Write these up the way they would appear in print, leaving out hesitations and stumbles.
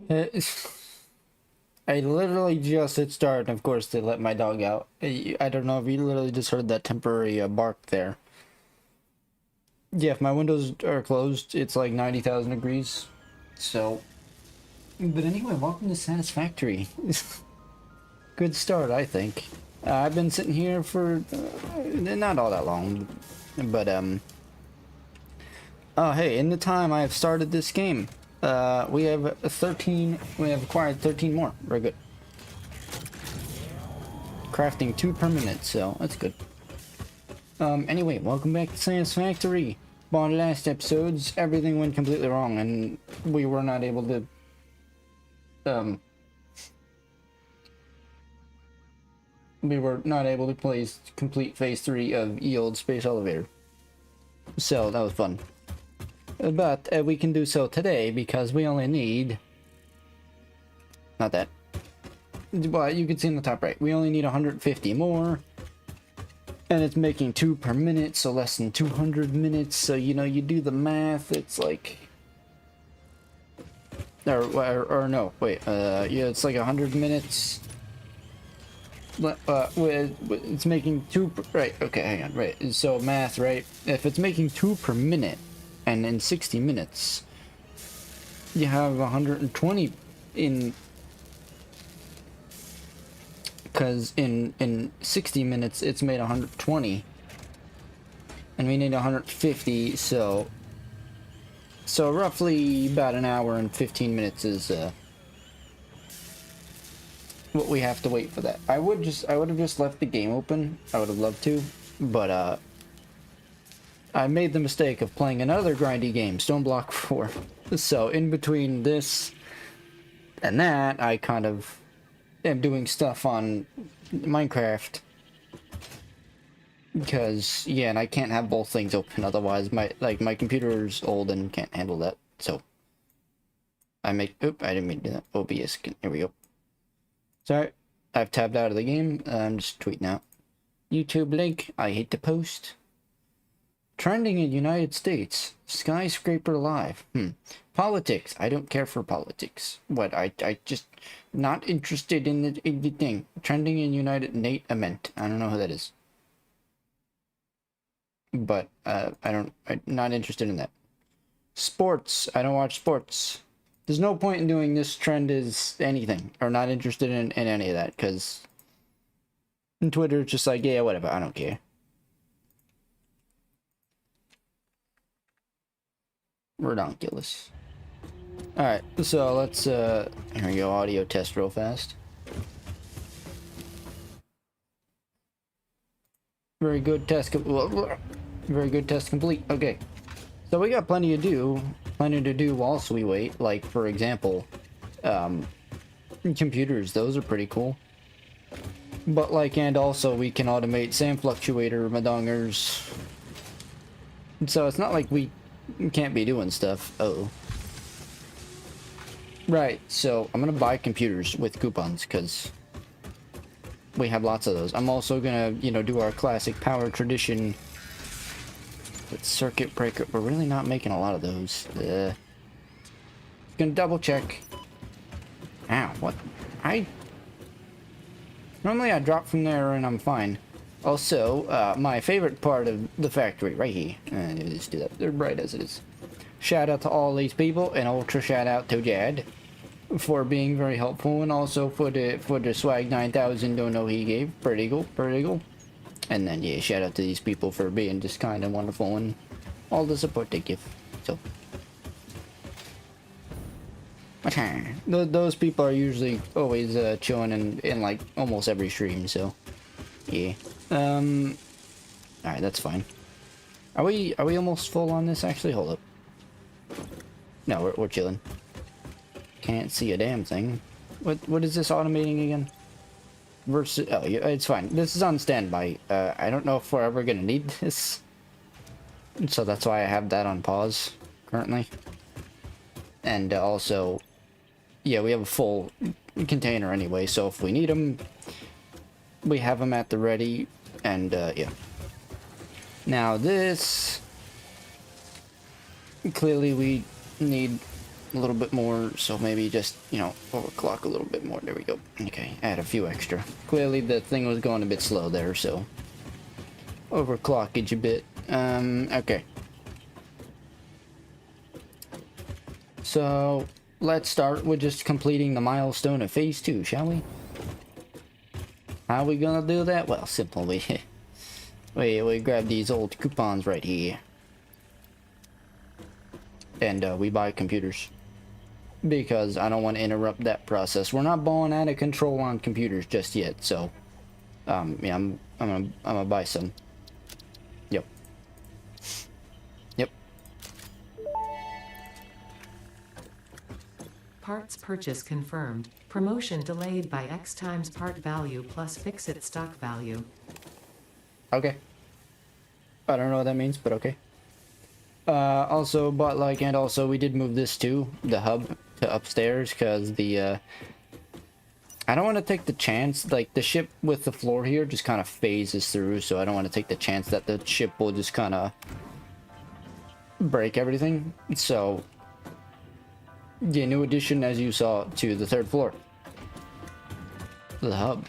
Uh, I literally just hit start, and of course they let my dog out. I don't know if you literally just heard that temporary bark there. Yeah, if my windows are closed, it's like 90,000 degrees. So, but anyway, welcome to Satisfactory. Good start, I think. I've been sitting here for not all that long, but oh hey, in the time I have started this game, we have 13. We have acquired 13 more. Very good. Crafting 2 per minute, so that's good. Anyway, welcome back to Satisfactory. On the last episodes, everything went completely wrong, and we were not able to, place complete Phase 3 of Ye Old Space Elevator. So, that was fun. But, we can do so today, because we only need... Not that. Well, you can see in the top right, we only need 150 more. And it's making 2 per minute, so less than 200 minutes. So, you know, you do the math, it's like... Or no, wait, yeah, it's like 100 minutes. It's making 2 per, right, okay, hang on, right. So, math, right? If it's making 2 per minute, and in 60 minutes, you have 120 in... Because in 60 minutes, it's made 120. And we need 150, so roughly about an hour and 15 minutes is what we have to wait for that. I would have just left the game open. I would have loved to, but I made the mistake of playing another grindy game, Stone Block 4. So in between this and that, I kind of am doing stuff on Minecraft. Because, yeah, and I can't have both things open, otherwise my computer's old and can't handle that, so. I didn't mean to do that. OBS, here we go. Sorry, I've tabbed out of the game, I'm just tweeting out. YouTube link, I hate to post. Trending in United States, skyscraper live. Politics, I don't care for politics. What, I just, not interested in the thing. Trending in United, Nate Ament, I don't know who that is. But I'm not interested in that. Sports, I don't watch sports. There's no point in doing this trend is anything, or not interested in any of that, because Twitter is just like, yeah, whatever, I don't care. Redonkulous. Alright, so let's, here we go, audio test real fast. Very good test, very good test complete. Okay, so we got plenty to do whilst we wait. Like, for example, computers, those are pretty cool. But like, and also we can automate sand fluctuator madongers. So it's not like we can't be doing stuff. Uh-oh. Right, so I'm gonna buy computers with coupons, because we have lots of those. I'm also gonna, you know, do our classic power tradition with circuit breaker. We're really not making a lot of those. Gonna double check. Ow, what? Normally I drop from there and I'm fine. Also, my favorite part of the factory, right here. Just do that. They're bright as it is. Shout out to all these people, and ultra shout out to Jad for being very helpful, and also for the swag 9,000 dono he gave. Pretty cool, pretty cool. And then yeah, shout out to these people for being just kind and wonderful and all the support they give. So those people are usually always chilling in like almost every stream. So yeah. All right, that's fine. Are we almost full on this? Actually, hold up. No, we're chilling. Can't see a damn thing. What is this automating again? Versus, oh, yeah, it's fine. This is on standby. I don't know if we're ever gonna need this, so that's why I have that on pause currently. And also, yeah, we have a full container anyway, so if we need them, we have them at the ready. And yeah. Now this, clearly we need a little bit more, so maybe just, you know, overclock a little bit more. There we go. Okay, add a few extra. Clearly the thing was going a bit slow there, so overclockage a bit. Okay. So let's start with just completing the milestone of phase 2, shall we? How are we gonna do that? Well, simple. We grab these old coupons right here. And we buy computers. Because I don't want to interrupt that process. We're not balling out of control on computers just yet, so yeah, I'm gonna buy some. Yep. Yep. Parts purchase confirmed. Promotion delayed by X times part value plus fix-it stock value. Okay. I don't know what that means, but okay. Also, but like, and also we did move this too, the hub, to upstairs, because the, I don't want to take the chance, like, the ship with the floor here just kind of phases through, so I don't want to take the chance that the ship will just kind of break everything. So, the new addition, as you saw, to the 3rd floor. The hub.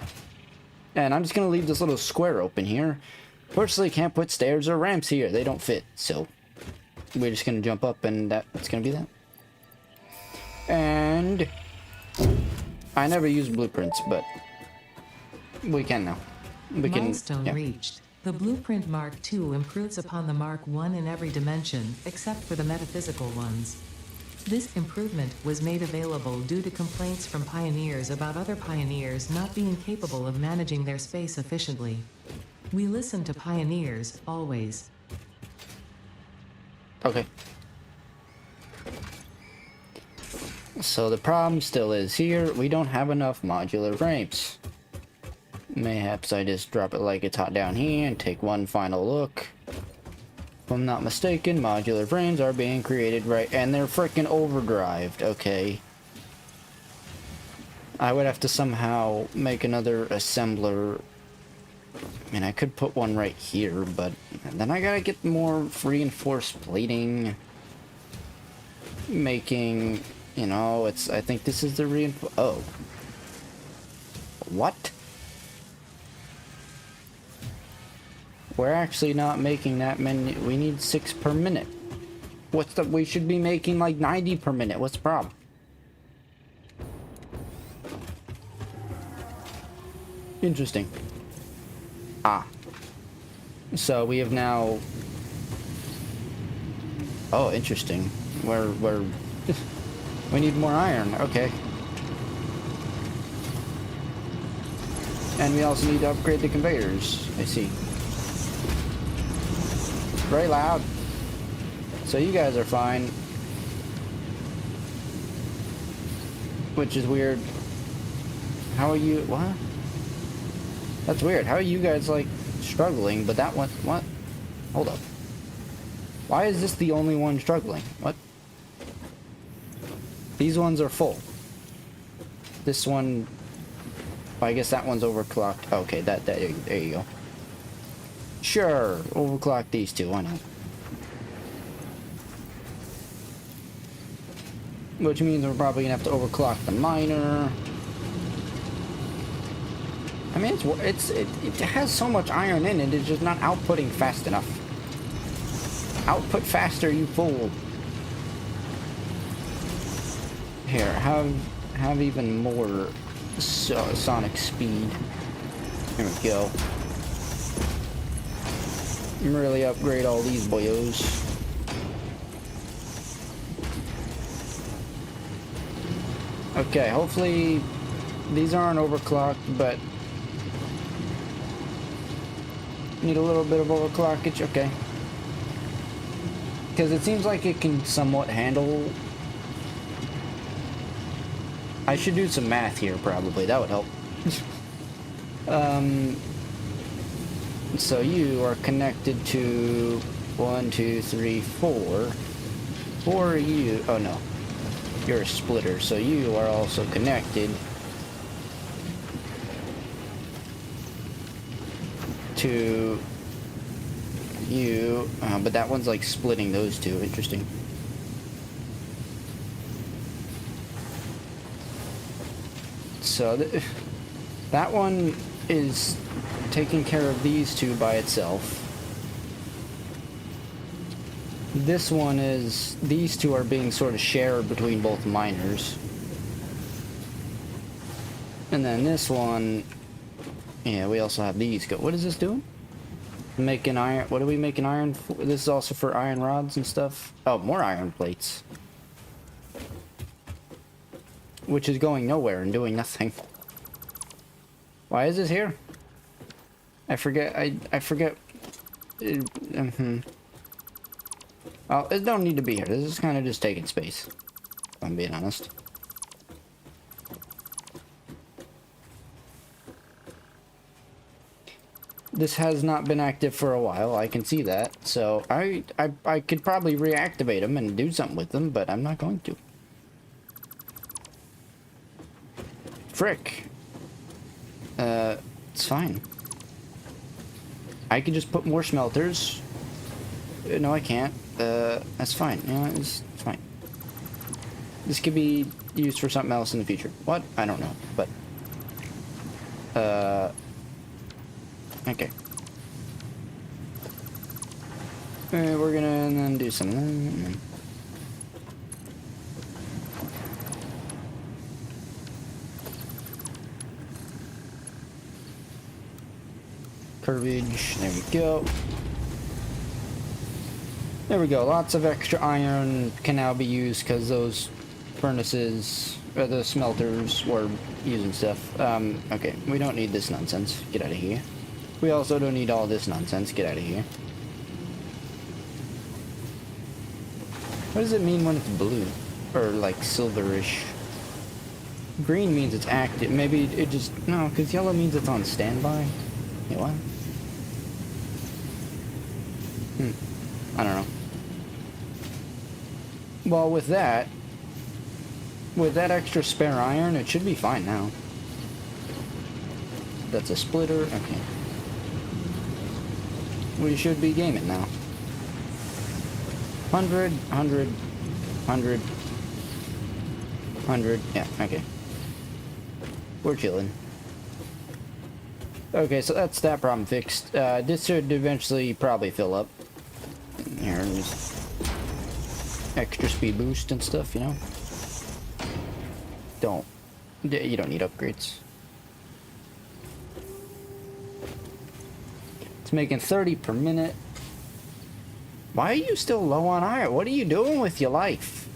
And I'm just going to leave this little square open here. Fortunately, can't put stairs or ramps here. They don't fit, so we're just going to jump up and that's going to be that. And I never use blueprints, but we can now. Milestone reached. The Blueprint Mark II improves upon the Mark I in every dimension, except for the metaphysical ones. This improvement was made available due to complaints from pioneers about other pioneers not being capable of managing their space efficiently. We listen to pioneers, always. Okay. So the problem still is here, we don't have enough modular ramps. Mayhaps I just drop it like it's hot down here and take one final look. If I'm not mistaken, modular frames are being created right, and they're freaking overdrived. Okay. I would have to somehow make another assembler. I mean, I could put one right here, but then I gotta get more reinforced plating. Making, you know, it's, I think this is the oh. What? We're actually not making that many. We need 6 per minute. What's the, we should be making like 90 per minute. What's the problem? Interesting. Ah. So we have now. Oh, interesting. We're we need more iron. Okay. And we also need to upgrade the conveyors. I see. Very loud. So you guys are fine. Which is weird. How are you? What? That's weird. How are you guys, like, struggling, but that one... What? Hold up. Why is this the only one struggling? What? These ones are full. This one... I guess that one's overclocked. Okay, there you go. Sure, overclock these two, why not? Which means we're probably gonna have to overclock the miner. I mean, it has so much iron in it, it's just not outputting fast enough. Output faster, you fool. Here, have even more sonic speed. Here we go. Really upgrade all these boyos. Okay, hopefully these aren't overclocked, but need a little bit of overclockage. Okay, because it seems like it can somewhat handle. I should do some math here, probably. That would help. So you are connected to 1, 2, 3, 4. 4 are you. Oh no, you're a splitter. So you are also connected to you, but that one's like splitting those two. Interesting. so that one is taking care of these two by itself. This one is, these two are being sort of shared between both miners. And then this one, yeah, we also have these go. What is this doing? Making iron, what are we making iron for? This is also for iron rods and stuff. Oh, more iron plates. Which is going nowhere and doing nothing. Why is this here? I forget, I forget. Oh, it don't need to be here. This is kind of just taking space, if I'm being honest. This has not been active for a while, I can see that. So I could probably reactivate them and do something with them, but I'm not going to. Frick. It's fine. I could just put more smelters. No, I can't. That's fine. Yeah, it's fine. This could be used for something else in the future. What? I don't know, but... okay. We're gonna then do something. Curvage, there we go. There we go, lots of extra iron can now be used because those furnaces, or the smelters were using stuff. Okay, we don't need this nonsense. Get out of here. We also don't need all this nonsense. Get out of here. What does it mean when it's blue? Or like silverish? Green means it's active. Maybe it just... No, because yellow means it's on standby. Yeah, what? I don't know. Well, with that extra spare iron, it should be fine now. That's a splitter. Okay. We should be gaming now. 100, 100, 100, 100. Yeah, okay. We're chilling. Okay, so that's that problem fixed. This should eventually probably fill up. Here, just extra speed boost and stuff, you know? You don't need upgrades. It's making 30 per minute. Why are you still low on iron? What are you doing with your life?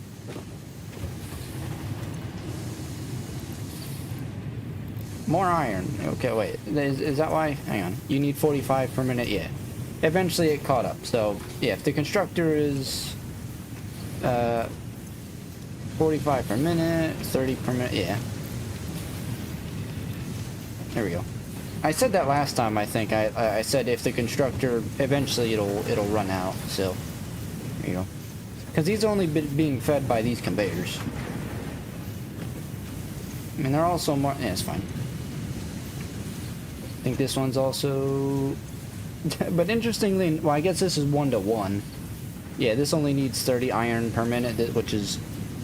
More iron. Okay, wait. Is that why? Hang on. You need 45 per minute? Yeah. Eventually it caught up. So, yeah, if the constructor is 45 per minute, 30 per minute, yeah. There we go. I said that last time, I think. I said if the constructor, eventually it'll run out, so there you go. Because he's only being fed by these conveyors. I mean, they're also more... Yeah, it's fine. I think this one's also... But interestingly, well, I guess this is 1-to-1. Yeah, this only needs 30 iron per minute, which is...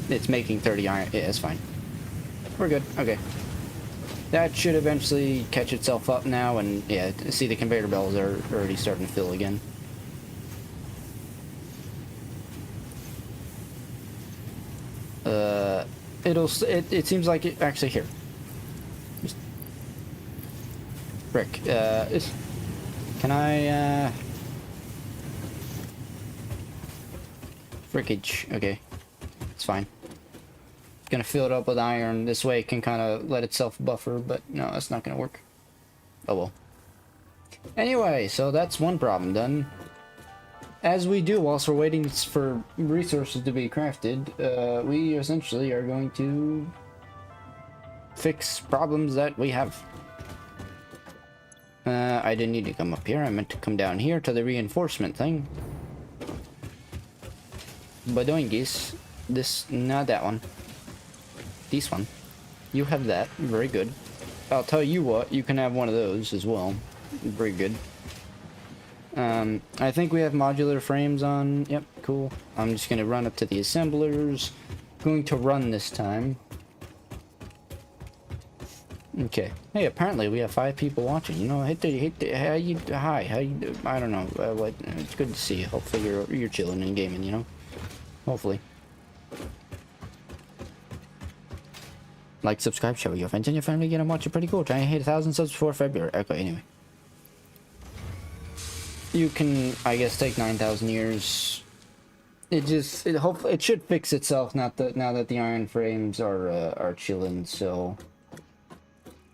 It's making 30 iron. Yeah, it's fine. We're good. Okay. That should eventually catch itself up now, and yeah, see the conveyor belts are already starting to fill again. It seems like it actually here. Just frick. Can I frickage? Okay, it's fine. Gonna fill it up with iron. This way it can kind of let itself buffer, but no, that's not gonna work. Oh well. Anyway, so that's one problem done. As we do, whilst we're waiting for resources to be crafted, we essentially are going to fix problems that we have. I didn't need to come up here. I meant to come down here to the reinforcement thing. Badoingis. This, not that one. This one. You have that. Very good. I'll tell you what, you can have one of those as well. Very good. I think we have modular frames on. Yep, cool. I'm just going to run up to the assemblers. Going to run this time. Okay. Hey, apparently we have 5 people watching. You know, how you, I don't know, what, it's good to see you. Hopefully you're chilling and gaming, you know? Hopefully. Like, subscribe, share with your friends and your family, get and watch it. Pretty cool. Trying to hit 1,000 subs before February. Okay, anyway. You can, I guess, take 9,000 years. Hopefully, it should fix itself now that the iron frames are chilling, so...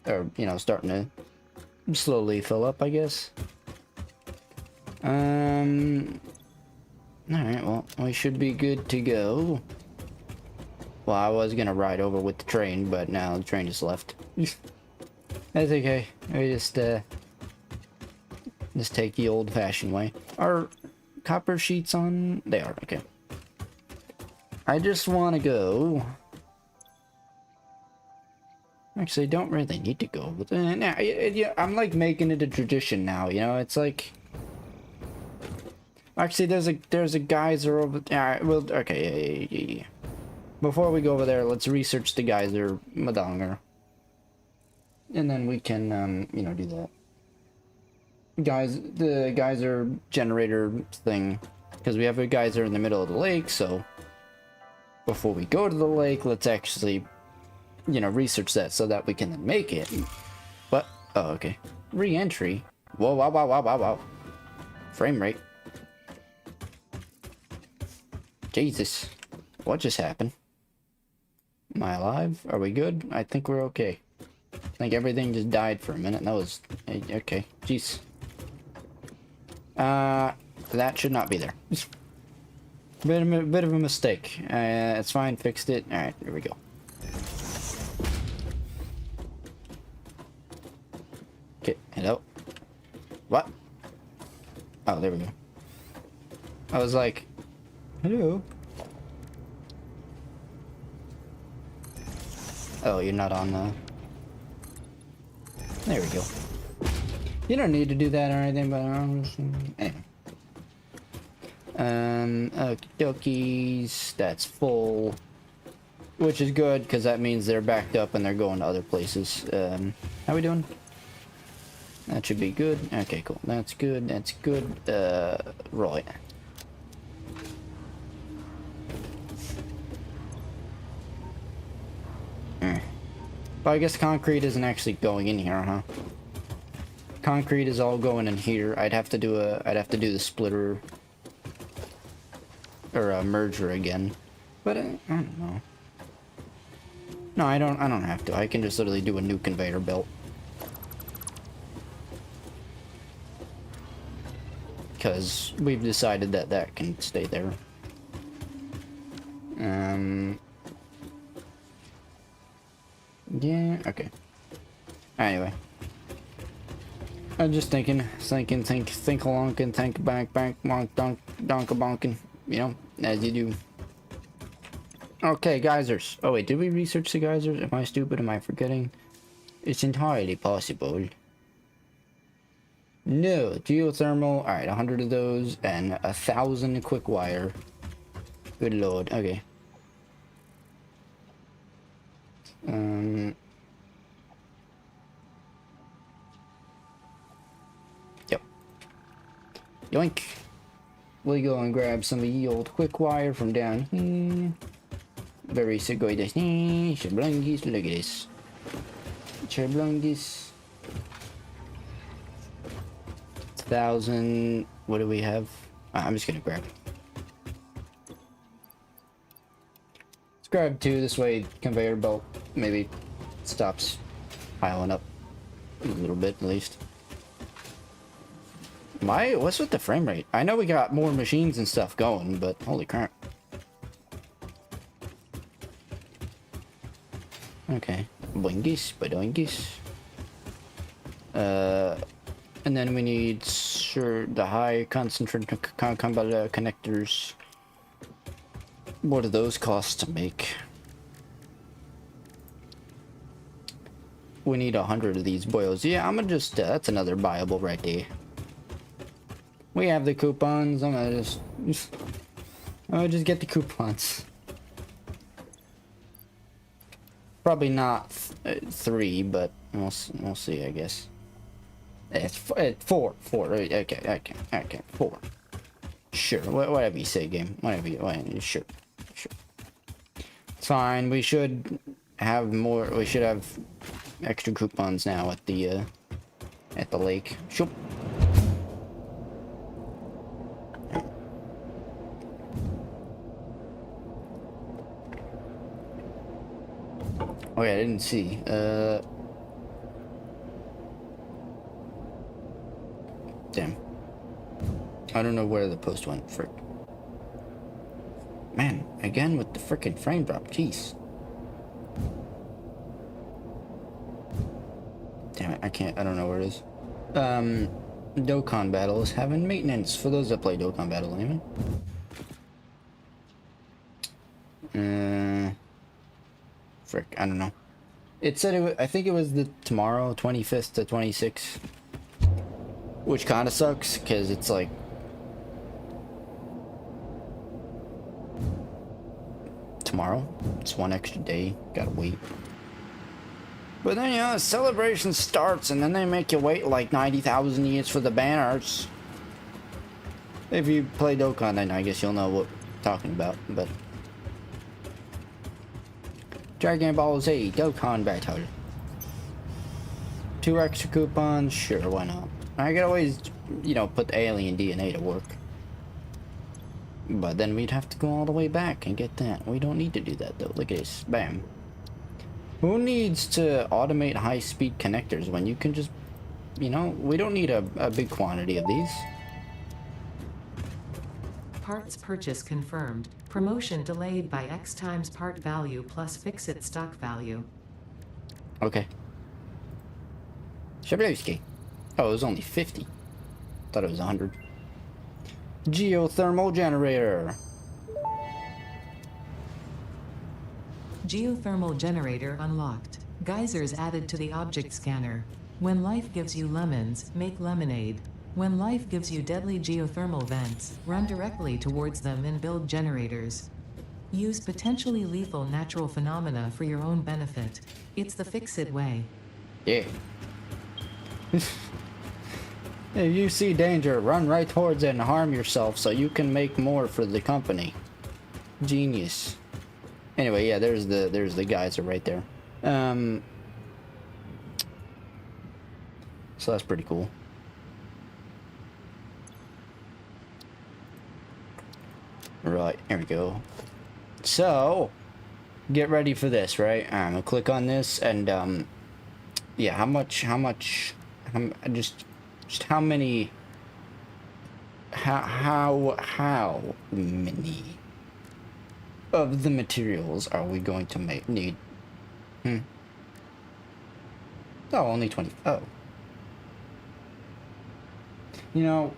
Or, you know, starting to slowly fill up, I guess. Alright, well, we should be good to go. Well, I was gonna ride over with the train, but now the train just left. That's okay. We just take the old-fashioned way. Are copper sheets on? They are, okay. I just want to go... Actually, don't really need to go. But nah, yeah, I'm like making it a tradition now, you know? It's like... Actually, there's a geyser over... well, okay, yeah. Before we go over there, let's research the geyser Madongar. And then we can, you know, do that. The geyser generator thing. Because we have a geyser in the middle of the lake, so... Before we go to the lake, let's actually, you know, research that so that we can then make it. What? Oh, okay. Re-entry? Whoa, wow, wow, wow, wow, wow. Frame rate. Jesus. What just happened? Am I alive? Are we good? I think we're okay. I think everything just died for a minute. That was... Okay. Jeez. That should not be there. Bit of a mistake. It's fine. Fixed it. Alright, here we go. Okay, hello? What? Oh, there we go. I was like... Hello? Oh, you're not on the... There we go. You don't need to do that or anything, but... Anyway. Okie dokies. That's full. Which is good, because that means they're backed up and they're going to other places. How we doing? That should be good. Okay, cool. That's good. That's good. Right. But I guess concrete isn't actually going in here, huh? Concrete is all going in here. I'd have to do the splitter or a merger again. But I don't know. No, I don't have to. I can just literally do a new conveyor belt. Because we've decided that that can stay there. Yeah, okay. Anyway. I'm just think along and think back, bonk, bonking, you know, as you do. Okay, geysers. Oh wait, did we research the geysers? Am I stupid? Am I forgetting? It's entirely possible. No, geothermal. Alright, 100 of those and 1,000 quick wire. Good lord, okay. Yep. Yoink. We go and grab some of the old quick wire from down here. Very good. Shablungis, look at this. Shablungis. 1,000. What do we have? I'm just gonna grab. Let's grab 2. This way, conveyor belt maybe stops piling up a little bit at least. What's with the frame rate? I know we got more machines and stuff going, but holy crap. Okay. Boingies, badoingies. And then we need the high concentrate connectors. What do those cost to make? We need 100 of these boils. Yeah, I'm gonna just, that's another viable right there. We have the coupons. I'm gonna just get the coupons. Probably not 3, but we'll see, I guess. It's 4. 4. Okay. 4. Sure. Whatever you say, game. Sure. It's fine. We should have more. We should have extra coupons now at the lake. Shoop. Oh yeah, I didn't see. Damn. I don't know where the post went. Frick. Man, again with the frickin' frame drop. Jeez. Damn it, I can't. I don't know where it is. Dokkan Battle is having maintenance for those that play Dokkan Battle anyway. Frick, I don't know. It said I think it was the tomorrow, 25th to 26th. Which kind of sucks, because it's like... tomorrow. It's one extra day. Gotta wait. But then, you know, the celebration starts, and then they make you wait like 90,000 years for the banners. If you play Dokkan, then I guess you'll know what I'm talking about, but... Dragon Ball Z Dokkan Battle. 2 extra coupons? Sure, why not? I could always, you know, put the alien DNA to work. But then we'd have to go all the way back and get that. We don't need to do that, though. Look at this. Bam. Who needs to automate high-speed connectors when you can just... You know, we don't need a big quantity of these. Parts purchase confirmed. Promotion delayed by X times part value plus fix-it stock value. Okay. Shablowski. Oh, it was only 50. Thought it was 100. Geothermal generator. Geothermal generator unlocked. Geysers added to the object scanner. When life gives you lemons, make lemonade. When life gives you deadly geothermal vents, run directly towards them and build generators. Use potentially lethal natural phenomena for your own benefit. It's the fix-it way. Yeah. If you see danger, run right towards it and harm yourself so you can make more for the company. Genius. Anyway, yeah, there's the geyser right there. So that's pretty cool. Right, here we go. So, get ready for this, right? I'm gonna click on this and yeah, how many of the materials are we going to need? Oh, only 20. Oh. You know,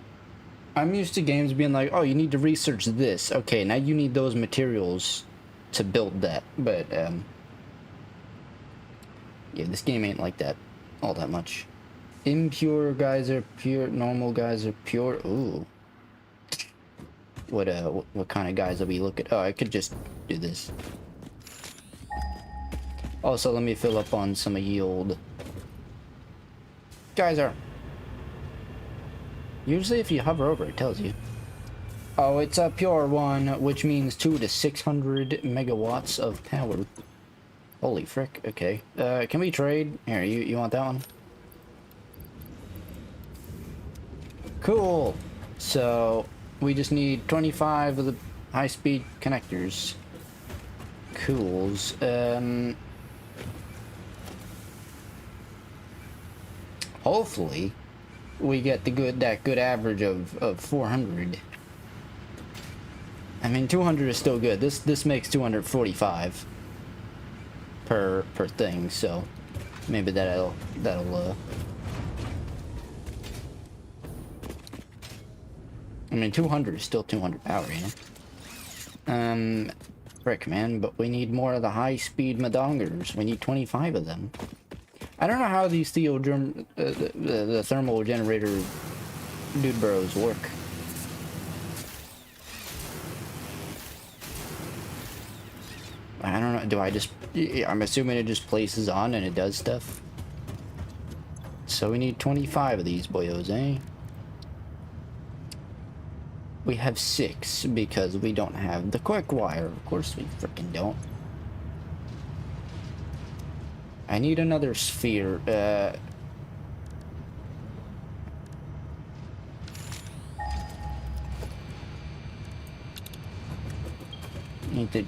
I'm used to games being like, oh, you need to research this. Okay, now you need those materials to build that. But, yeah, this game ain't like that all that much. Impure geyser, pure, normal geyser, pure. Ooh. What kind of guys are we looking? Oh, I could just do this. Also, let me fill up on some yield. Geyser. Usually if you hover over it tells you. Oh, it's a pure one, which means 2 to 600 megawatts of power. Holy frick, okay. Can we trade? Here, you want that one? Cool. So, we just need 25 of the high-speed connectors. Cools. Hopefully we get that good average of 400. I mean, 200 is still good. This makes 245 per thing, so maybe that'll I mean, 200 is still 200 power, you know? Frick, man, but we need more of the high-speed madongers. We need 25 of them. I don't know how these the thermal generator dude bros work. I don't know. Do I just... I'm assuming it just places on and it does stuff. So we need 25 of these boyos, eh? We have 6 because we don't have the quick wire. Of course we freaking don't. I need another sphere.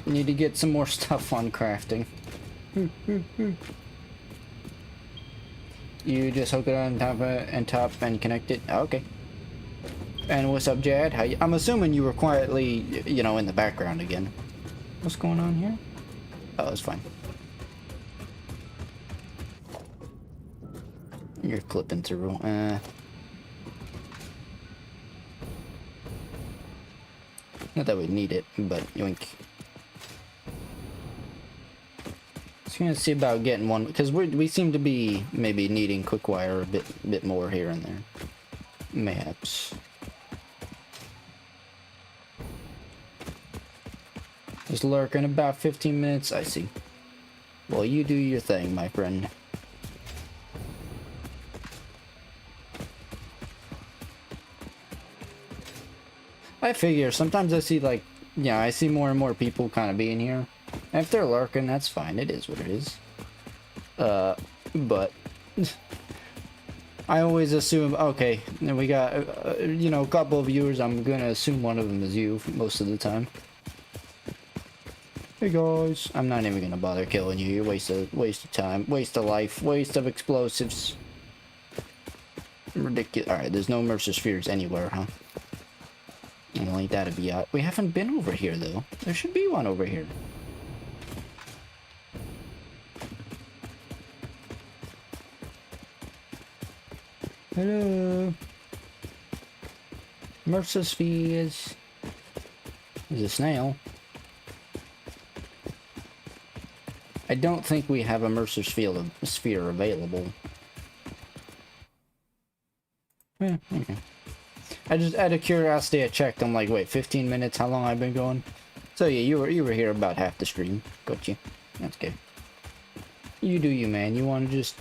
Need to get some more stuff on crafting. You just hook it on top and connect it. Okay. And what's up, Jad? How you, I'm assuming you were quietly, you know, in the background again. What's going on here? Oh, it's fine. You're clipping through. Not that we need it, but yoink. Just gonna see about getting one because we seem to be maybe needing quick wire a bit more here and there. Mayhaps. Just lurking about 15 minutes. I see. Well, you do your thing, my friend. I figure sometimes I see like, yeah, I see more and more people kind of being here. And if they're lurking, that's fine. It is what it is. But I always assume, okay, and we got, you know, a couple of viewers. I'm gonna assume one of them is you most of the time. Hey guys, I'm not even gonna bother killing you. You're waste of time, waste of life, waste of explosives. Ridiculous. All right, there's no Mercer spheres anywhere, huh? Only that'd be out. We haven't been over here though. There should be one over here. Hello. Mercer spheres. There's a snail. I don't think we have a Mercer sphere available. Yeah, okay. I just, out of curiosity, I checked. I'm like, wait, 15 minutes? How long I've been going? So yeah, you were here about half the stream. Got you. That's good. You do you, man. You want to just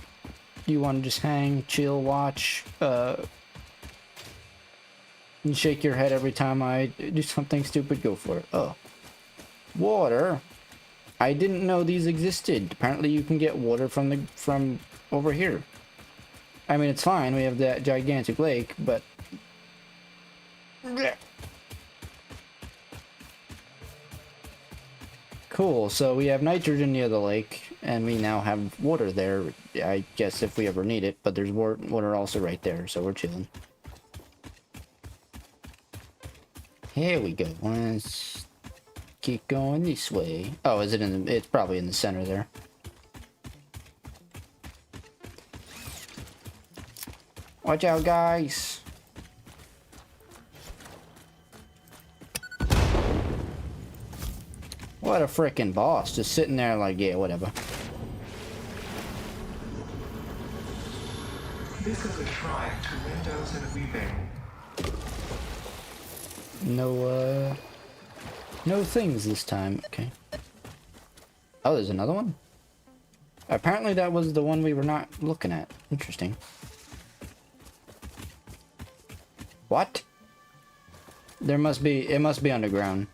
hang, chill, watch, and shake your head every time I do something stupid. Go for it. Oh, water. I didn't know these existed. Apparently, you can get water from over here. I mean, it's fine. We have that gigantic lake, but. Cool, so we have nitrogen near the lake, and we now have water there, I guess, if we ever need it, but there's water also right there, so we're chilling. Here we go. Let's keep going this way. Oh, is it in the... It's probably in the center there. Watch out, guys! What a frickin' boss, just sitting there like, yeah, whatever. This is a shrine to windows and weaving. No things this time, okay. Oh, there's another one? Apparently that was the one we were not looking at. Interesting. What? It must be underground.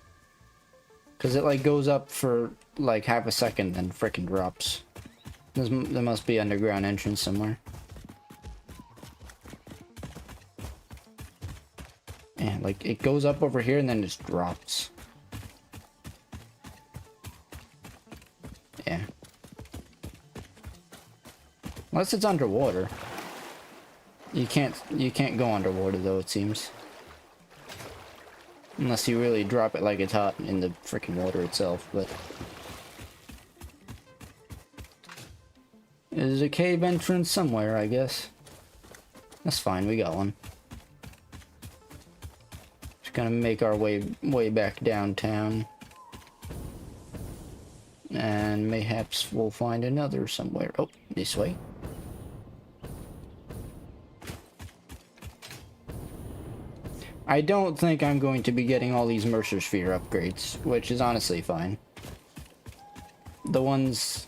Because it like goes up for like half a second and frickin' drops. There must be underground entrance somewhere. Yeah, like it goes up over here and then just drops. Yeah. Unless it's underwater. You can't go underwater though, it seems. Unless you really drop it like it's hot in the freaking water itself, but... There's a cave entrance somewhere, I guess. That's fine, we got one. Just gonna make our way back downtown. And mayhaps we'll find another somewhere. Oh, this way. I don't think I'm going to be getting all these Mercer Sphere upgrades, which is honestly fine. the ones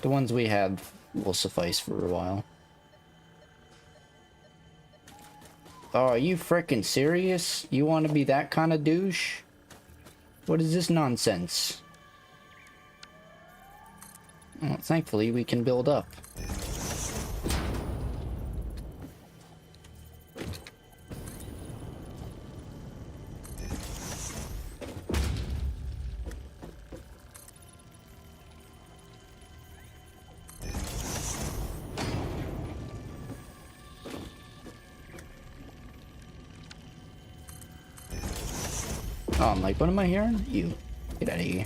we have will suffice for a while. Oh, are you frickin' serious? You want to be that kind of douche? What is this nonsense? Well, thankfully, we can build up. Oh, I'm like, what am I hearing? You. Get out of here.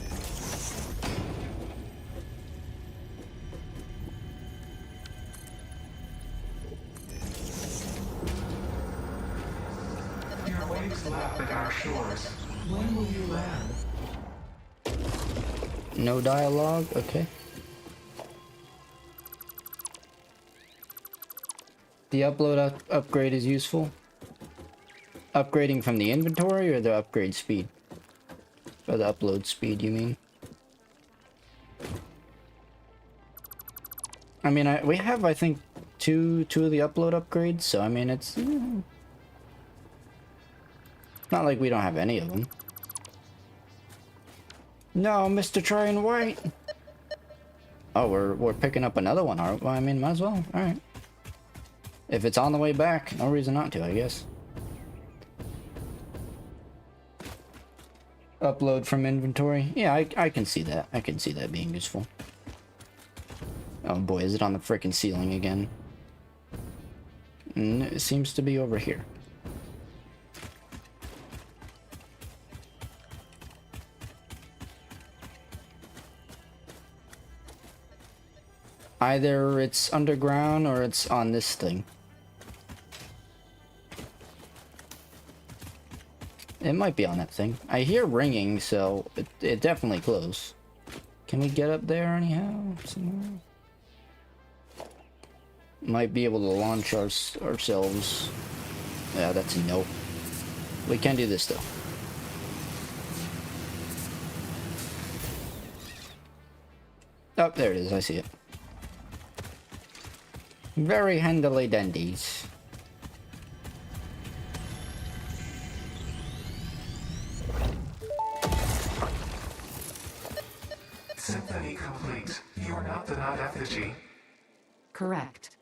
Your waves lap at our shores. When will you land? No dialogue? Okay. The upload upgrade is useful. Upgrading from the inventory or the upgrade speed? Or the upload speed, you mean? I mean, we have, I think, two of the upload upgrades, so I mean, it's not like we don't have any of them. No, Mr. Try and Wait. Oh, we're picking up another one, aren't we? Well, I mean, might as well. All right. If it's on the way back, no reason not to, I guess. Upload from inventory. Yeah, I can see that. I can see that being useful. Oh boy, is it on the frickin' ceiling again? It seems to be over here. Either it's underground or it's on this thing. It might be on that thing. I hear ringing, so it definitely close. Can we get up there anyhow? Somewhere? Might be able to launch ourselves. Yeah, that's a no. We can do this though. Oh, there it is. I see it. Very handily dandies. Symphony complete. You are not the nut effigy. Correct.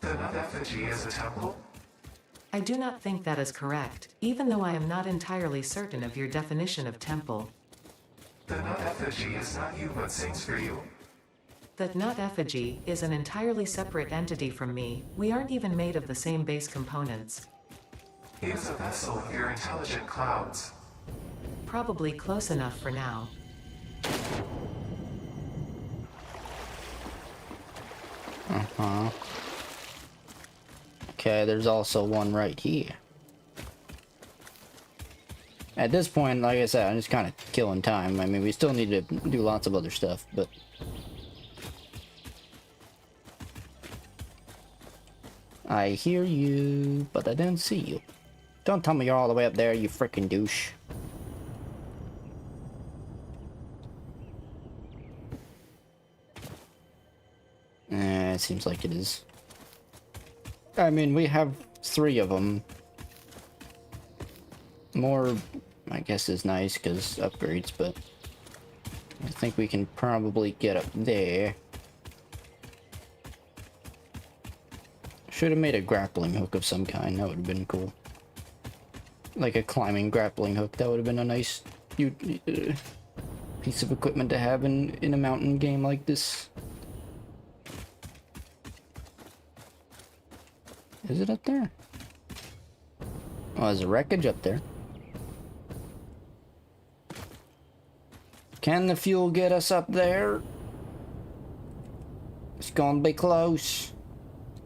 The nut effigy is a temple? I do not think that is correct, even though I am not entirely certain of your definition of temple. The nut effigy is not you but sings for you. That nut effigy is an entirely separate entity from me. We aren't even made of the same base components. He is a vessel of your intelligent clouds. Probably close enough for now. Uh-huh. Okay, there's also one right here. At this point, like I said, I'm just kind of killing time. I mean, we still need to do lots of other stuff, but... I hear you, but I don't see you. Don't tell me you're all the way up there, you frickin' douche. It seems like it is. I mean, we have 3 of them. More, I guess, is nice because upgrades, but I think we can probably get up there. Should have made a grappling hook of some kind. That would have been cool. Like a climbing grappling hook. That would have been a nice piece of equipment to have in a mountain game like this. Is it up there? Oh, there's a wreckage up there. Can the fuel get us up there? It's gonna be close.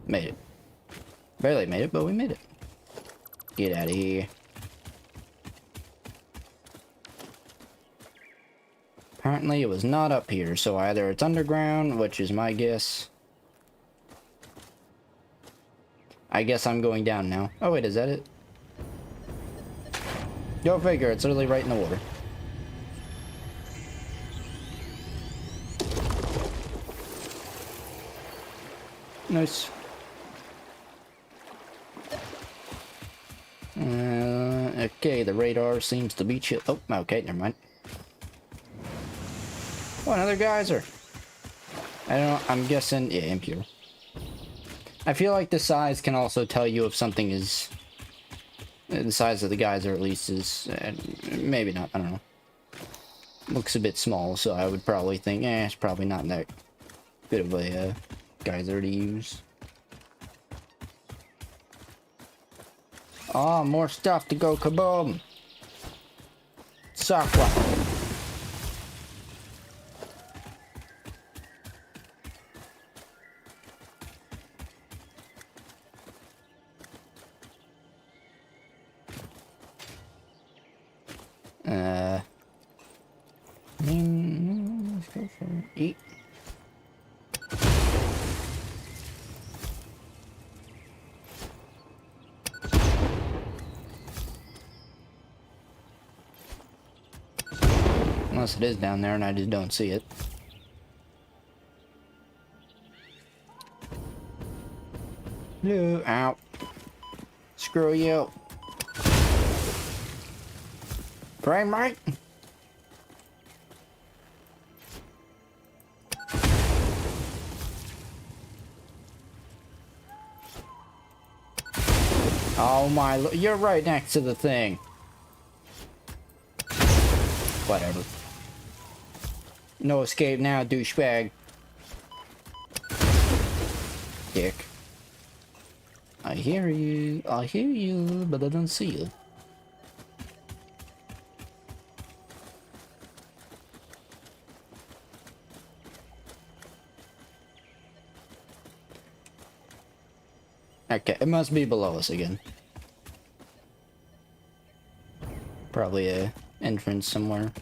Made it. Barely made it, but we made it. Get out of here. Apparently it was not up here, so either it's underground, which is my guess. I guess I'm going down now. Oh wait, is that it? Go figure, it's literally right in the water. Nice. Okay, the radar seems to be chill. Oh, okay, never mind. Oh, another geyser. I don't know, I'm guessing, yeah, impure. I feel like the size can also tell you if something is... The size of the geyser at least is... maybe not, I don't know. Looks a bit small, so I would probably think, it's probably not that good of a geyser to use. Oh, more stuff to go kaboom! Sakwa! Let's go for eat. Unless it is down there and I just don't see it. No, ow. Screw you. Frame rate. Oh my, you're right next to the thing. Whatever. No escape now, douchebag. Dick. I hear you, but I don't see you. Okay, it must be below us again. Probably a entrance somewhere.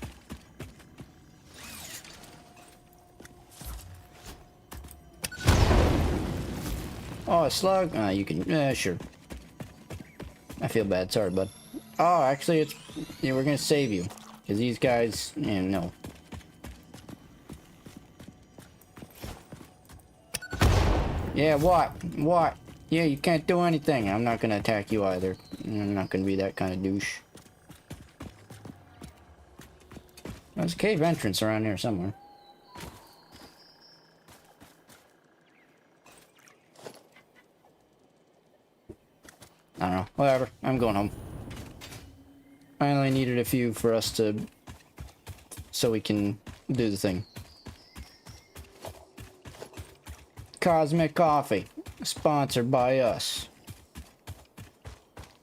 Oh, a slug? You can, sure. I feel bad, sorry, bud. Oh, actually, it's, yeah, we're gonna save you. Because these guys, no. Yeah, what? What? Yeah, you can't do anything. I'm not gonna attack you either. I'm not gonna be that kind of douche. There's a cave entrance around here somewhere. I don't know. Whatever. I'm going home. I only needed a few for us to... so we can do the thing. Cosmic Coffee. Sponsored by us.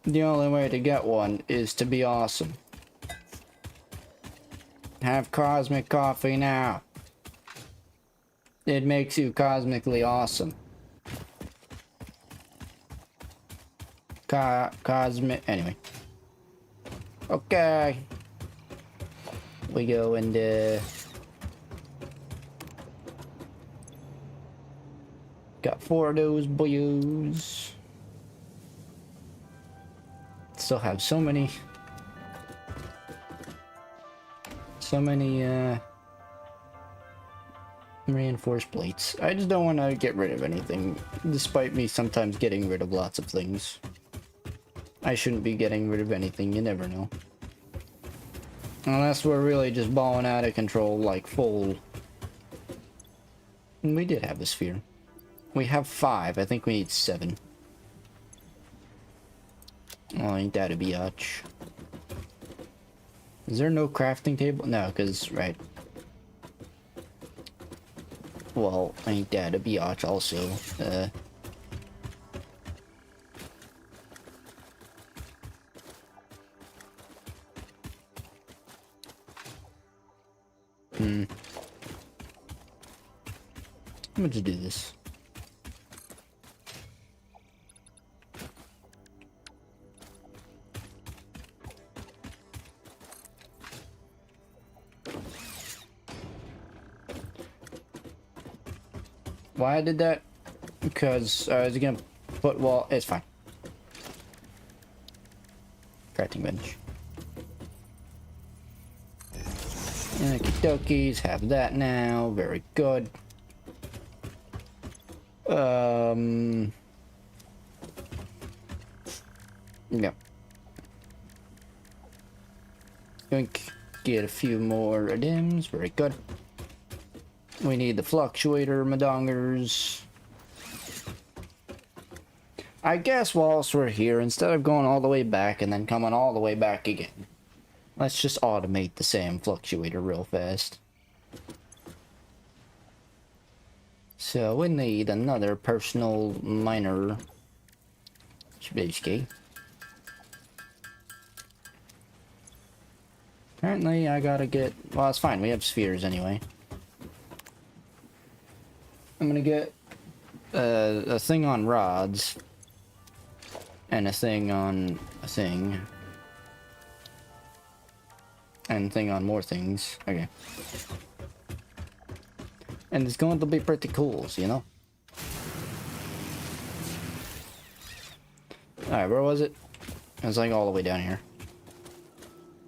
The only way to get one is to be awesome. Have Cosmic Coffee now. It makes you cosmically awesome. Cosmic... Anyway. Okay. We go and, got 4 of those boyos. Still have so many... reinforced plates. I just don't want to get rid of anything, despite me sometimes getting rid of lots of things. I shouldn't be getting rid of anything, you never know. Unless we're really just balling out of control, like full... We did have a sphere. We have 5, I think we need 7. Oh, ain't that a biatch. Is there no crafting table? No, because, right. Well, ain't that a biatch also. I'm gonna just do this. Why I did that? Because I was gonna put, well, it's fine. Crafting bench. Okie dokies, have that now. Very good. Yeah. Get a few more dims. Very good. We need the fluctuator madongers. I guess whilst we're here, instead of going all the way back and then coming all the way back again, let's just automate the SAM fluctuator real fast. So we need another personal miner. Spacey. Apparently I gotta get... Well, it's fine. We have spheres anyway. I'm gonna get a thing on rods. And a thing on a thing. And thing on more things. Okay. And it's going to be pretty cool, you know? Alright, where was it? It was like all the way down here.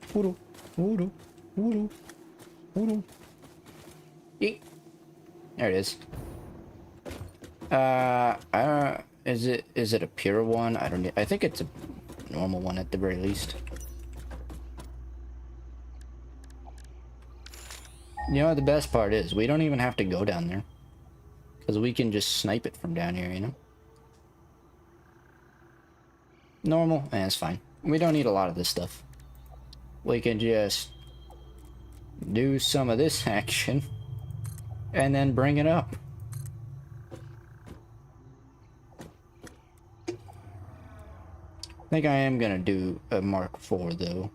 Voodoo, voodoo, voodoo, voodoo. Yeet. There it is. Is it a pure one? I think it's a normal one at the very least. You know, the best part is we don't even have to go down there. Because we can just snipe it from down here, you know? Normal? Eh, it's fine. We don't need a lot of this stuff. We can just do some of this action and then bring it up. I think I am gonna do a Mark IV though.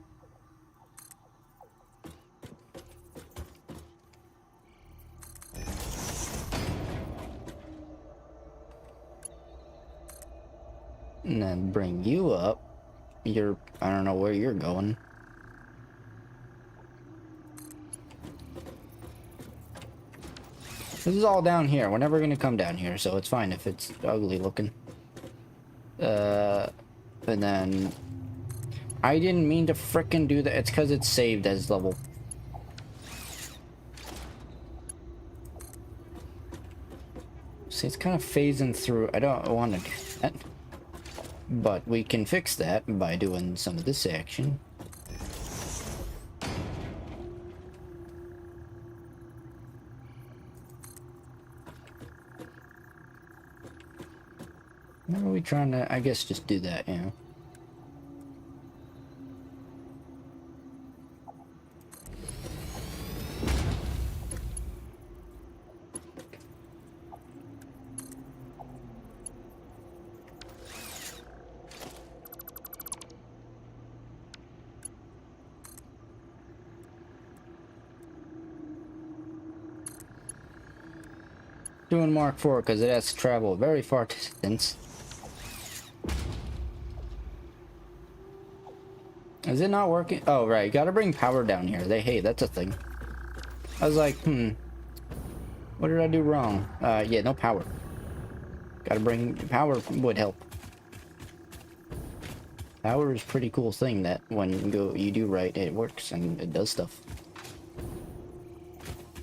And then bring you up. I don't know where you're going. This is all down here. We're never gonna come down here, so it's fine if it's ugly looking. And then... I didn't mean to frickin' do that. It's because it's saved as level. See, it's kind of phasing through. I don't want to do that. But we can fix that by doing some of this action. How are we trying to, I guess, just do that, you know? Doing Mark IV because it has to travel a very far distance. Is it not working? Oh, right. Gotta bring power down here. Hey, that's a thing. I was like, what did I do wrong? Yeah, no power. Gotta bring... Power would help. Power is a pretty cool thing that when you do right, it works and it does stuff.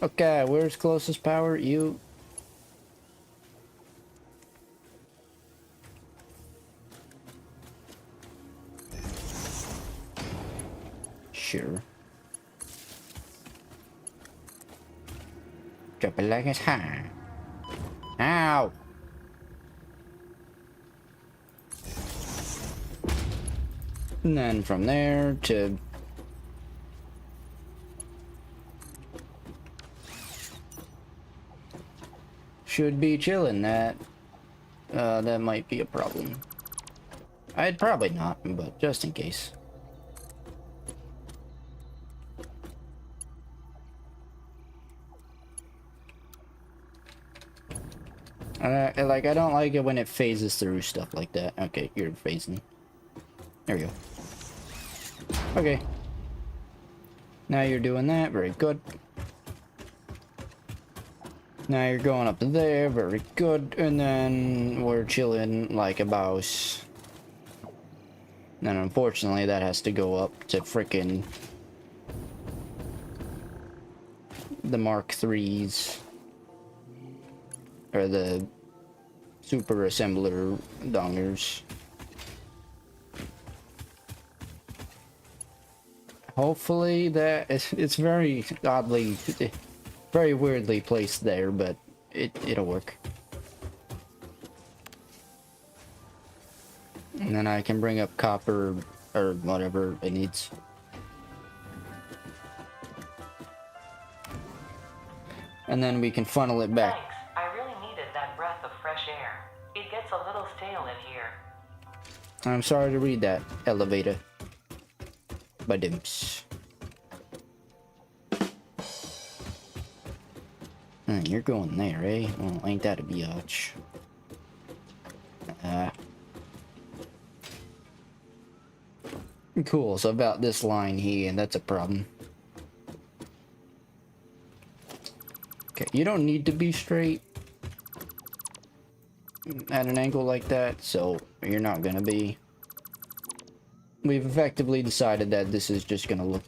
Okay, where's closest power? You... Sure. Drop it like it's hot. Ow! And then from there to... Should be chilling. That might be a problem. I'd probably not, but just in case. Like, I don't like it when it phases through stuff like that. Okay, you're phasing. There we go. Okay. Now you're doing that. Very good. Now you're going up there. Very good. And then we're chilling like a mouse. And unfortunately, that has to go up to frickin' the Mark IIIs. Or the super assembler dongers. Hopefully that it's very oddly, very weirdly placed there, but it'll work. And then I can bring up copper or whatever it needs. And then we can funnel it back. Thanks. I really needed that breath of fresh air. It gets a little stale in here. I'm sorry to read that, elevator. Badimps. You're going there, eh? Well, ain't that a biatch? Cool, so about this line here, that's a problem. Okay, you don't need to be straight at an angle like that, so you're not gonna be. We've effectively decided that this is just gonna look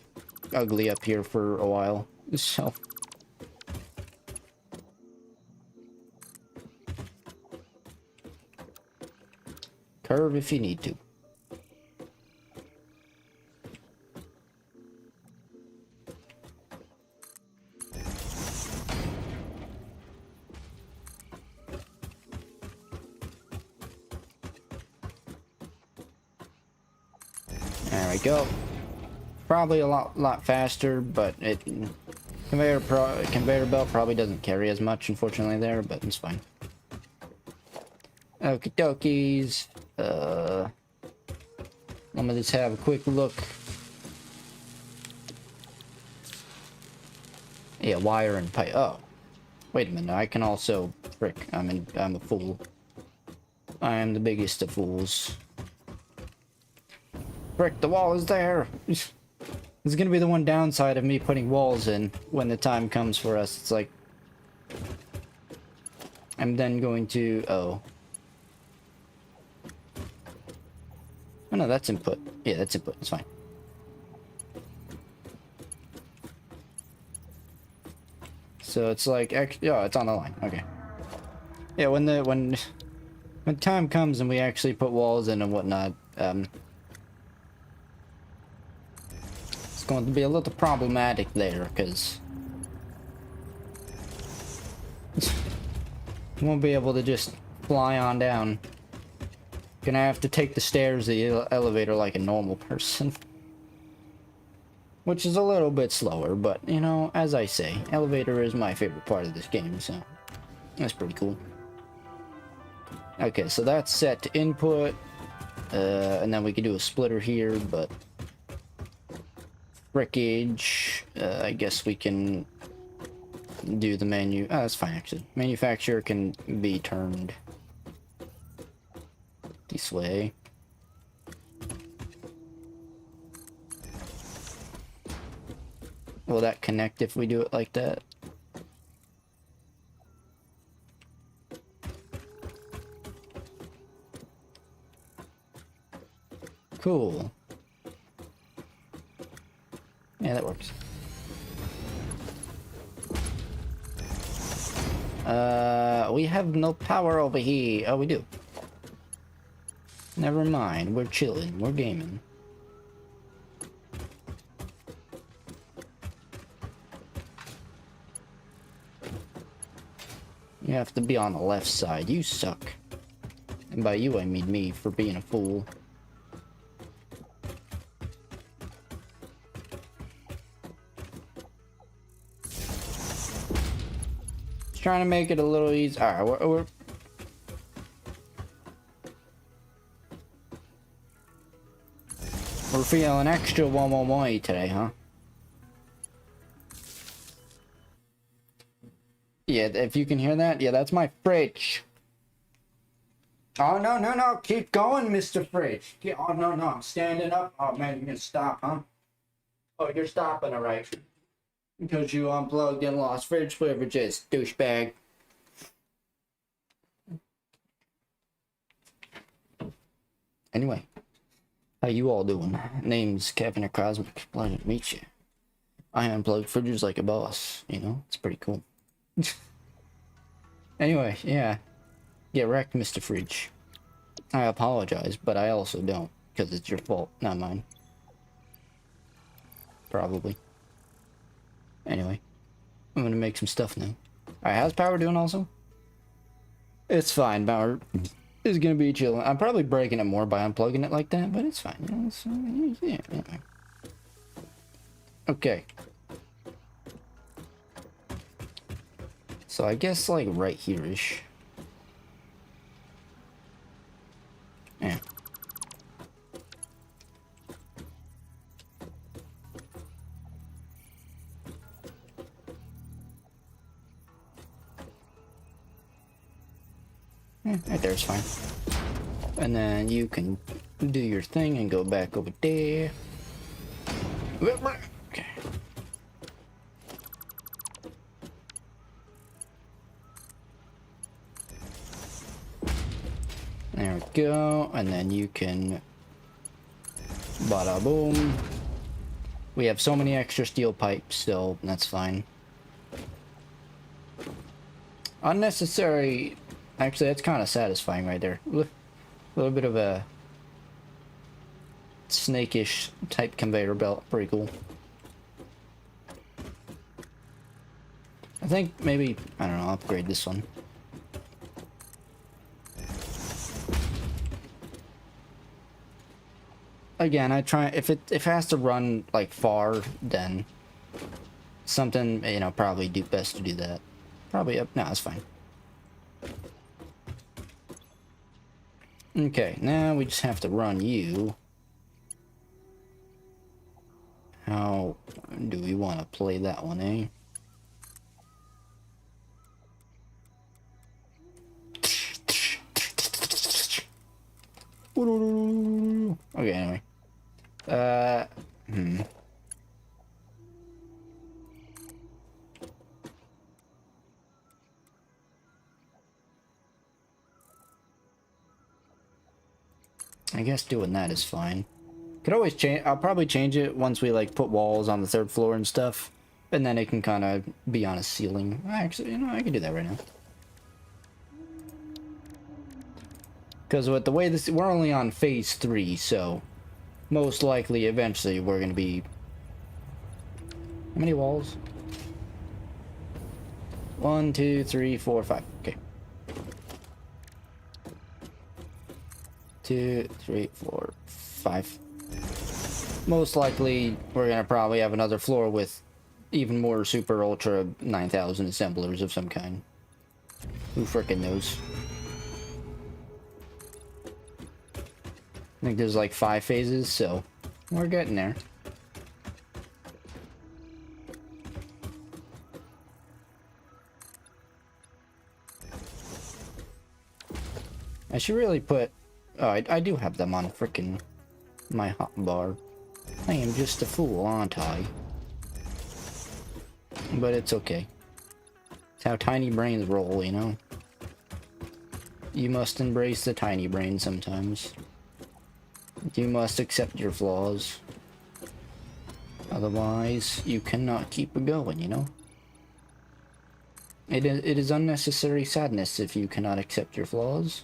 ugly up here for a while, so. Curve if you need to. There we go. Probably a lot faster, but conveyor belt probably doesn't carry as much, unfortunately, there, but it's fine. Okie dokies. Let me just have a quick look. Yeah, wire and pipe. Oh, wait a minute. I can also frick. I'm a fool. I am the biggest of fools. Frick, the wall is there. This is gonna be the one downside of me putting walls in when the time comes for us. It's like I'm then going to. Oh no, that's input. Yeah, that's input. It's fine. So it's like, oh, it's on the line. Okay. Yeah, when time comes and we actually put walls in and whatnot, it's going to be a little problematic there because won't be able to just fly on down. Gonna have to take the stairs, the elevator like a normal person. Which is a little bit slower, but, you know, as I say, elevator is my favorite part of this game, so that's pretty cool. Okay, so that's set to input, and then we can do a splitter here, but frickage, I guess we can do the menu. Oh, that's fine, actually. Manufacturer can be turned this way. Will that connect if we do it like that? Cool. Yeah, that works. We have no power over here. Oh, we do. Never mind. We're chilling. We're gaming. You have to be on the left side. You suck. And by you, I mean me for being a fool. Just trying to make it a little easy. Alright, we're feeling extra one today, huh? Yeah, if you can hear that, yeah, that's my fridge. Oh, no, keep going, Mr. Fridge. Oh, no, I'm standing up. Oh, man, you're gonna stop, huh? Oh, you're stopping, alright. Because you unplugged and lost fridge privileges, douchebag. Anyway, how you all doing? Name's Kevin or Cosmic. Pleasure to meet you. I unplugged fridges like a boss, you know? It's pretty cool. Anyway, yeah. Get wrecked, Mr. Fridge. I apologize, but I also don't, because it's your fault, not mine. Probably. Anyway, I'm gonna make some stuff now. Alright, how's power doing also? It's fine, power is gonna be chilling. I'm probably breaking it more by unplugging it like that, but it's fine. You know, it's, yeah, anyway. Okay. So I guess like right here-ish. Yeah. Right there's fine. And then you can do your thing and go back over there. Okay. There we go. And then you can bada boom. We have so many extra steel pipes, so that's fine. Unnecessary. Actually, that's kind of satisfying right there. A little bit of a snake-ish type conveyor belt. Pretty cool. I think maybe, I don't know, upgrade this one. Again, I try, if it has to run like far, then something, you know, probably do best to do that. Probably up, no, that's fine. Okay, now we just have to run you. How do we want to play that one, eh? Okay, anyway. I guess doing that is fine. Could always change. I'll probably change it once we like put walls on the 3rd floor and stuff, and then it can kind of be on a ceiling. Actually, you know, I can do that right now. Because with the way this, we're only on phase 3, so most likely eventually we're gonna be. How many walls? 1, 2, 3, 4, 5. Okay. 2, 3, 4, 5. Most likely, we're gonna probably have another floor with even more super ultra 9000 assemblers of some kind. Who frickin' knows? I think there's like 5 phases, so we're getting there. I should really put. Oh, I do have them on frickin' my hotbar. I am just a fool, aren't I? But it's okay. It's how tiny brains roll, you know? You must embrace the tiny brain sometimes. You must accept your flaws. Otherwise, you cannot keep it going, you know? It is unnecessary sadness if you cannot accept your flaws.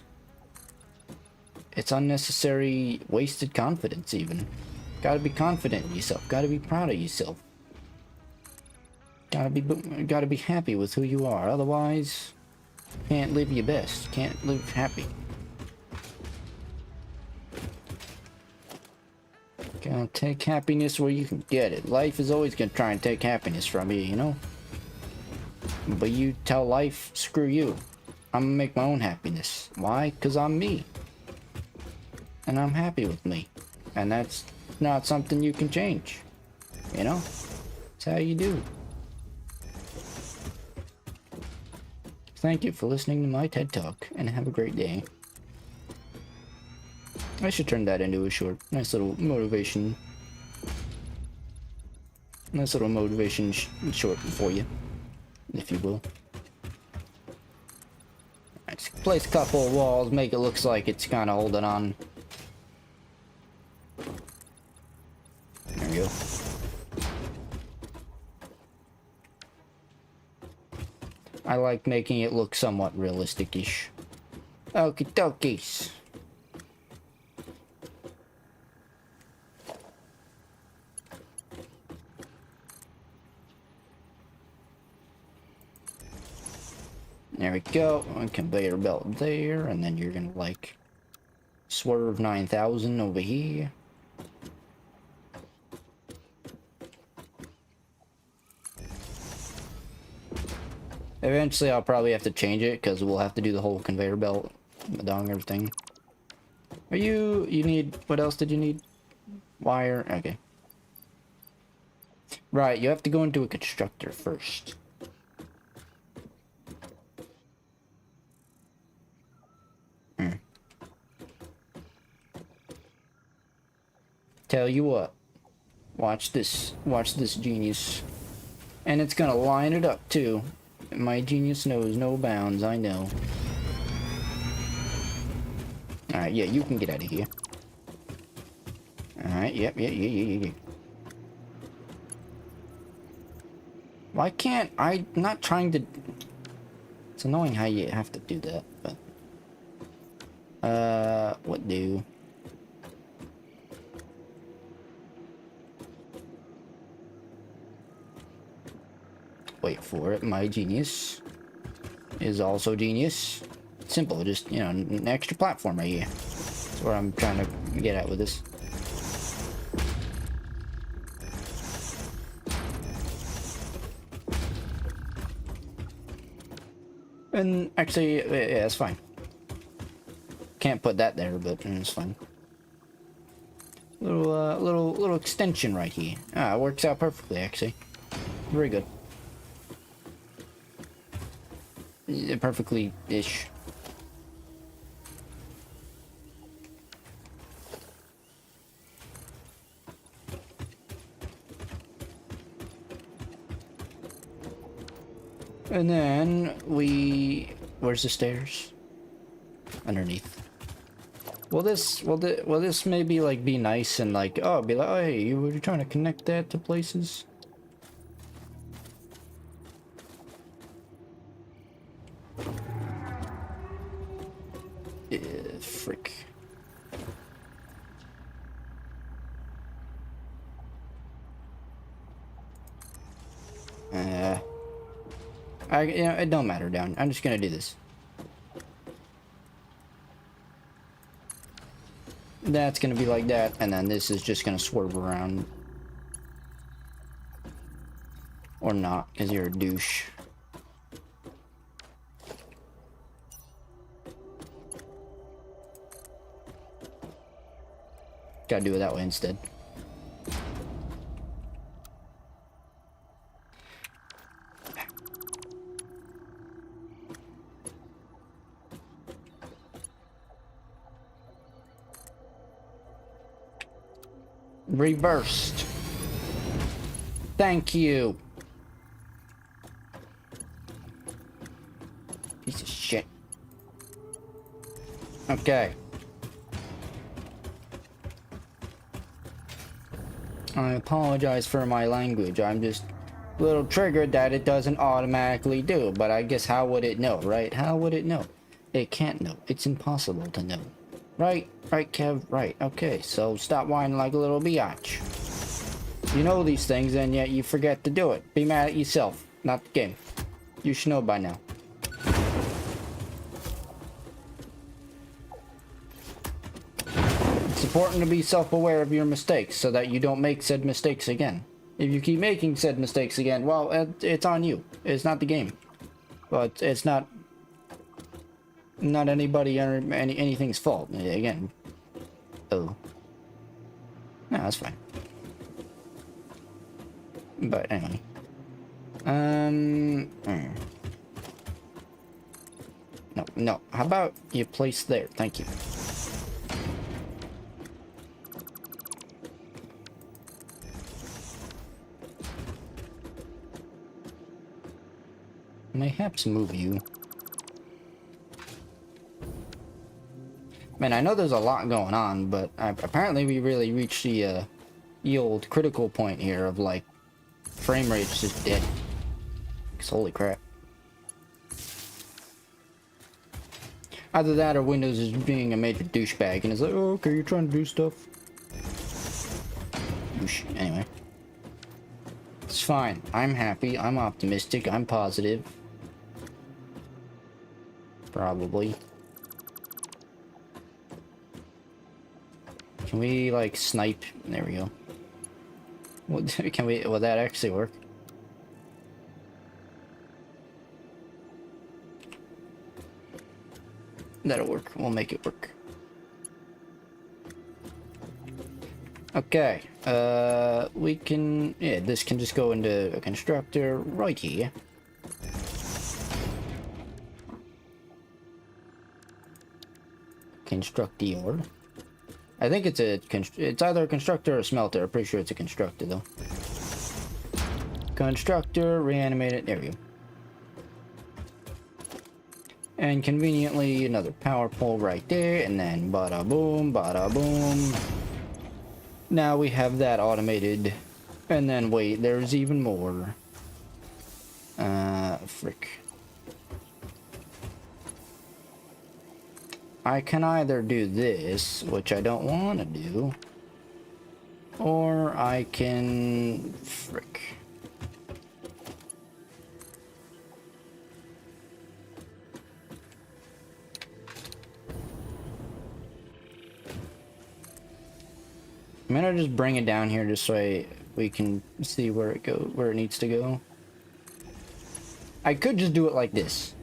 It's unnecessary wasted confidence, even. Gotta be confident in yourself. Gotta be proud of yourself. Gotta be happy with who you are. Otherwise, can't live your best. Can't live happy. Gotta take happiness where you can get it. Life is always gonna try and take happiness from you, you know? But you tell life, screw you. I'm gonna make my own happiness. Why? 'Cause I'm me. And I'm happy with me. And that's not something you can change. You know? It's how you do. Thank you for listening to my TED Talk, and have a great day. I should turn that into a short, nice little motivation. Nice little motivation short for you, if you will. Let's place a couple of walls, make it look like it's kind of holding on. There we go. I like making it look somewhat realistic-ish. Okie dokies. There we go. One conveyor belt there, and then you're gonna like swerve 9,000 over here. Eventually, I'll probably have to change it because we'll have to do the whole conveyor belt, dong, everything. Are you need, what else did you need? Wire, okay. Right, you have to go into a constructor first. Tell you what, watch this genius. And it's gonna line it up too. My genius knows no bounds, I know. Alright, yeah, you can get out of here. Alright, yep. Why can't I, not trying to, it's annoying how you have to do that, but, what do? Wait for it, my genius is also genius. Simple, just, you know, an extra platform right here. That's what I'm trying to get at with this. And actually, yeah, it's fine. Can't put that there, but it's fine. Little extension right here. Ah, it works out perfectly, actually. Very good. Yeah, perfectly-ish. And then where's the stairs? Underneath. Will this maybe like be nice and like, oh, be like, oh, hey, you were trying to connect that to places? Frick. You know, it don't matter, down. I'm just gonna do this. That's gonna be like that, and then this is just gonna swerve around. Or not, because you're a douche. Gotta do it that way instead. Reversed. Thank you. Piece of shit. Okay. I apologize for my language. I'm just a little triggered that it doesn't automatically do. But I guess how would it know, right? How would it know? It can't know. It's impossible to know. Right? Right, Kev? Right. Okay, so stop whining like a little biatch. You know these things and yet you forget to do it. Be mad at yourself, not the game. You should know by now. It's important to be self-aware of your mistakes so that you don't make said mistakes again. If you keep making said mistakes again, well, it's on you. It's not the game. But it's not anybody or anything's fault. Again. Oh. No, that's fine. But anyway. No. How about you place there? Thank you. Mayhaps move you. Man, I know there's a lot going on, but apparently we really reached the old critical point here of like frame rate's just dead. 'Cause holy crap. Either that or Windows is being a major douchebag and it's like, oh, okay, you're trying to do stuff. Anyway. It's fine. I'm happy. I'm optimistic. I'm positive. Probably. Can we, like, snipe? There we go. What, can we... Will that actually work? That'll work. We'll make it work. Okay. We can... Yeah, this can just go into a constructor right here. Constructor. I think it's it's either a constructor or a smelter. I'm pretty sure it's a constructor though. Constructor, reanimated, there we go. And conveniently another power pole right there, and then bada boom, bada boom. Now we have that automated. And then wait, there's even more. Frick. I can either do this, which I don't want to do, or I can... Frick. I'm gonna just bring it down here just so we can see where it needs to go. I could just do it like this.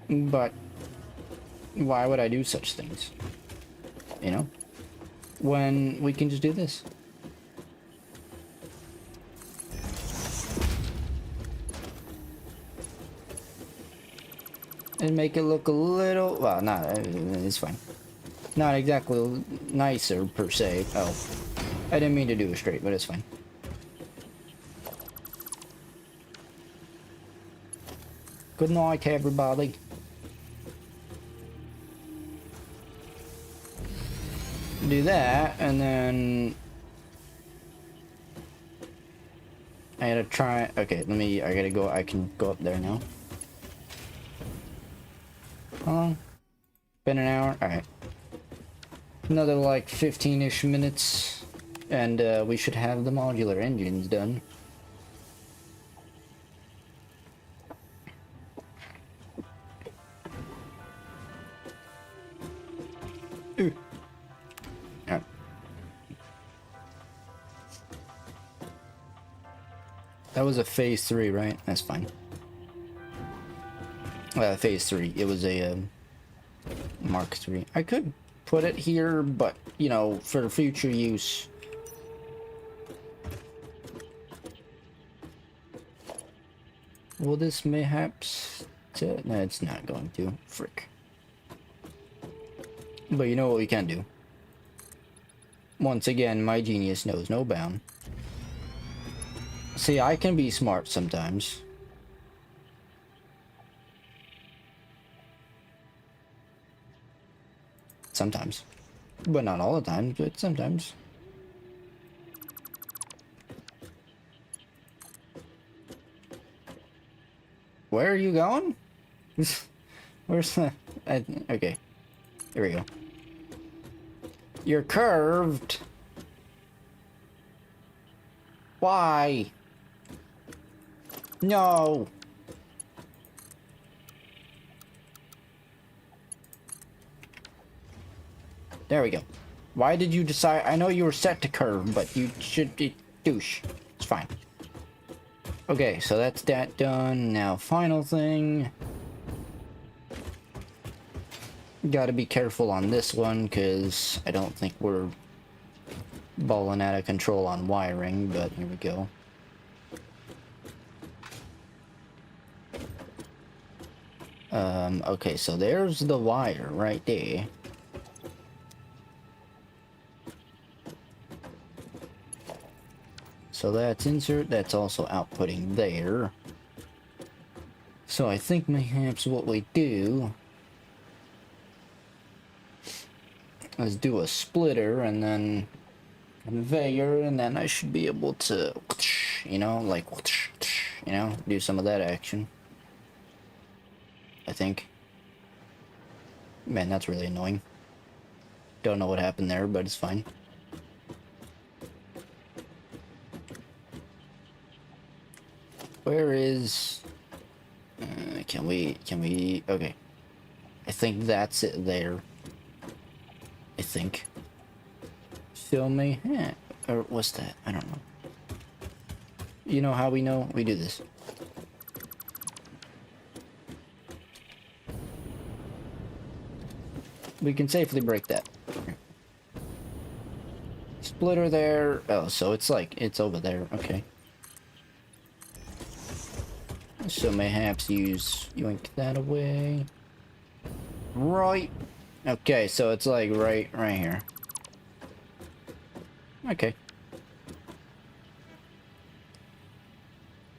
But why would I do such things? You know? When we can just do this. And make it look a little... Well, it's fine. Not exactly nicer, per se. Oh. I didn't mean to do it straight, but it's fine. Good night, everybody. Do that, and then... I gotta try... Okay, I gotta go... I can go up there now. How long? Been an hour? Alright. Another, like, 15-ish minutes, and, we should have the modular engines done. Ooh. Alright. That was a phase 3, right? That's fine. Phase 3. It was a Mark 3. I could put it here, but you know, for future use. Will this mayhaps? No, it's not going to. Frick. But you know what we can do? Once again, my genius knows no bound. See, I can be smart sometimes. Sometimes. But not all the time, but sometimes. Where are you going? Where's the... okay. Here we go. You're curved. Why? No. There we go. Why did you decide? I know you were set to curve, but you should be douche. It's fine. Okay, so that's that done. Now, final thing. Gotta be careful on this one, because I don't think we're balling out of control on wiring, but here we go. Okay, so there's the wire right there. So that's insert, that's also outputting there. So I think perhaps what we do is do a splitter and then conveyor, and then I should be able to, you know, like, you know, do some of that action. I think. Man, that's really annoying. Don't know what happened there, but it's fine. Where is... can we... Okay. I think that's it there. I think. Fill me? Yeah. Or what's that? I don't know. You know how we know? We do this. We can safely break that. Splitter there. Oh, so it's like, it's over there. Okay. So mayhaps yoink that away. Right. Okay, so it's like right here. Okay.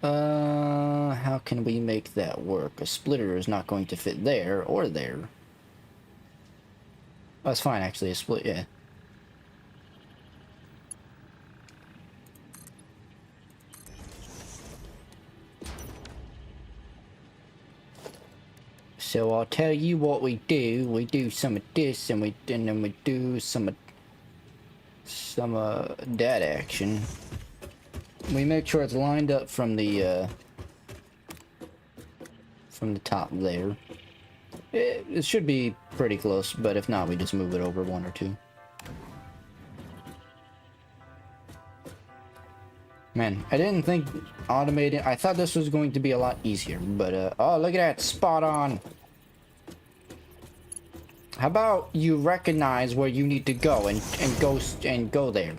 How can we make that work? A splitter is not going to fit there or there. Oh, that's fine, actually. A split, yeah. So I'll tell you what we do. We do some of this, and then we do some of that action. We make sure it's lined up from the top there. It should be pretty close, but if not, we just move it over one or two. Man, I didn't think automating... I thought this was going to be a lot easier, but, oh, look at that, spot on. How about you recognize where you need to go and go there?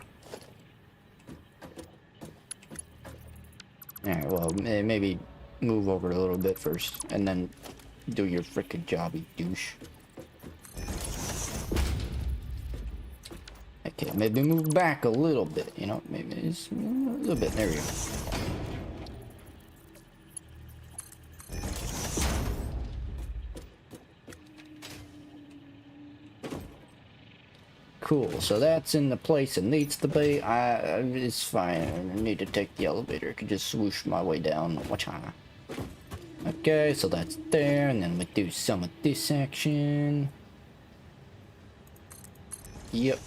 Alright, well, maybe move over a little bit first, and then do your frickin' job, you douche. Okay, maybe move back a little bit, you know, maybe just a little bit. There we go. Cool, so that's in the place it needs to be. It's fine. I don't need to take the elevator. I can just swoosh my way down. Okay, so that's there, and then we do some of this action. Yep.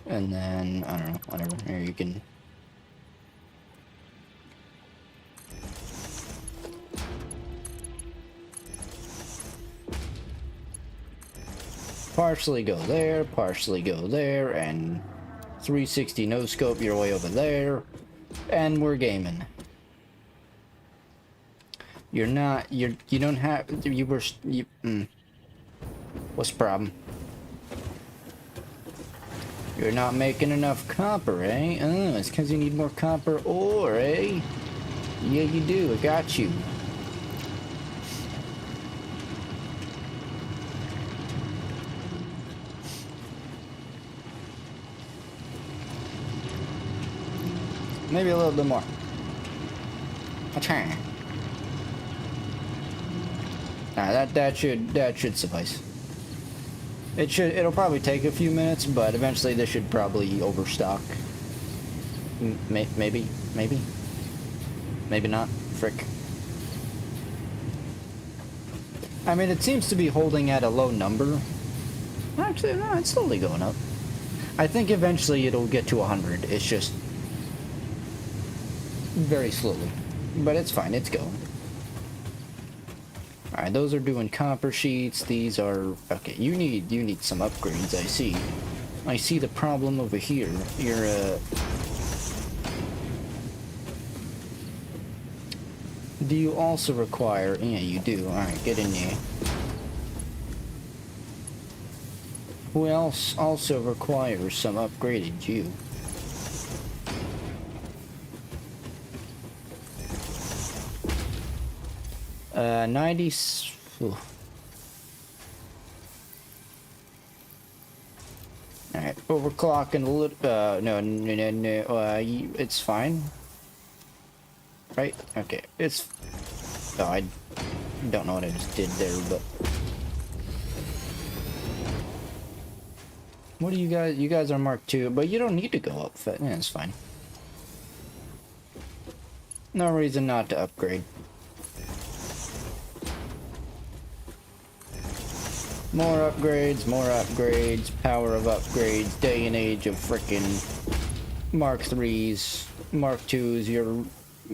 And then, I don't know, whatever. Here you can... partially go there, and 360 no scope your way over there, and we're gaming. You don't have, what's the problem? You're not making enough copper, eh? Oh, it's because you need more copper ore, eh? Yeah, you do, I got you. Maybe a little bit more. Okay. That should suffice. It'll probably take a few minutes, but eventually this should probably overstock. Maybe not. Frick. I mean, it seems to be holding at a low number. Actually, no, it's slowly going up. I think eventually it'll get to 100. It's just very slowly, but it's fine. It's going. Alright, those are doing copper sheets. These are... okay, you need some upgrades, I see. I see the problem over here. You're, do you also require... yeah, you do. Alright, get in there. Who else also requires some upgraded you? Uh, 90... ooh. Alright, overclocking a little... no, it's fine. Right? Okay, it's... oh, I don't know what I just did there, but... What do you guys? You guys are Mark II, but you don't need to go up. Yeah, it's fine. No reason not to upgrade. More upgrades, power of upgrades, day and age of frickin' Mark IIIs, Mark IIs, your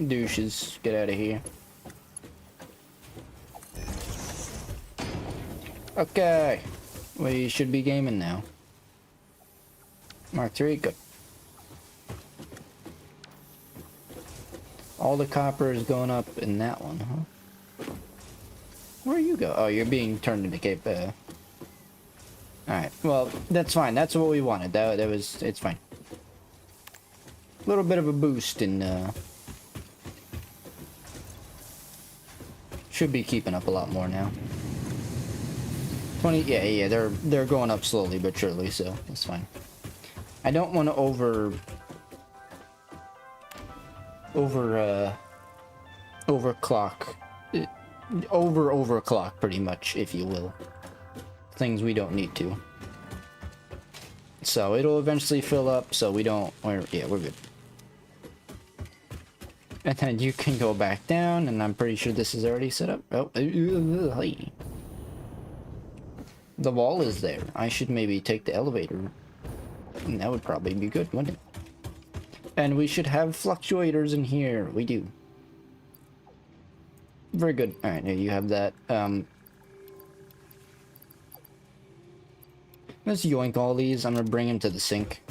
douches. Get out of here. Okay, we should be gaming now. Mark III, good. All the copper is going up in that one, huh? Where you go? Oh, you're being turned into Cape. Alright, well, that's fine. That's what we wanted. It's fine. A little bit of a boost in, should be keeping up a lot more now. 20, yeah, they're going up slowly but surely, so that's fine. I don't want to overclock pretty much, if you will. Things we don't need to. So it'll eventually fill up, so we don't, yeah, we're good. And then you can go back down, and I'm pretty sure this is already set up. Oh, hey. The wall is there. I should maybe take the elevator. And that would probably be good, wouldn't it? And we should have fluctuators in here. We do. Very good. Alright, now you have that. Let's yoink all these. I'm gonna bring them to the sink.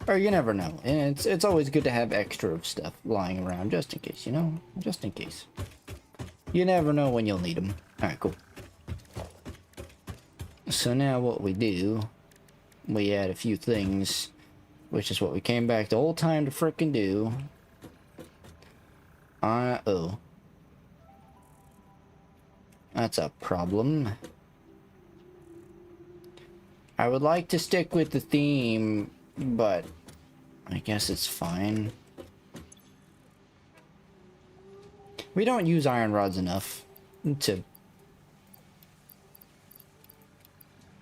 Or you never know. And it's always good to have extra of stuff lying around, just in case, you know? Just in case. You never know when you'll need them. Alright, cool. So now what we do, we add a few things, which is what we came back the whole time to frickin' do. Oh. That's a problem. I would like to stick with the theme, but I guess it's fine. We don't use iron rods enough to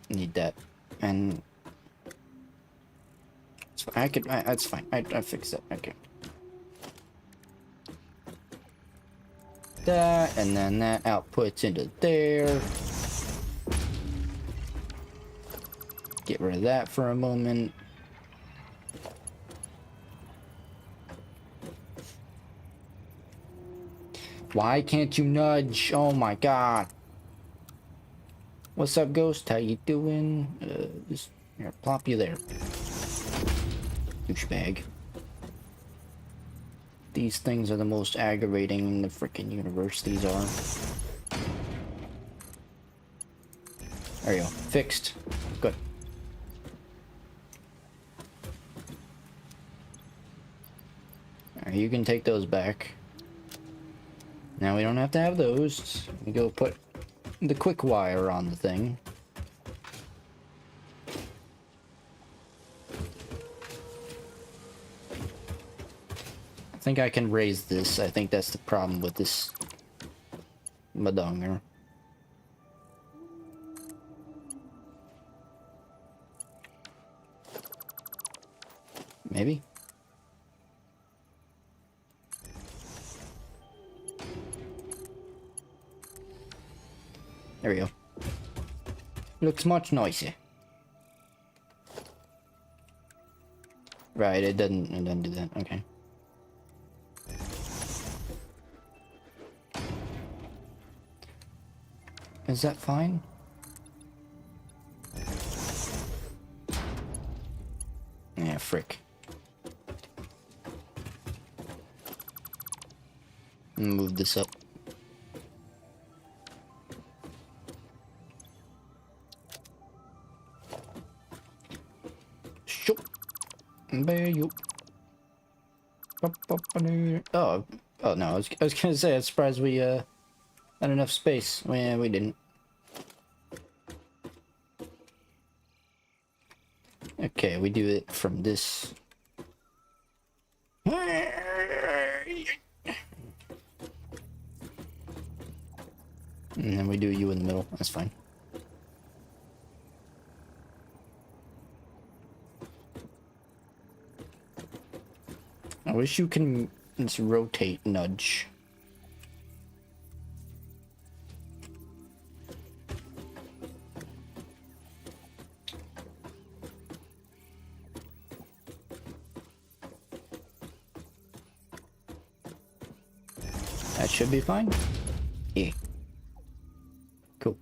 need that, and that's fine. I fixed that. Okay. That, and then that outputs into there. Get rid of that for a moment. Why can't you nudge? Oh my god. What's up, Ghost? How you doing? Just here, plop you there. Douchebag. These things are the most aggravating in the freaking universe. These are. There you go. Fixed. Good. Alright, you can take those back. Now we don't have to have those. We go put the quick wire on the thing. I think I can raise this. I think that's the problem with this madonger. Maybe? There we go. Looks much nicer. Right, it doesn't do that. Okay. Is that fine? Yeah, frick. Move this up. Shoop. You. Oh, no, I was gonna say, I'm surprised we, had enough space. Yeah, we didn't. Okay, we do it from this. And then we do you in the middle. That's fine. I wish you can just rotate nudge. That should be fine. Yeah. Cool.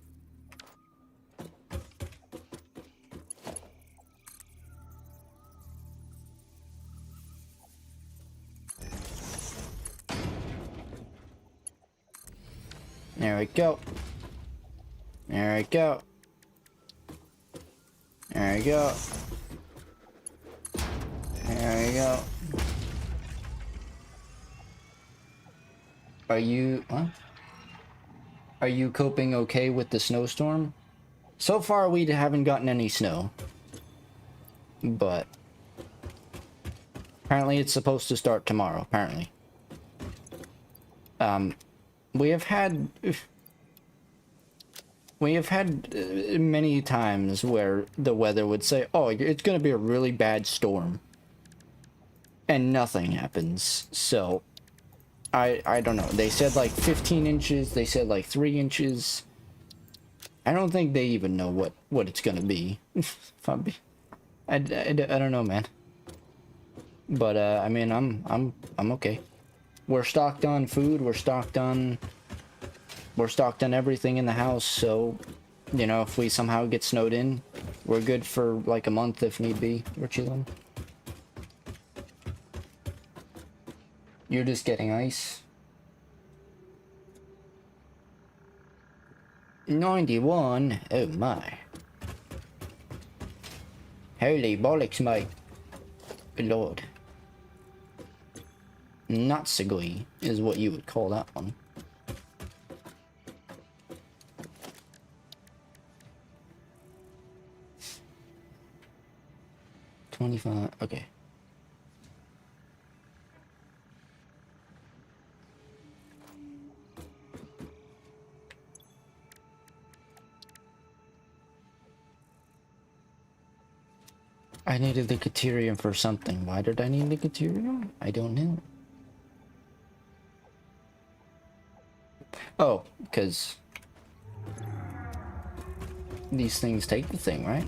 There we go. There we go. There we go. There we go. Are you, huh? Are you coping okay with the snowstorm? So far we haven't gotten any snow. But apparently it's supposed to start tomorrow, apparently. We have had many times where the weather would say, oh, it's going to be a really bad storm. And nothing happens. So, I don't know. They said like 15 inches. They said like 3 inches. I don't think they even know what it's going to be. I don't know, man. But, I mean, I'm okay. We're stocked on food. We're stocked on everything in the house, so, you know, if we somehow get snowed in, we're good for like a month if need be. We're chilling. You're just getting ice. 91? Oh my. Holy bollocks, mate. Good lord. Natsugoi is what you would call that one. $25, okay. I needed the Caterium for something. Why did I need the Caterium? I don't know. Oh, because these things take the thing, right?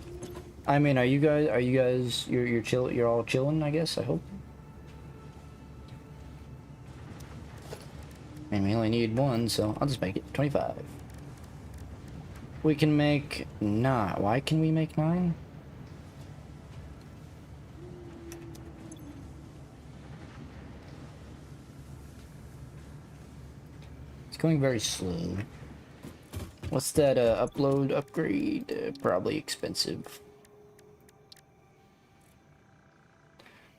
I mean, are you guys, you're all chilling, I guess, I hope? I mean, we only need one, so I'll just make it 25. We can make 9. Why can we make 9? It's going very slow. What's that upload upgrade? Probably expensive.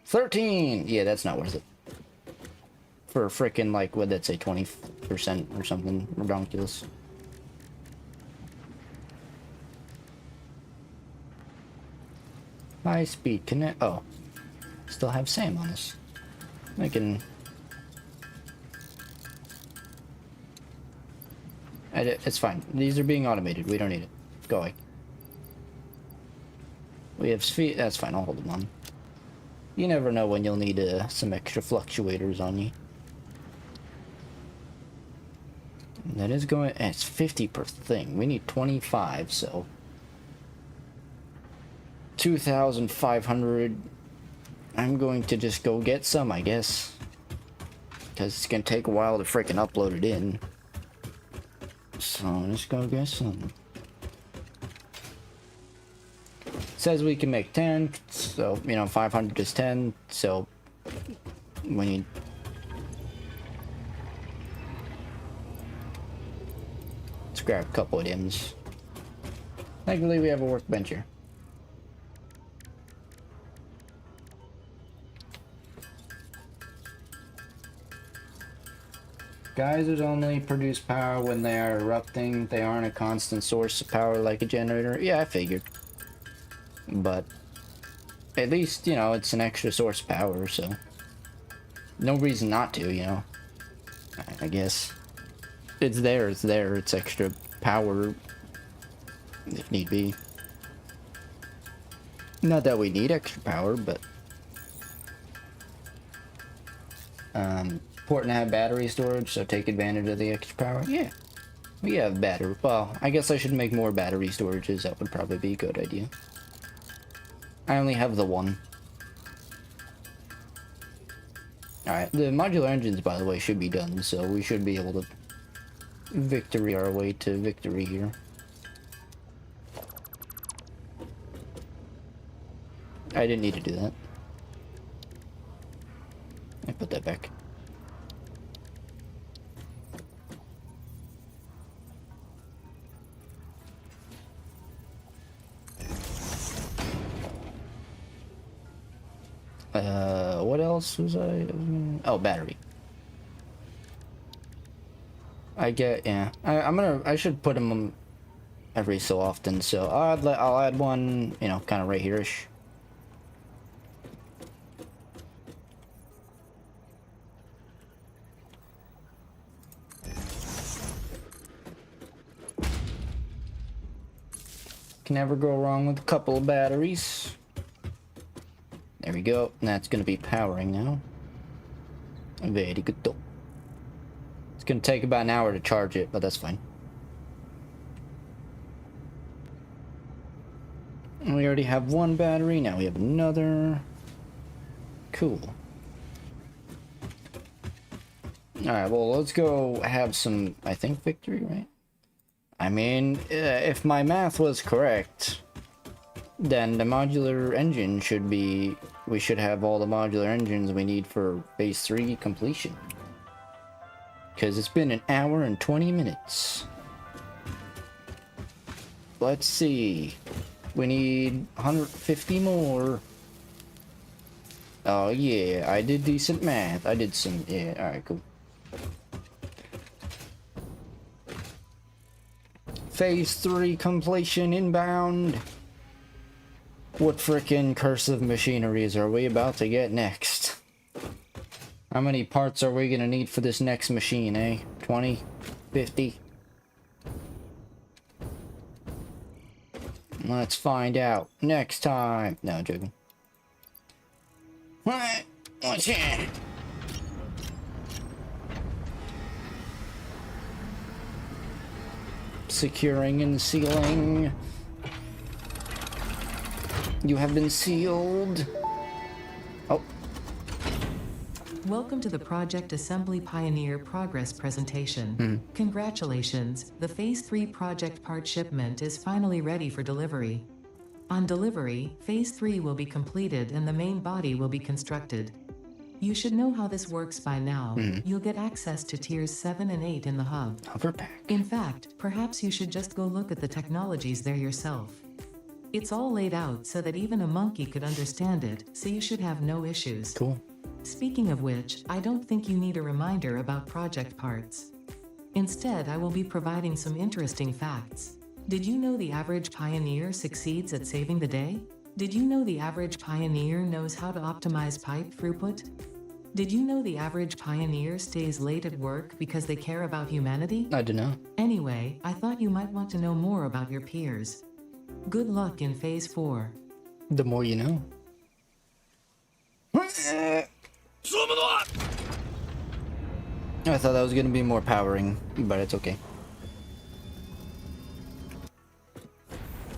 13! Yeah, that's not worth it. For frickin', like, what'd that say, 20% or something ridiculous. High speed connect. Oh. Still have Sam on us. I can. It's fine. These are being automated. We don't need it. Go away. We have speed. That's fine. I'll hold them on. You never know when you'll need some extra fluctuators on you. That is going. It's 50 per thing. We need 25, so 2,500. I'm going to just go get some, I guess, because it's gonna take a while to freaking upload it in. So let's go get some. It says we can make 10, so you know 500 is 10. So we need. Let's grab a couple of items. Thankfully, we have a workbench here. Geysers only produce power when they are erupting. They aren't a constant source of power like a generator. Yeah, I figured. But at least, you know, it's an extra source of power, so no reason not to, you know. I guess. It's there, it's extra power if need be. Not that we need extra power, but Important to have battery storage, so take advantage of the extra power. Yeah, we have battery. Well, I guess I should make more battery storages. That would probably be a good idea. I only have the one. Alright, the modular engines, by the way, should be done, so we should be able to victory our way to victory here. I didn't need to do that. I put that back. What else was I? Oh, battery. Yeah. I should put them every so often. So I'll add one, you know, kind of right here-ish. Can never go wrong with a couple of batteries. There we go. And that's going to be powering now. Very good. It's going to take about an hour to charge it, but that's fine. And we already have one battery. Now we have another. Cool. Alright, well, let's go have some, I think, victory, right? I mean, if my math was correct, then the modular engine should be... We should have all the modular engines we need for phase 3 completion. Because it's been an hour and 20 minutes. Let's see. We need 150 more. Oh yeah, I did decent math. I did some... Yeah, alright, cool. Phase 3 completion inbound. What frickin' cursive machineries are we about to get next? How many parts are we gonna need for this next machine, eh? 20? 50? Let's find out next time. No, joking. What? What's that? Securing and sealing. You have been sealed. Oh. Welcome to the Project Assembly Pioneer Progress presentation. Congratulations, the Phase 3 project part shipment is finally ready for delivery. On delivery, Phase 3 will be completed and the main body will be constructed. You should know how this works by now. You'll get access to tiers 7 and 8 in the hub. Hoverpack. In fact, perhaps you should just go look at the technologies there yourself. It's all laid out so that even a monkey could understand it, so you should have no issues. Cool. Speaking of which, I don't think you need a reminder about project parts. Instead, I will be providing some interesting facts. Did you know the average pioneer succeeds at saving the day? Did you know the average pioneer knows how to optimize pipe throughput? Did you know the average pioneer stays late at work because they care about humanity? I don't know. Anyway, I thought you might want to know more about your peers. Good luck in Phase 4. The more you know. I thought that was gonna be more powering, but it's okay.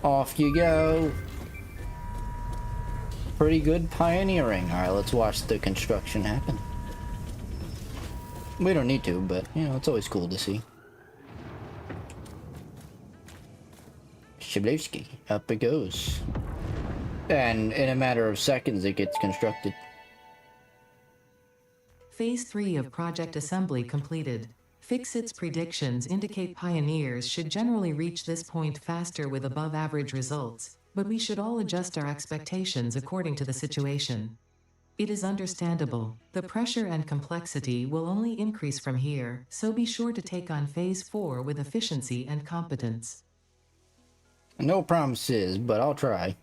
Off you go. Pretty good pioneering. Alright, let's watch the construction happen. We don't need to, but, you know, it's always cool to see. Shablowski. Up it goes. And in a matter of seconds, it gets constructed. Phase 3 of Project Assembly completed. Fixit's predictions indicate pioneers should generally reach this point faster with above-average results, but we should all adjust our expectations according to the situation. It is understandable. The pressure and complexity will only increase from here, so be sure to take on Phase 4 with efficiency and competence. No promises, but I'll try.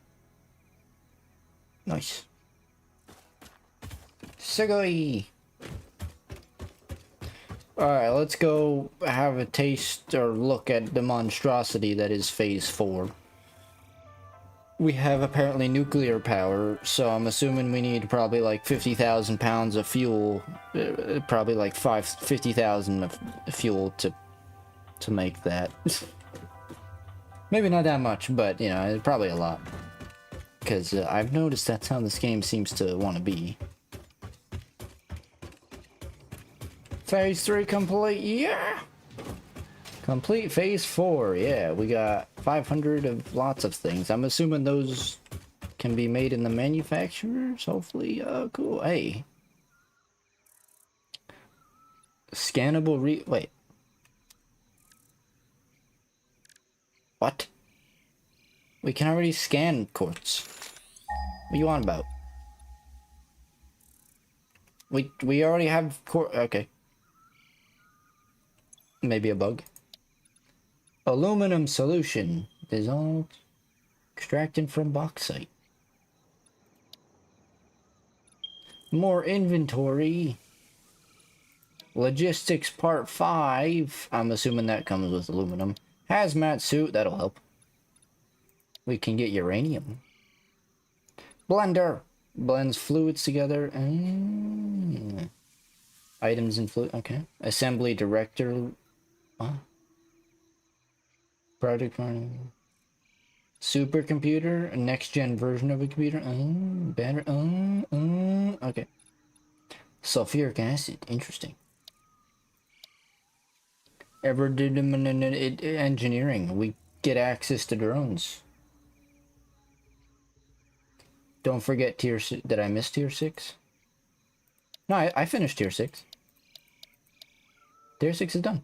Nice. Sugoi! Alright, let's go have a taste or look at the monstrosity that is Phase 4. we have apparently nuclear power, so I'm assuming we need probably like 50,000 pounds of fuel, probably like 50,000 of fuel to make that. Maybe not that much, but you know, probably a lot. Because I've noticed that's how this game seems to want to be. Phase 3 complete, yeah! Complete phase 4, yeah, we got 500 of lots of things. I'm assuming those can be made in the manufacturers, hopefully. Oh, cool. Hey. Scannable wait. What? We can already scan quartz. What are you on about? We already have quartz. Okay. Maybe a bug. Aluminum solution dissolved, extracted from bauxite. More inventory. Logistics part 5. I'm assuming that comes with aluminum. Hazmat suit, that'll help. We can get uranium. Blender blends fluids together. Items and fluid. Okay. Assembly director. What? Project running. Supercomputer, a next-gen version of a computer. Better. Okay. Sulfuric acid. Interesting. Ever did engineering. We get access to drones. Don't forget tier 6. Did I miss tier 6? No, I finished tier 6. Tier 6 is done.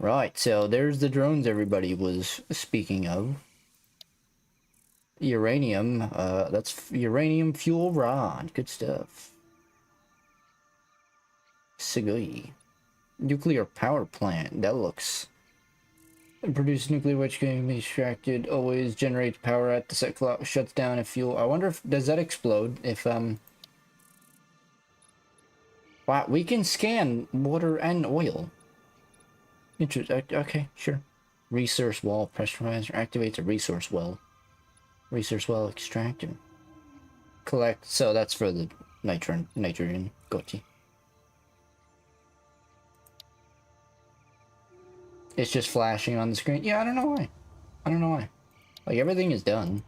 Right, so there's the drones everybody was speaking of. Uranium, that's uranium fuel rod. Good stuff. Sugoi. Nuclear power plant. That looks... Produce nuclear which can be extracted. Always generates power at the set clock. Shuts down if fuel... I wonder if... Does that explode if, Wow, we can scan water and oil. Interesting. Okay, sure. Resource wall pressurizer activates a resource well. Resource well extractor. Collect. So that's for the nitrogen. Gotcha. It's just flashing on the screen. Yeah, I don't know why. I don't know why. Like everything is done.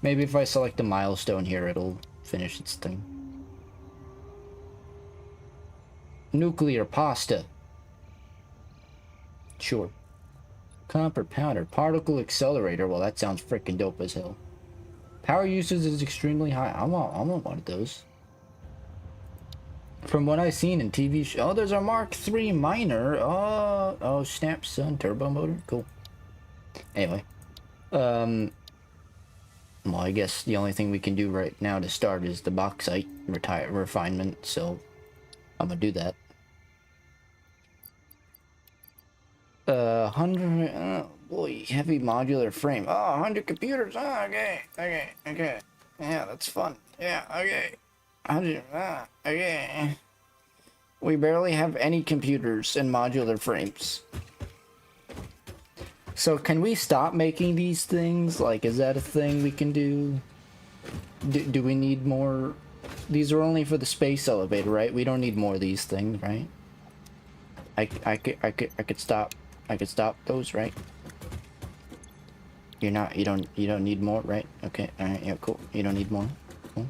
Maybe if I select a milestone here, it'll finish its thing. Nuclear pasta. Sure. Copper powder. Particle accelerator. Well, that sounds freaking dope as hell. Power usage is extremely high. I want one of those. From what I've seen in TV shows. Oh, there's a Mark III miner. Oh, snap, son. Turbo motor. Cool. Anyway. Well, I guess the only thing we can do right now to start is the bauxite refinement. So, I'm gonna do that. 100, boy, heavy modular frame. Oh, 100 computers. Oh, okay. Yeah, that's fun. Yeah, okay. 100, okay. We barely have any computers and modular frames. So can we stop making these things? Like, is that a thing we can do? Do we need more? These are only for the space elevator, right? We don't need more of these things, right? I could stop. I could stop those, right? You don't need more, right? Okay, alright, yeah, cool. You don't need more. Cool.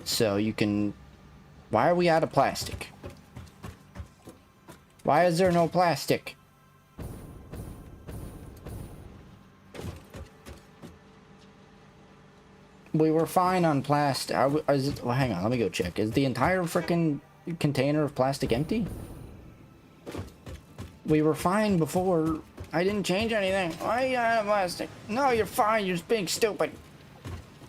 So you can... Why are we out of plastic? Why is there no plastic? We were fine on plastic. Well, hang on, let me go check. Is the entire freaking container of plastic empty? We were fine before. I didn't change anything. Why are you out of plastic? No, you're fine. You're just being stupid.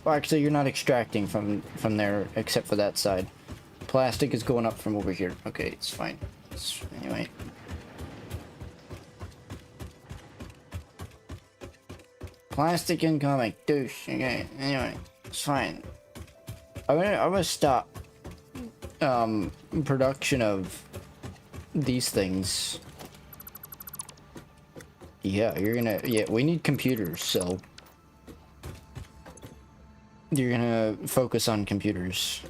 Well, actually, you're not extracting from there, except for that side. Plastic is going up from over here. Okay, it's fine. Anyway. Plastic incoming. Douche. Okay, anyway. It's fine. I'm gonna stop production of these things. Yeah, we need computers, so you're gonna focus on computers.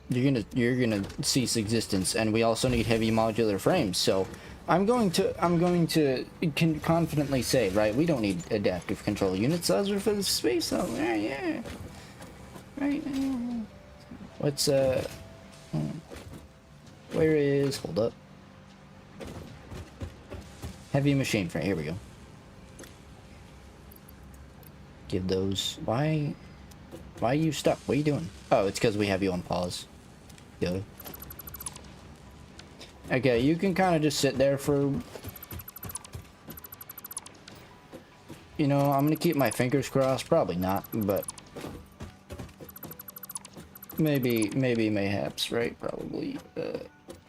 You're gonna cease existence, and we also need heavy modular frames, so I'm going to confidently say, right, we don't need adaptive control units. Those are for the space, though. Yeah. Right. What's where is, hold up, heavy machine frame, here we go. Give those, why are you stuck? What are you doing? Oh, it's because we have you on pause. Go. Okay, you can kind of just sit there for, you know, I'm gonna keep my fingers crossed. Probably not, but maybe, mayhaps, right? Probably.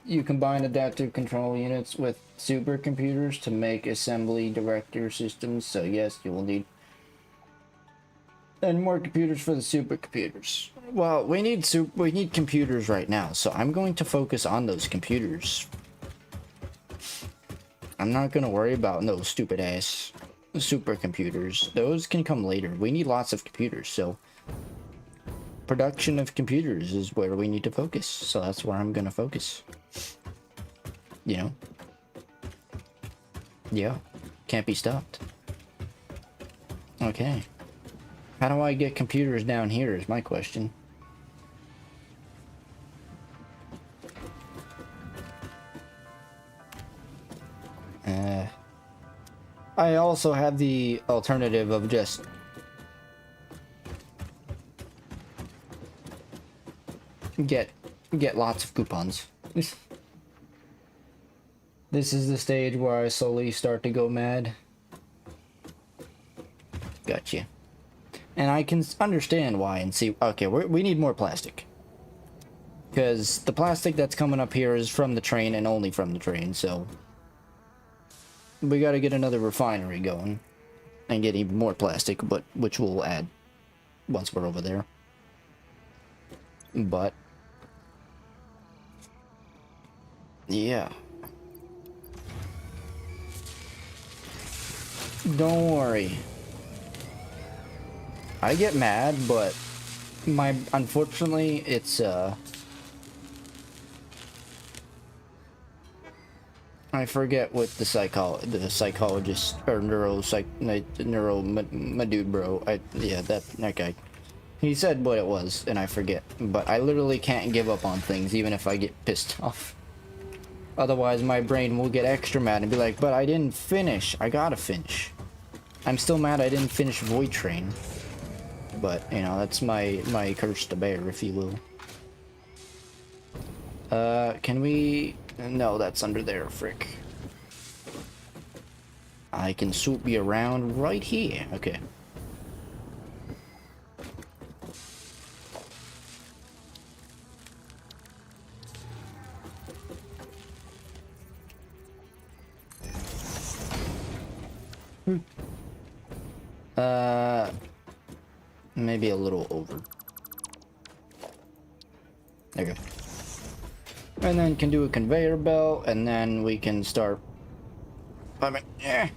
You combine adaptive control units with supercomputers to make assembly director systems, so yes, you will need and more computers for the supercomputers. Well, we need computers right now, so I'm going to focus on those computers. I'm not gonna worry about no stupid ass supercomputers. Those can come later. We need lots of computers, so production of computers is where we need to focus. So that's where I'm gonna focus. You know? Yeah. Can't be stopped. Okay. How do I get computers down here is my question. I also have the alternative of just get lots of coupons. This is the stage where I slowly start to go mad. Gotcha. And I can understand why and see. Okay, we need more plastic. Because the plastic that's coming up here is from the train and only from the train, so we gotta get another refinery going and get even more plastic, but which we'll add once we're over there. But yeah. Don't worry. I get mad, but unfortunately it's I forget what the psychologist or my dude bro. Yeah, that guy. He said what it was, and I forget. But I literally can't give up on things, even if I get pissed off. Otherwise, my brain will get extra mad and be like, "But I didn't finish. I gotta finish. I'm still mad I didn't finish Void Train." But you know, that's my curse to bear, if you will. Can we? No, that's under there, frick. I can swoop you around right here. Okay. Maybe a little over. There you go. And then can do a conveyor belt, and then we can start. I mean, yeah.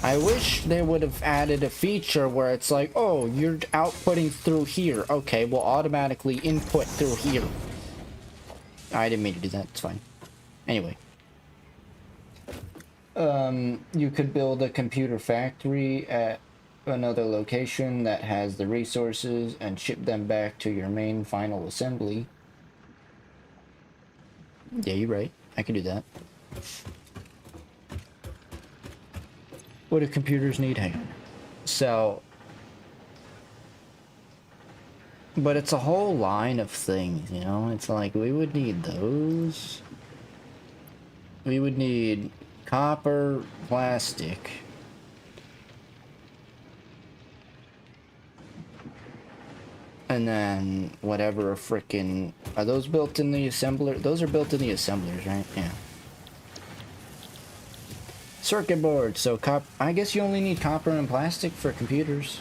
I wish they would have added a feature where it's like, oh, you're outputting through here. Okay, we'll automatically input through here. I didn't mean to do that. It's fine. Anyway. You could build a computer factory at another location that has the resources and ship them back to your main final assembly. Yeah, you're right. I can do that. What do computers need? Hang on. So, but it's a whole line of things, you know? It's like, we would need those. We would need copper, plastic. And then whatever frickin'... Are those built in the assembler? Those are built in the assemblers, right? Yeah. circuit board. So I guess you only need copper and plastic for computers.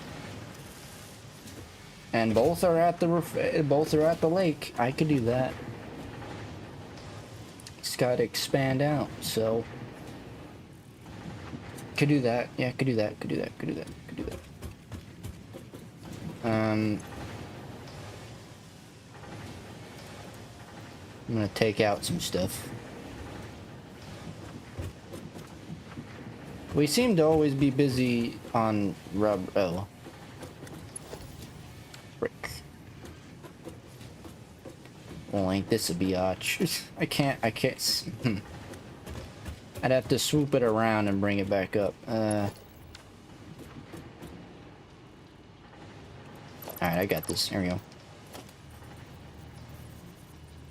And both are at the lake. I could do that. It's got to expand out, so could do that. Yeah, could do that. Could do that. Could do that. Could do that. I'm gonna take out some stuff. We seem to always be busy on rubber. Oh. Frick. Well, ain't this a biatch? I can't. I'd have to swoop it around and bring it back up. Alright, I got this. There we go.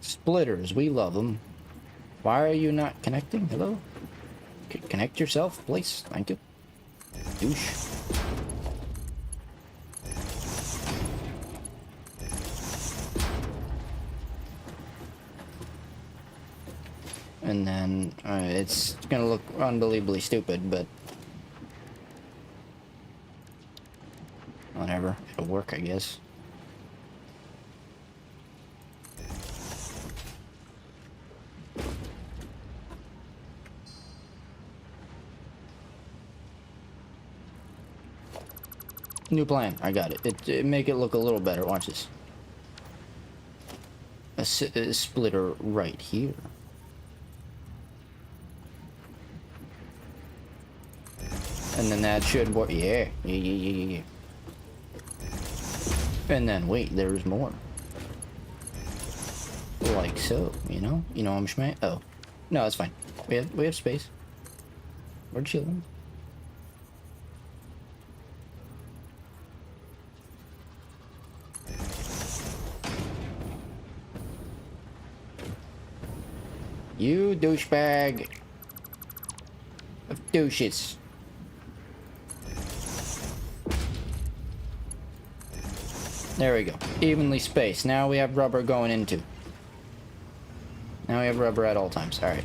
Splitters, we love them. Why are you not connecting? Hello? Connect yourself, please. Thank you. Douche. And then it's gonna look unbelievably stupid, but whatever. It'll work, I guess. New plan. I got it. It make it look a little better. Watch this. A splitter right here. And then that should work. Yeah. Yeah. And then wait, there's more. Like so, you know? You know I'm schmay. Oh. No, it's fine. We have space. We're chilling. You douchebag of douches. There we go. Evenly spaced. Now we have rubber going into. Now we have rubber at all times. Alright.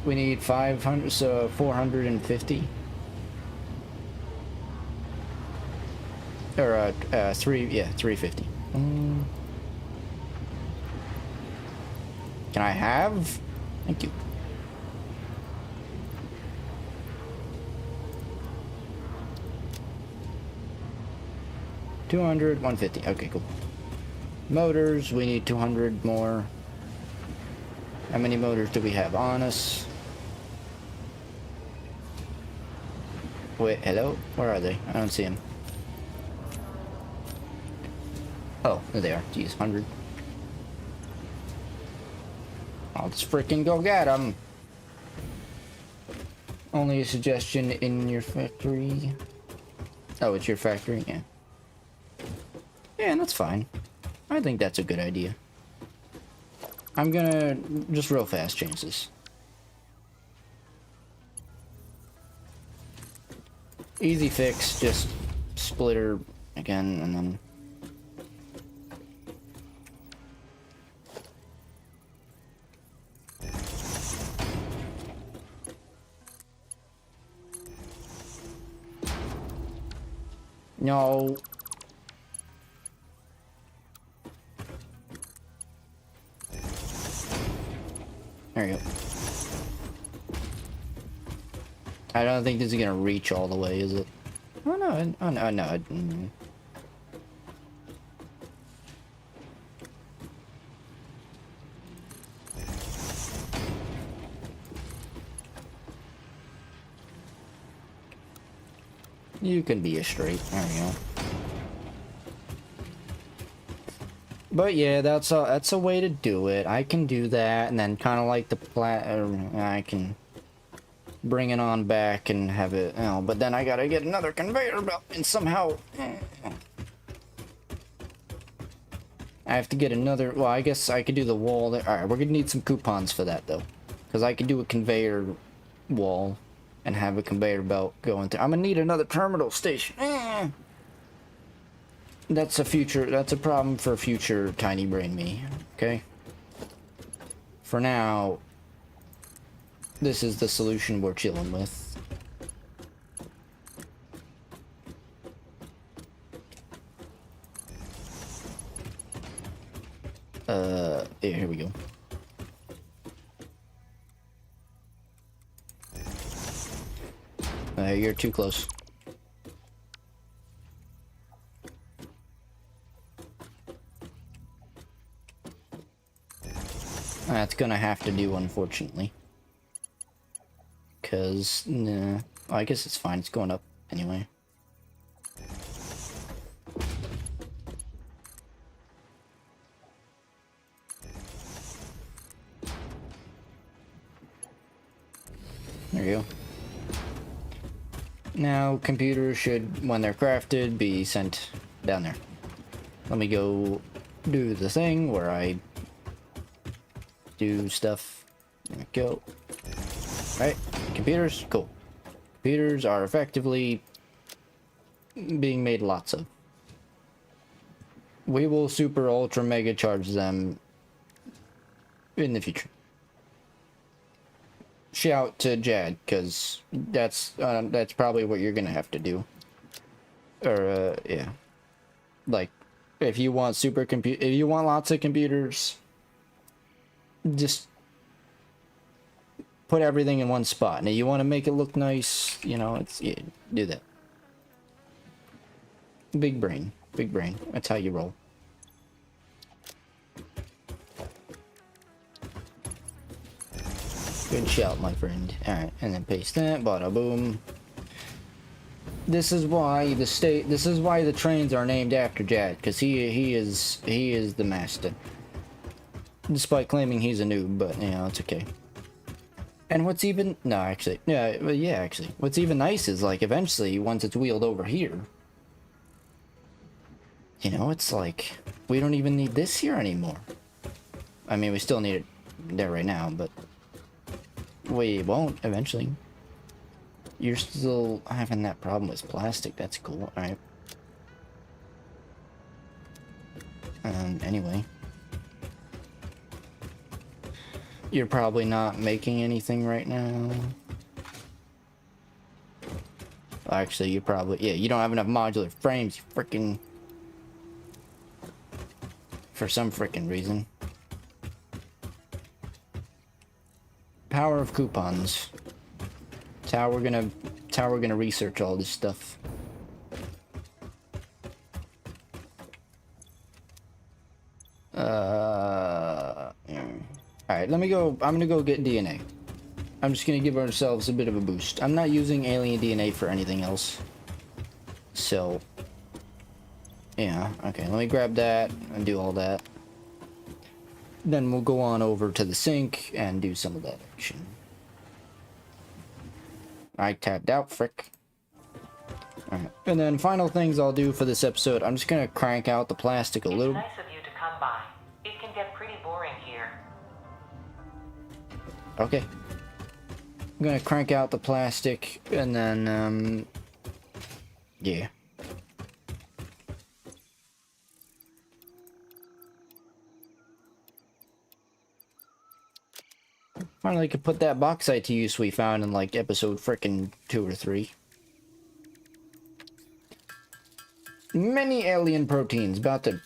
We need 500, so 450. Or, 350. Can I have? Thank you. $200, $150. Okay, cool. Motors, we need 200 more. How many motors do we have on us? Wait, hello? Where are they? I don't see them. Oh, there they are. Jeez, 100. I'll just freaking go get them. Only a suggestion in your factory. Oh, it's your factory? Yeah. Yeah, and that's fine. I think that's a good idea. I'm gonna just real fast change this. Easy fix, just splitter again, and then... No. There you go. I don't think this is gonna reach all the way, is it? Oh no, oh no, no. You can be a straight. There we go. But yeah, that's a way to do it. I can do that, and then kind of like I can bring it on back and have it. Oh, but then I gotta get another conveyor belt, and somehow I have to get another. Well, I guess I could do the wall there. All right, we're gonna need some coupons for that though, because I could do a conveyor wall and have a conveyor belt going through. I'm gonna need another terminal station. That's a problem for future tiny brain me, okay? For now, this is the solution we're chilling with. Yeah, here we go. You're too close. That's gonna have to do, unfortunately. Cause, nah, oh, I guess it's fine. It's going up anyway. There you go. Now, computers should, when they're crafted, be sent down there. Let me go do the thing where I do stuff. There we go. Alright, computers, cool. Computers are effectively being made lots of. We will super ultra mega charge them in the future. Shout to Jad, because that's probably what you're gonna have to do. Or yeah, like if you want if you want lots of computers, just put everything in one spot. Now you want to make it look nice, you know, it's yeah, do that. Big brain, big brain. That's how you roll. Good shout, my friend. Alright, and then paste that, bada boom. This is why the trains are named after Jad, because he is the master. Despite claiming he's a noob, but you know, it's okay. And what's even actually what's even nice is like eventually once it's wheeled over here, you know, it's like we don't even need this here anymore. I mean, we still need it there right now, but we won't eventually. You're still having that problem with plastic. That's cool. All right. Anyway, you're probably not making anything right now. Actually, you probably, yeah, you don't have enough modular frames, you freaking, for some freaking reason. Power of coupons. It's how we're gonna research all this stuff. Alright, let me go. I'm gonna go get DNA. I'm just gonna give ourselves a bit of a boost. I'm not using alien DNA for anything else. So, yeah, okay, let me grab that and do all that. Then we'll go on over to the sink and do some of that action. I tapped out, frick. Alright, and then final things I'll do for this episode, I'm just gonna crank out the plastic a little. It's nice of you to come by. It can get pretty boring here. Okay. I'm gonna crank out the plastic and then, yeah. Finally could put that bauxite to use we found in like episode frickin' 2 or 3. Many alien proteins, about to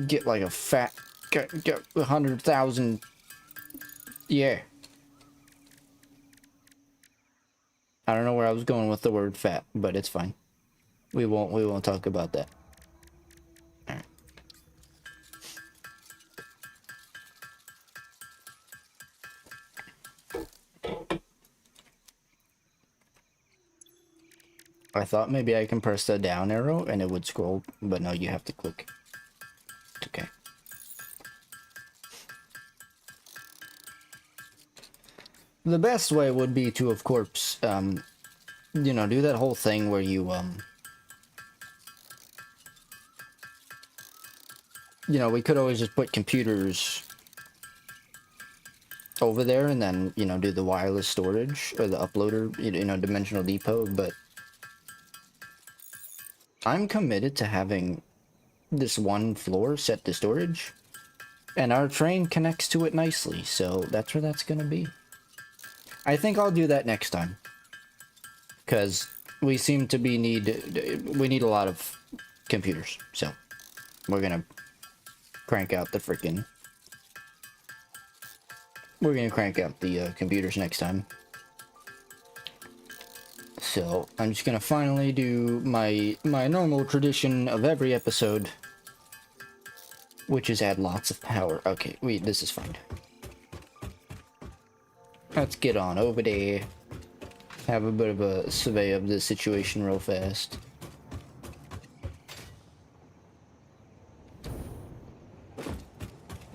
get like a fat, get 100,000, yeah. I don't know where I was going with the word fat, but it's fine. We won't talk about that. Alright. I thought maybe I can press the down arrow and it would scroll, but no, you have to click. It's okay. The best way would be to, of course, you know, do that whole thing where you, you know, we could always just put computers over there and then, you know, do the wireless storage or the uploader, you know, dimensional depot, but I'm committed to having this one floor set to storage, and our train connects to it nicely, so that's where that's gonna be. I think I'll do that next time. Because we seem to be we need a lot of computers. So we're gonna crank out the freaking... We're gonna crank out the computers next time. So I'm just gonna finally do my normal tradition of every episode, which is add lots of power. Okay, wait, this is fine. Let's get on over there. Have a bit of a survey of the situation real fast.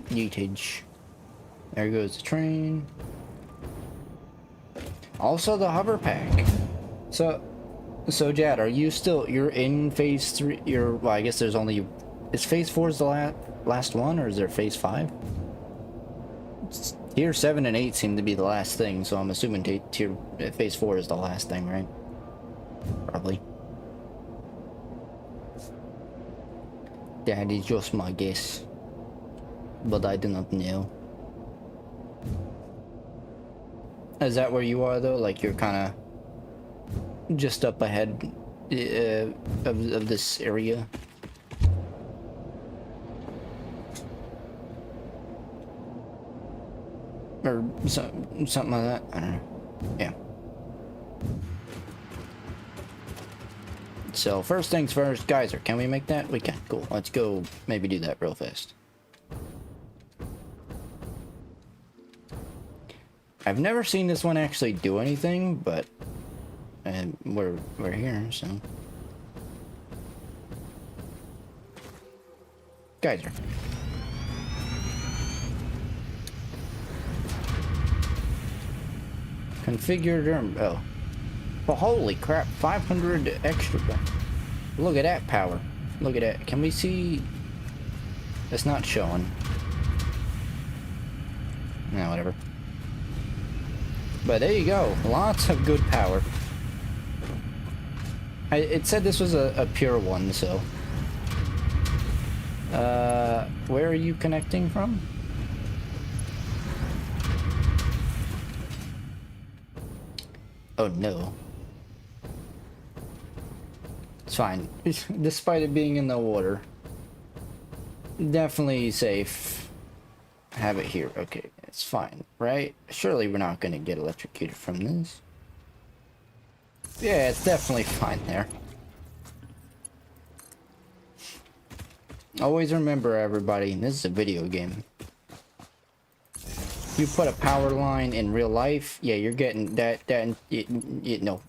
Yeetage. There goes the train. Also the hover pack. So Jad, are you still, you're in phase 3? Well, I guess there's only, is phase 4 is the last one, or is there phase 5? Tier 7 and 8 seem to be the last thing, so I'm assuming phase 4 is the last thing, right? Probably. That is just my guess. But I do not know. Is that where you are, though? Like, you're kind of just up ahead of this area? Or something like that? I don't know. Yeah. So, first things first, geyser. Can we make that? We can. Cool. Let's go maybe do that real fast. I've never seen this one actually do anything, but we're here, so. Geyser. Configured, oh. Well, holy crap, 500 extra. Look at that power. Look at that. Can we see? It's not showing. No, whatever. But there you go. Lots of good power. It said this was a pure one, so. Where are you connecting from? Oh no. It's fine. Despite it being in the water. Definitely safe. Have it here. Okay, it's fine, right? Surely we're not gonna get electrocuted from this. Yeah, it's definitely fine there. Always remember, everybody, this is a video game. You put a power line in real life, yeah, you're getting that, no.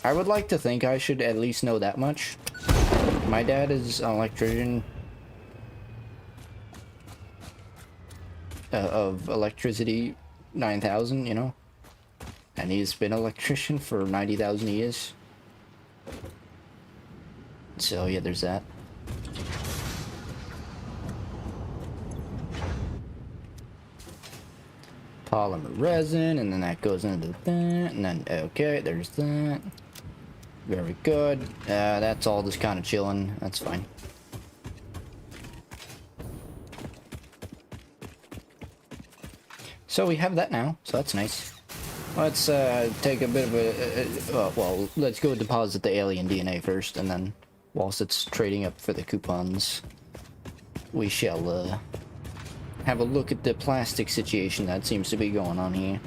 I would like to think I should at least know that much. My dad is an electrician of electricity 9,000, you know? And he's been an electrician for 90,000 years. So yeah, there's that. Polymer resin, and then that goes into that, and then, okay, there's that. Very good. That's all just kind of chilling. That's fine. So we have that now, so that's nice. Let's take a bit of a, well, let's go deposit the alien DNA first, and then whilst it's trading up for the coupons, we shall have a look at the plastic situation that seems to be going on here.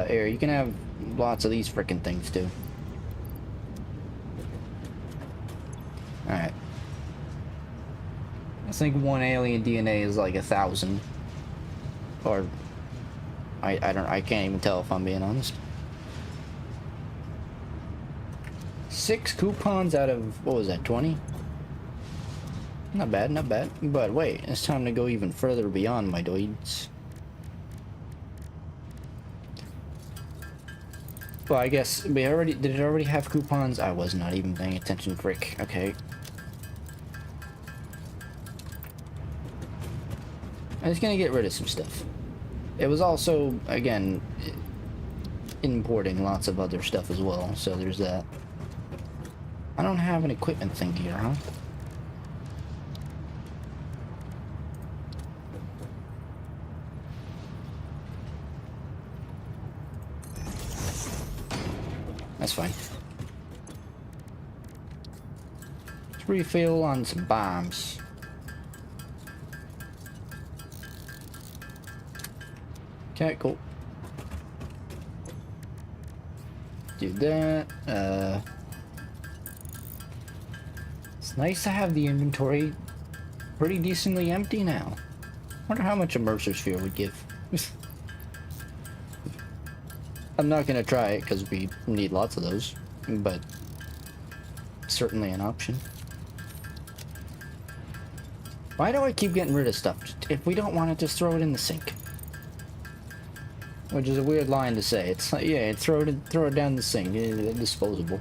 Here, you can have lots of these frickin' things too. Alright. I think one alien DNA is like 1,000. Or I can't even tell if I'm being honest. 6 coupons out of, what was that, 20? Not bad, not bad. But wait, it's time to go even further beyond, my dudes. Well, I guess we already, did it already have coupons? I was not even paying attention, frick. Okay. I'm just gonna get rid of some stuff. It was also, again, importing lots of other stuff as well, so there's that. I don't have an equipment thing here, huh? That's fine. Let's refill on some bombs. Okay, cool. Do that. It's nice to have the inventory pretty decently empty now. Wonder how much a Mercer Sphere would give. I'm not gonna try it because we need lots of those, but certainly an option. Why do I keep getting rid of stuff? If we don't want it, just throw it in the sink. Which is a weird line to say. It's like, yeah, throw it down the sink. It's disposable.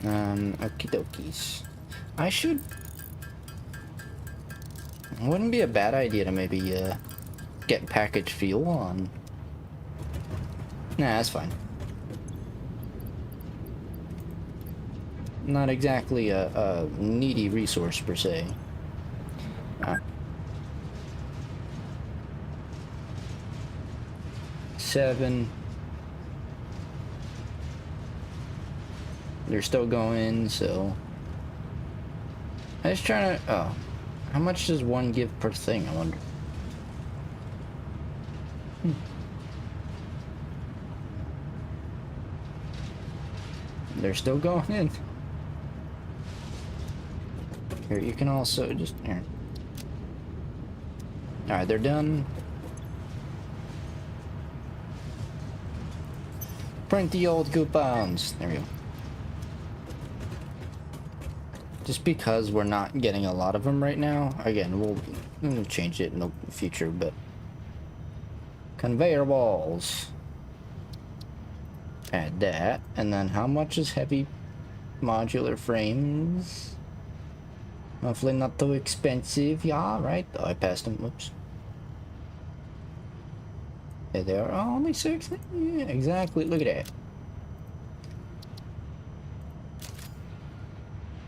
Okie dokies. I should. Wouldn't be a bad idea to maybe get packaged fuel on. Nah, that's fine. Not exactly a needy resource per se. 7. They're still going, so I was trying to. Oh, how much does one give per thing? I wonder. They're still going in. Here, you can also just here. All right, they're done. Print the old coupons. There we go. Just because we're not getting a lot of them right now. Again, we'll change it in the future, but conveyor balls. Add that, and then how much is heavy modular frames? Hopefully not too expensive. Yeah, right. Oh, I passed them. Whoops. There they are. Oh, only 6. Yeah, exactly. Look at that.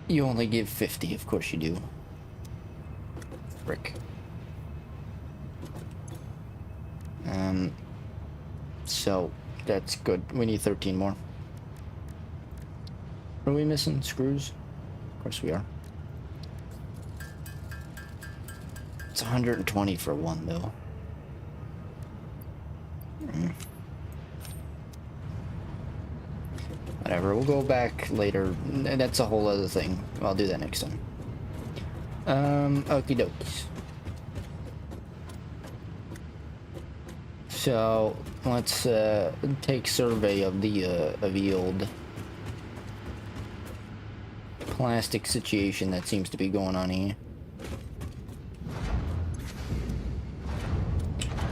You only give 50. Of course you do. Frick. So that's good. We need 13 more. What are we missing? Screws? Of course we are. It's 120 for one, though. Whatever, we'll go back later. That's a whole other thing. I'll do that next time. Okie dokies. So let's take survey of the old plastic situation that seems to be going on here.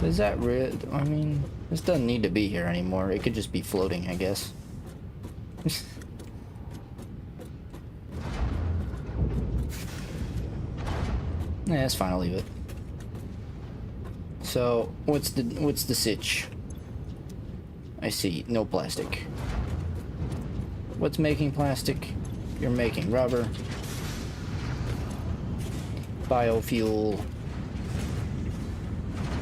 Is that real? I mean, this doesn't need to be here anymore. It could just be floating, I guess. Yeah, it's fine. I'll leave it. So, what's the sitch? I see. No plastic. What's making plastic? You're making rubber, biofuel.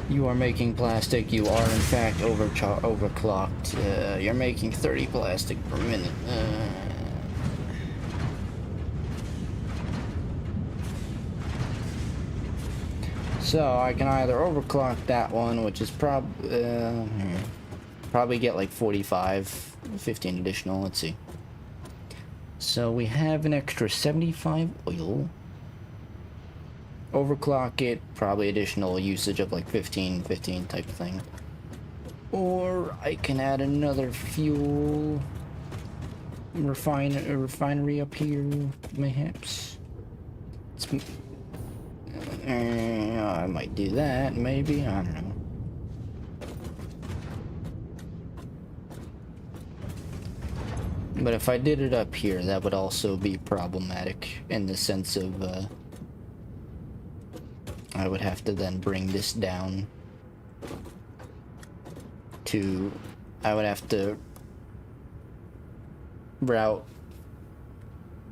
You are making plastic. You are in fact overclocked. You're making 30 plastic per minute. So I can either overclock that one, which is probably get like 45, 15 additional. Let's see. So we have an extra 75 oil. Overclock it, probably additional usage of like 15 type of thing. Or I can add another fuel refinery up here, mayhaps. I might do that, maybe, I don't know. But if I did it up here, that would also be problematic in the sense of I would have to then bring this down. to route.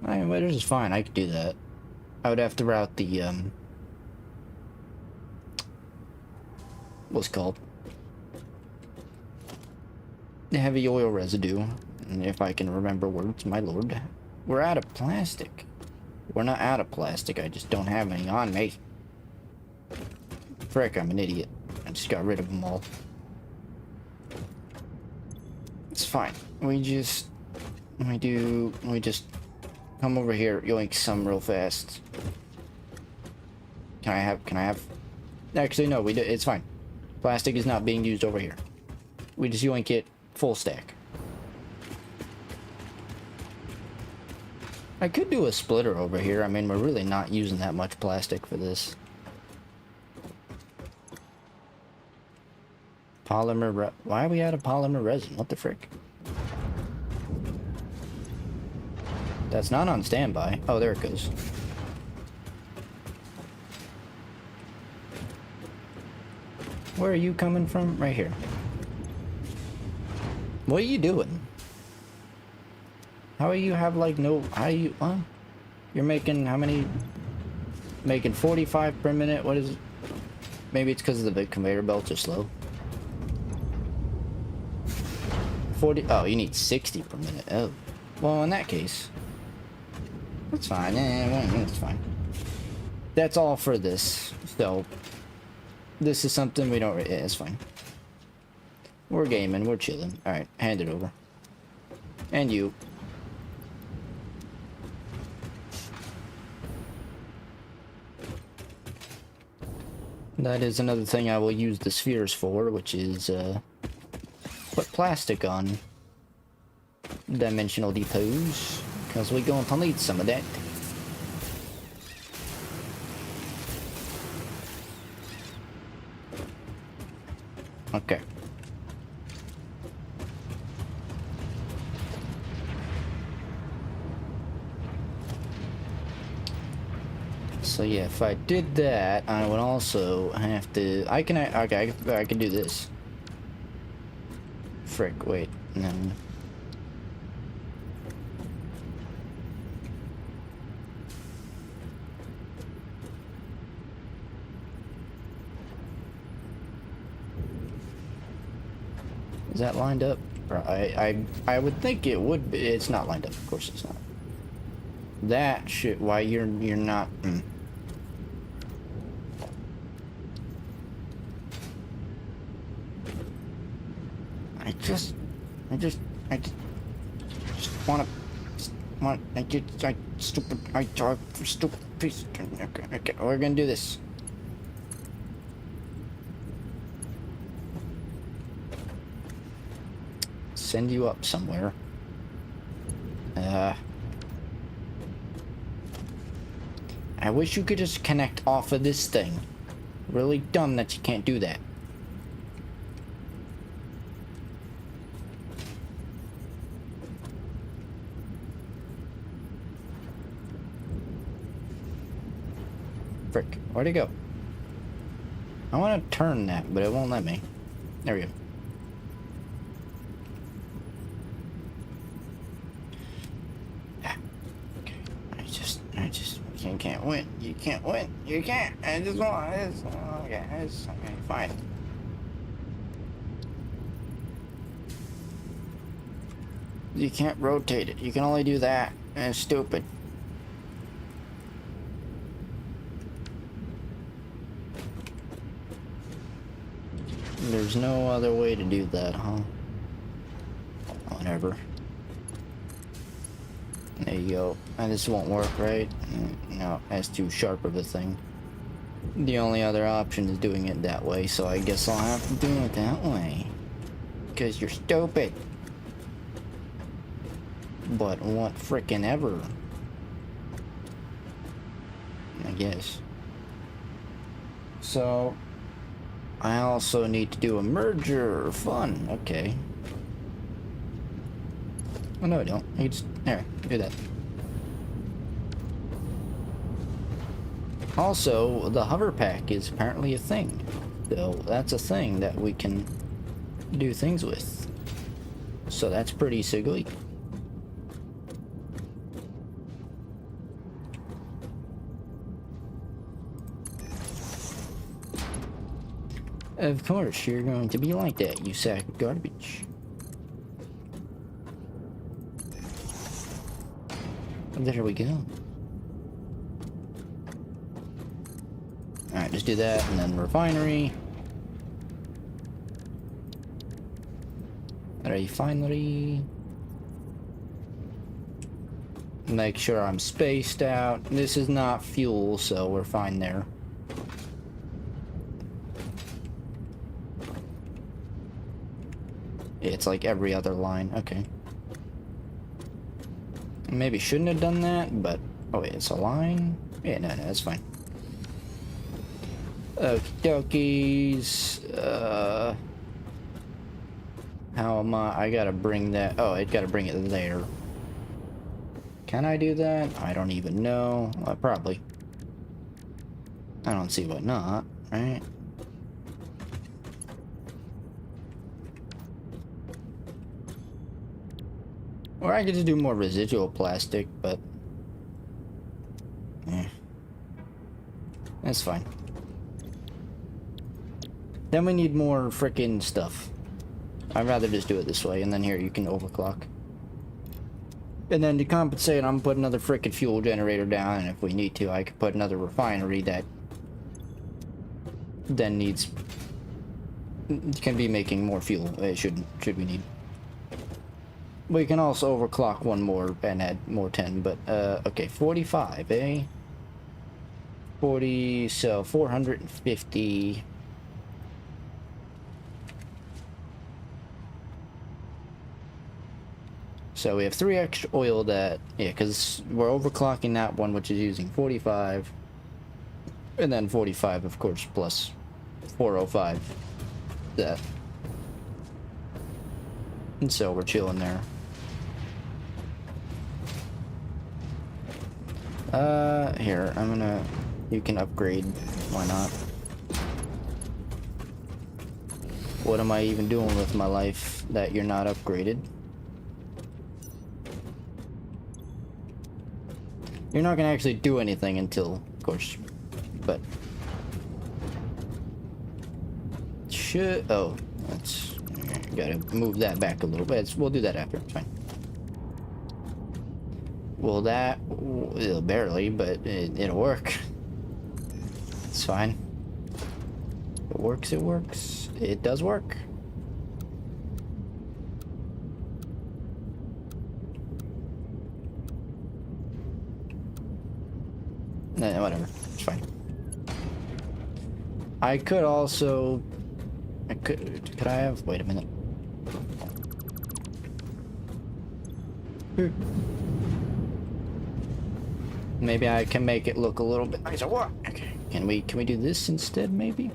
Well, this is fine. I could do that. I would have to route the what's it called, the heavy oil residue. And if I can remember words, my lord, we're out of plastic. We're not out of plastic. I just don't have any on me. Frick, I'm an idiot. I just got rid of them all. It's fine. We just come over here, yoink some real fast. Can I have? Actually, no, it's fine. Plastic is not being used over here. We just yoink it full stack. I could do a splitter over here. I mean, we're really not using that much plastic for this. Why are we out of polymer resin? What the frick? That's not on standby. Oh, there it goes. Where are you coming from? Right here. What are you doing? How are you have like no... How you... You're making how many... Making 45 per minute? What is it? Maybe it's because the big conveyor belts are slow. 40... Oh, you need 60 per minute. Oh. Well, in that case... That's fine. That's fine. That's all for this. So... This is something we don't... Yeah, it's fine. We're gaming. We're chilling. Alright, hand it over. And you. That is another thing I will use the spheres for, which is, put plastic on dimensional depots, because we're going to need some of that. Okay. So yeah, if I did that, I would also have to... Okay, I can do this. Frick, wait, no. Is that lined up? I would think it would be. It's not lined up, of course it's not. That shit, why you're not... I just stupid piece. Okay, we're gonna do this. Send you up somewhere. I wish you could just connect off of this thing. Really dumb that you can't do that. Frick, where'd he go? I want to turn that, but it won't let me. There we go. Okay, I just can't win. You can't win. You can't. I just want this. Okay, okay, fine. You can't rotate it. You can only do that. And it's stupid. There's no other way to do that, huh? Whatever. There you go. And this won't work, right? No, that's too sharp of a thing. The only other option is doing it that way, so I guess I'll have to do it that way. Because you're stupid. But what frickin' ever? I guess. So... I also need to do a merger. Fun. Okay. Oh, no, I don't. You just... There, do that. Also, the hover pack is apparently a thing. So, that's a thing that we can do things with. So that's pretty sugoi. Of course, you're going to be like that, you sack of garbage. There we go. Alright, just do that, and then refinery. Refinery. Make sure I'm spaced out. This is not fuel, so we're fine there. It's like every other line. Okay. Maybe shouldn't have done that, but... Oh wait, it's a line? Yeah, no, that's fine. Okie dokies. How am I gotta bring that... Oh, I gotta bring it there. Can I do that? I don't even know. Probably. I don't see why not, right? Or I could just do more residual plastic, but... That's fine. Then we need more frickin' stuff. I'd rather just do it this way, and then here you can overclock. And then to compensate, I'm putting another frickin' fuel generator down, and if we need to, I could put another refinery that then needs... can be making more fuel, should we need. We can also overclock one more and add more 10, but, okay, 45, eh? 40, so 450... So we have 3 extra oil that, yeah, because we're overclocking that one, which is using 45. And then 45, of course, plus 405. That. And so we're chilling there. Here, I'm gonna, you can upgrade, why not? What am I even doing with my life that you're not upgraded? You're not gonna actually do anything until, of course, but... oh, that's... Gotta move that back a little bit. We'll do that after, it's fine. Well, that... barely, but it'll work. It's fine. If it works, it works. It does work. Nah, whatever. It's fine. I could also... Could I have... Wait a minute. Maybe I can make it look a little bit nicer. What? Okay. Can we do this instead, maybe?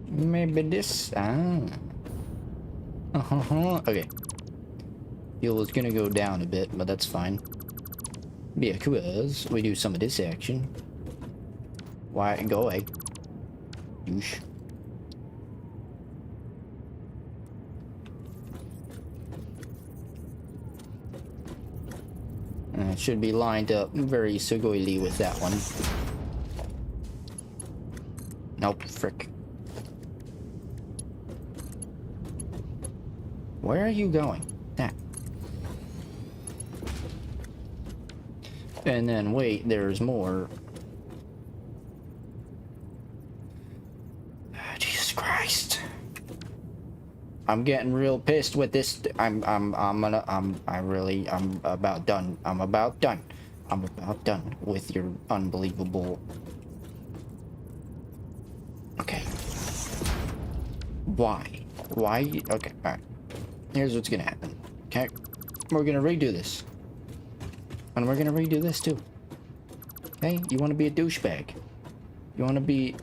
Maybe this... Ah. Okay. Fuel is gonna go down a bit, but that's fine. Because we do some of this action. Why? Go away. Douche. It should be lined up very sugoily with that one. Nope, frick. Where are you going? That. And then, wait, there's more. Jesus Christ. I'm getting real pissed with this. I'm about done. I'm about done with your unbelievable. Okay. Why? Okay, alright. Here's what's gonna happen. Okay? We're gonna redo this. And we're gonna redo this too. Okay? You wanna be a douchebag. You wanna be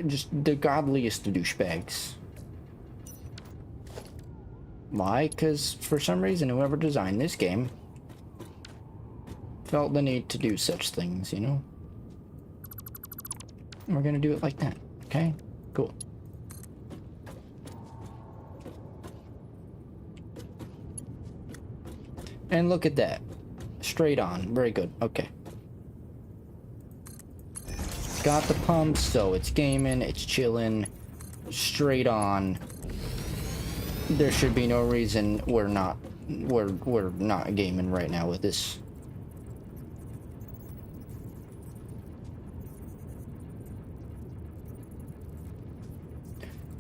just the godliest of douchebags. Why? Because for some reason, whoever designed this game felt the need to do such things, you know? And we're gonna do it like that. Okay, cool. And look at that. Straight on. Very good. Okay. It's got the pumps, so it's gaming, it's chilling. Straight on. There should be no reason we're not gaming right now with this.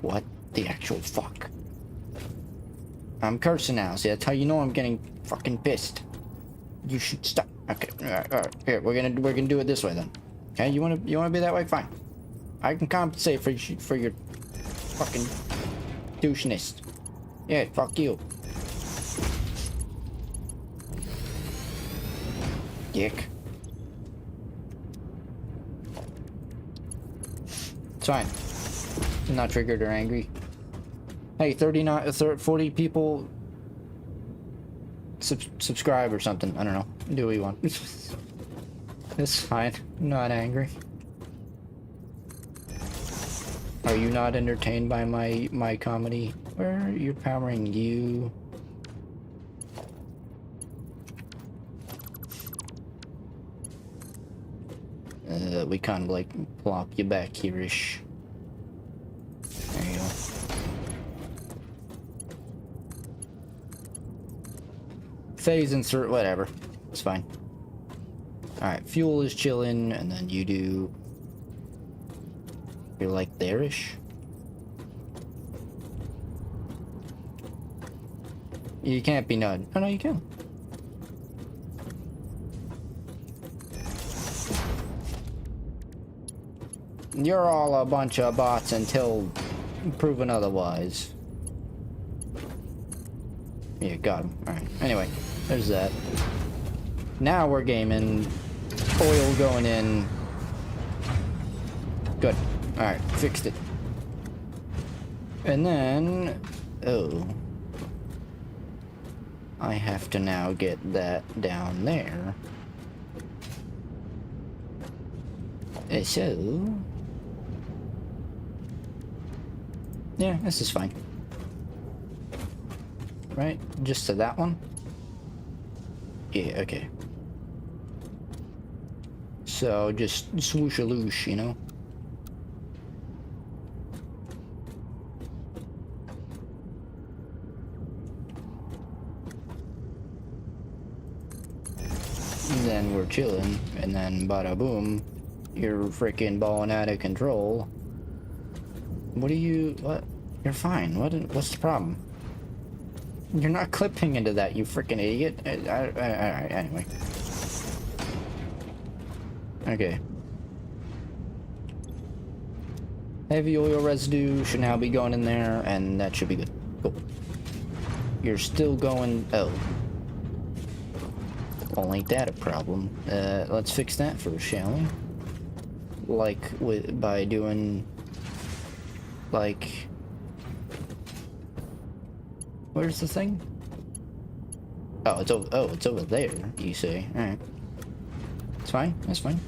What the actual fuck? I'm cursing now. See, that's how you know I'm getting fucking pissed. You should stop. Okay, all right. Here, we're gonna do it this way then. Okay, you wanna be that way? Fine. I can compensate for your fucking doucheness. Yeah, fuck you. Dick. It's fine. I'm not triggered or angry. Hey, 40 people subscribe or something. I don't know. Do what you want. It's fine. I'm not angry. Are you not entertained by my comedy? Where you're powering you? We kind of like plop you back here-ish. There you go. Phase insert, whatever. It's fine. Alright, fuel is chilling, and then you do... You're like there-ish? You can't be none. Oh no, you can. You're all a bunch of bots until proven otherwise. Yeah, got him. Alright, anyway, there's that. Now we're gaming. Oil going in. Good. Alright, fixed it. And then... Oh. I have to now get that down there. So... Yeah, this is fine. Right? Just to that one? Yeah, okay. So, just swoosh-a-loosh, you know? And then we're chilling, and then bada boom, you're freaking balling out of control. What are you... what? You're fine. What's the problem? You're not clipping into that, you freaking idiot. Alright, anyway. Okay. Heavy oil residue should now be going in there, and that should be good. Cool. You're still going... Oh. Well, ain't that a problem? Let's fix that first, shall we? Like, by doing... Like... Where's the thing? Oh, it's over there, you say. Alright. It's fine, that's fine.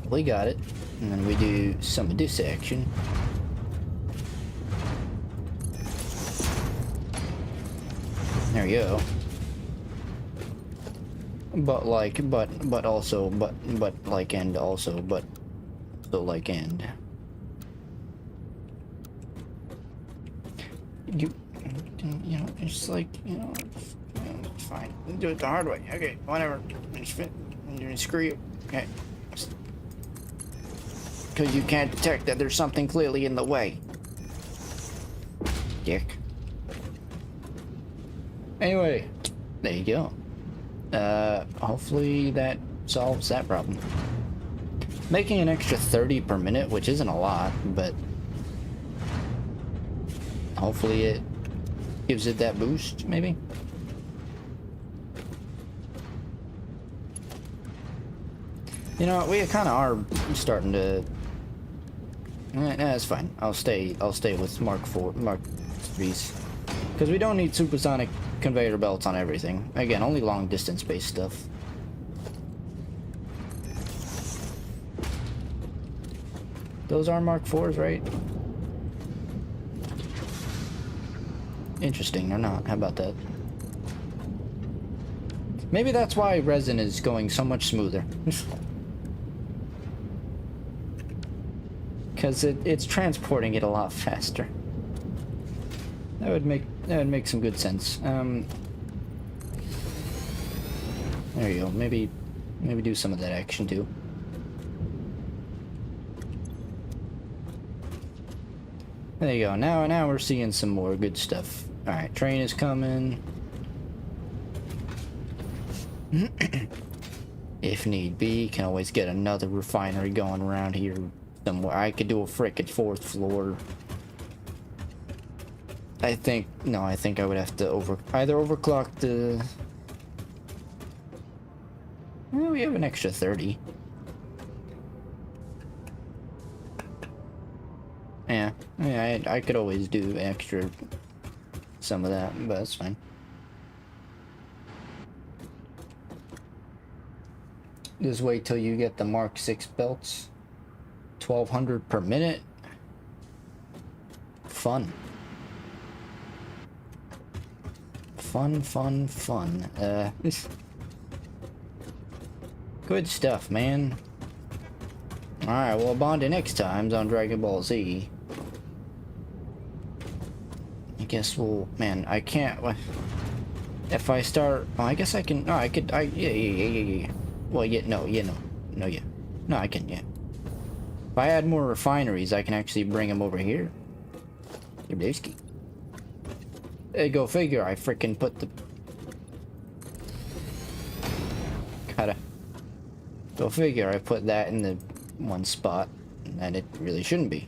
We got it. And then we do some of this action. There you go. But like, but also, but like, and also, but, so like, and. You know, it's like, you know, it's fine. Do it the hard way. Okay, whatever. Screw you. Okay. Because you can't detect that there's something clearly in the way. Dick. Anyway, there you go. Hopefully that solves that problem. Making an extra 30 per minute, which isn't a lot, but hopefully it gives it that boost, maybe? You know, we kind of are starting to... That's fine. I'll stay with Mark 3s. Because we don't need supersonic conveyor belts on everything. Again, only long distance based stuff. Those are Mark 4s, right? Interesting, they're not. How about that? Maybe that's why resin is going so much smoother. Because it's transporting it a lot faster. That would make some good sense. There you go. Maybe do some of that action too. There you go. Now we're seeing some more good stuff. All right, train is coming. If need be, can always get another refinery going around here somewhere. I could do a frickin' 4th floor. I think I would have to either overclock the... Well, we have an extra 30. Yeah, I could always do extra some of that, but that's fine. Just wait till you get the Mark 6 belts. 1200 per minute. Fun. Fun. Good stuff, man. Alright, well, bond next time's on Dragon Ball Z. I guess we'll... Man, I can't... If I start... Oh, I guess I can... No, I could... Yeah. Well, yeah, no, yeah. No, I can, yeah. If I add more refineries, I can actually bring them over here. Yabdowski. Hey, go figure, I freaking put the... Gotta... Go figure, I put that in the one spot, and it really shouldn't be.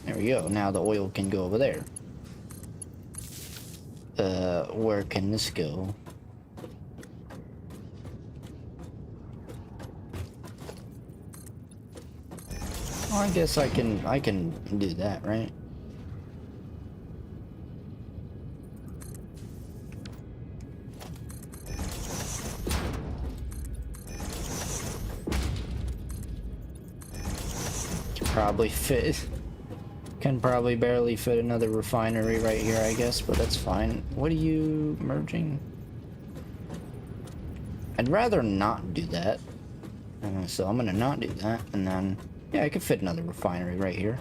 There we go, now the oil can go over there. Where can this go? Oh, I guess I can do that, right? Can probably barely fit another refinery right here, I guess, but that's fine. What are you merging? I'd rather not do that. So I'm gonna not do that, and then, yeah, I could fit another refinery right here.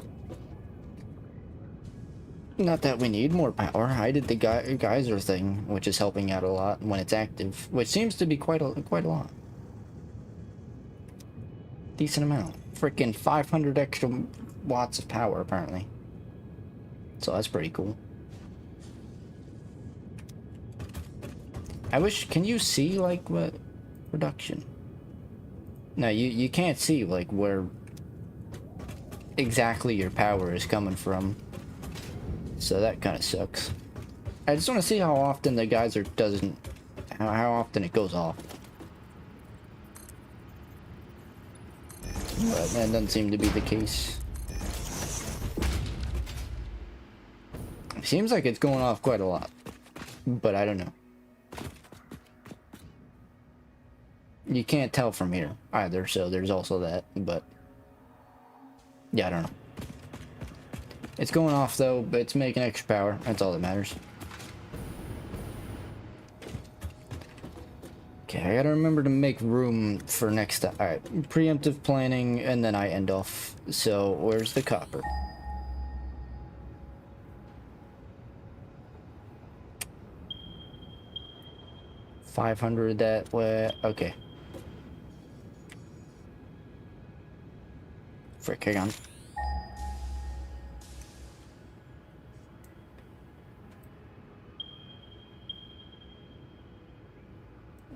Not that we need more power. I did the geyser thing, which is helping out a lot when it's active, which seems to be quite a lot. Decent amount. Freaking 500 extra watts of power, apparently. So that's pretty cool. I wish... Can you see, like, what... Production? No, you can't see, like, where... exactly your power is coming from. So that kind of sucks. I just want to see how often the geyser doesn't... How often it goes off. But that doesn't seem to be the case. Seems like it's going off quite a lot. But I don't know. You can't tell from here either, so there's also that, but... Yeah, I don't know. It's going off though, but it's making extra power. That's all that matters. Okay, I gotta remember to make room for next time. Alright, preemptive planning, and then I end off. So, where's the copper? $500 that way. Okay. Frick, hang on.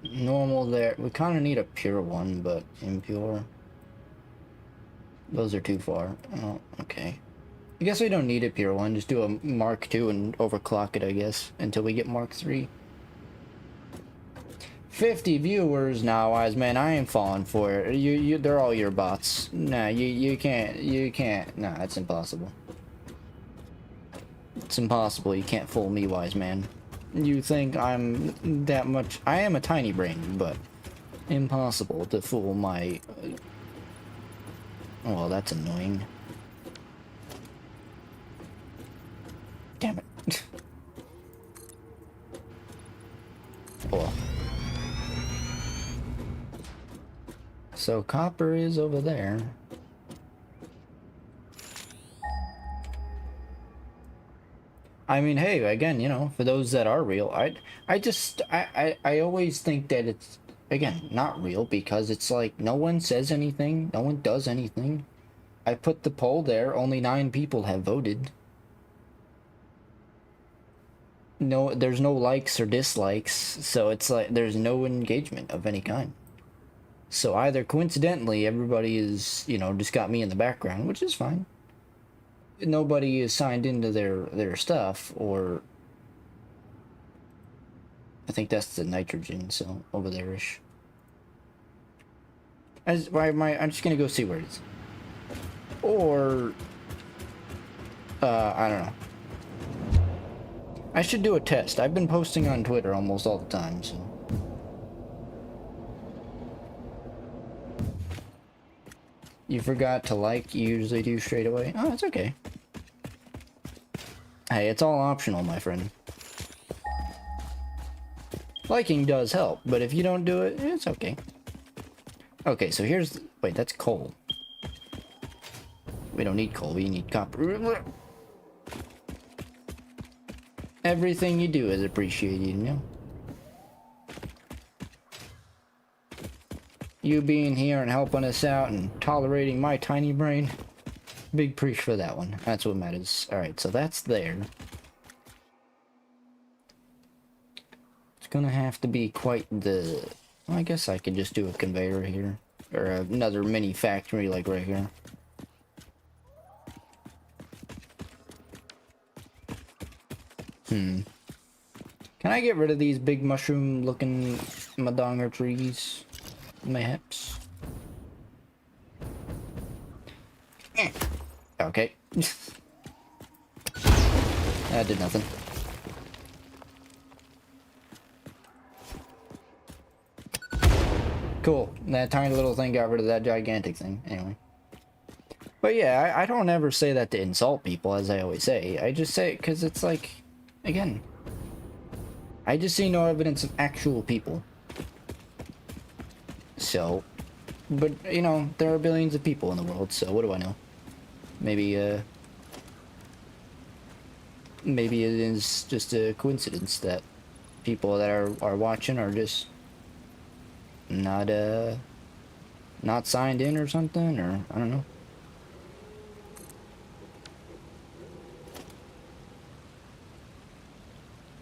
Normal there. We kind of need a pure one, but impure. Those are too far. Oh, okay. I guess we don't need a pure one. Just do a Mark II and overclock it, I guess, until we get Mark III. 50 viewers now, wise man. I ain't falling for it. They're all your bots. Nah, you can't. Nah, it's impossible. It's impossible. You can't fool me, wise man. You think I'm that much? I am a tiny brain, but impossible to fool my... well, that's annoying. Damn it. Oh. So copper is over there. I mean, hey, again, you know, for those that are real, I always think that it's, again, not real, because it's like no one says anything, no one does anything. I put the poll there, only 9 people have voted. No, there's no likes or dislikes, so it's like there's no engagement of any kind. So either coincidentally everybody is, you know, just got me in the background, which is fine. Nobody is signed into their stuff, or I think that's the nitrogen, so over there-ish. I'm just gonna go see where it is. Or I don't know. I should do a test. I've been posting on Twitter almost all the time, so. You forgot to like, you usually do straight away. Oh, it's okay. Hey, it's all optional, my friend. Liking does help, but if you don't do it, it's okay. Okay, so here's... wait, that's coal. We don't need coal, we need copper. Everything you do is appreciated, you know? You being here and helping us out and tolerating my tiny brain. Big preach for that one. That's what matters. Alright, so that's there. It's gonna have to be quite the... well, I guess I could just do a conveyor here. Or another mini factory like right here. Can I get rid of these big mushroom looking madonga trees? Mayhaps. Okay. That did nothing. Cool. That tiny little thing got rid of that gigantic thing. Anyway. But yeah, I don't ever say that to insult people, as I always say. I just say it because it's like, again, I just see no evidence of actual people. So, but, you know, there are billions of people in the world, so what do I know? Maybe it is just a coincidence that people that are watching are just not signed in or something, or I don't know.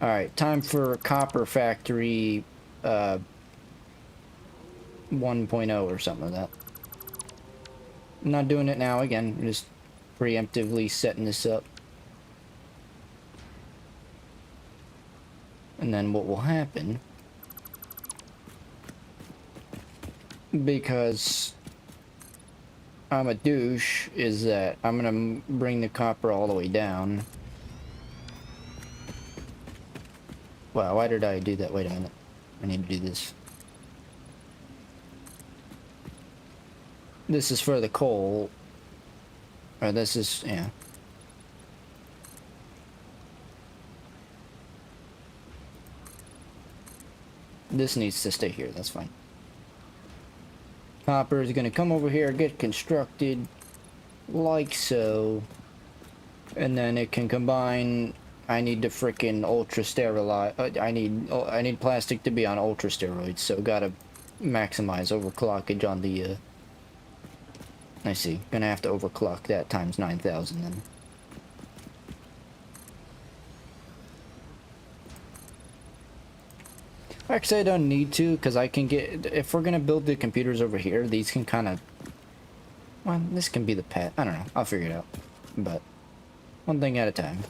Alright, time for Copper Factory 1.0 or something like that. I'm not doing it now again, I'm just preemptively setting this up. And then what will happen, because I'm a douche, is that I'm gonna bring the copper all the way down. Wow, why did I do that? Wait a minute. I need to do this. This is for the coal. Or this is, yeah. This needs to stay here, that's fine. Copper is gonna come over here, get constructed like so. And then it can combine. I need to frickin' ultra sterilize. I need plastic to be on ultra steroids, so gotta maximize overclockage on the I see. Gonna have to overclock that times 9,000 then. Actually, I don't need to, because I can get... if we're gonna build the computers over here, these can kind of... well, this can be the pet. I don't know. I'll figure it out. But, one thing at a time.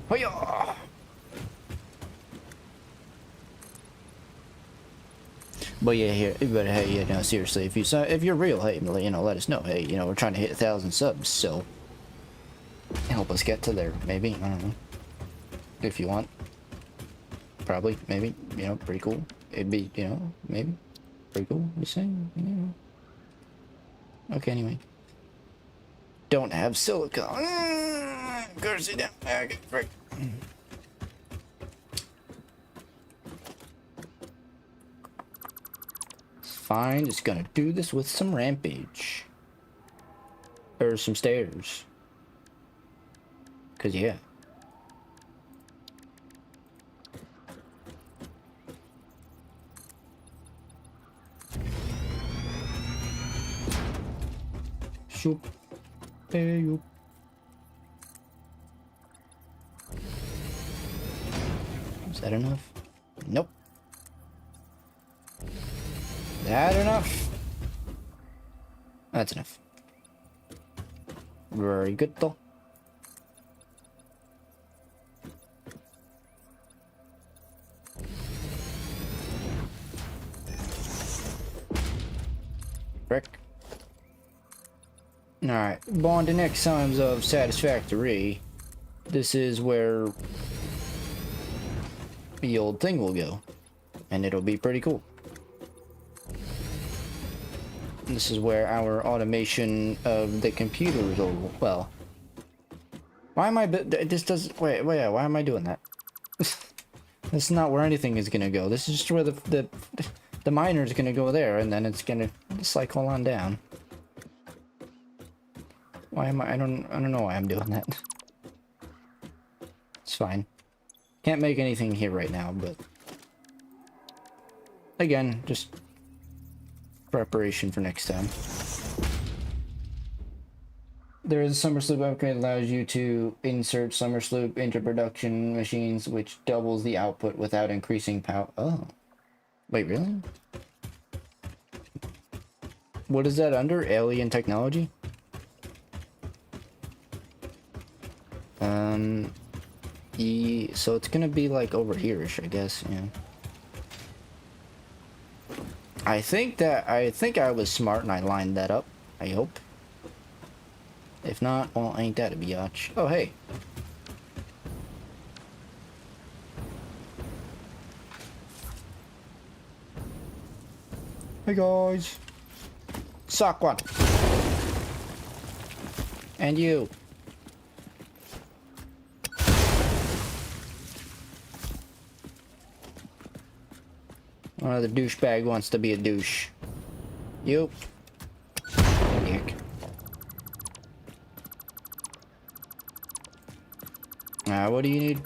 Hoya! But yeah, here, but hey, yeah, no, seriously, if you're real, hey, you know, let us know. Hey, you know, we're trying to hit 1,000 subs, so help us get to there, maybe. I don't know. if you want. Probably, maybe, you know, pretty cool. It'd be, you know, maybe pretty cool. Just saying, you know. Okay, anyway. Don't have silicone. Curse it down. Okay, frick. It's fine. Just gonna do this with some rampage. Or some stairs. Cause yeah. Shoop. Hey, you. Is that enough? Nope. That enough? That's enough. Very good though. Frick. Alright, on to next times of Satisfactory. This is where the old thing will go. And it'll be pretty cool. This is where our automation of the computers will, well... Why am I... This doesn't... Wait, why am I doing that? This is not where anything is gonna go. This is just where the miner is gonna go there, and then it's gonna cycle on down. Why am I don't know why I'm doing that. It's fine. Can't make anything here right now, but... Again, just... preparation for next time. There is a summer sloop upgrade that allows you to insert summer sloop into production machines, which doubles the output without increasing power. Oh. Wait, really? What is that under? Alien technology? So it's gonna be like over here-ish, I guess, yeah. I think I was smart and I lined that up. I hope. If not, well, ain't that a biatch. Oh, hey. Hey, guys. Suck one. And you. Another douchebag wants to be a douche. You. Dick. What do you need?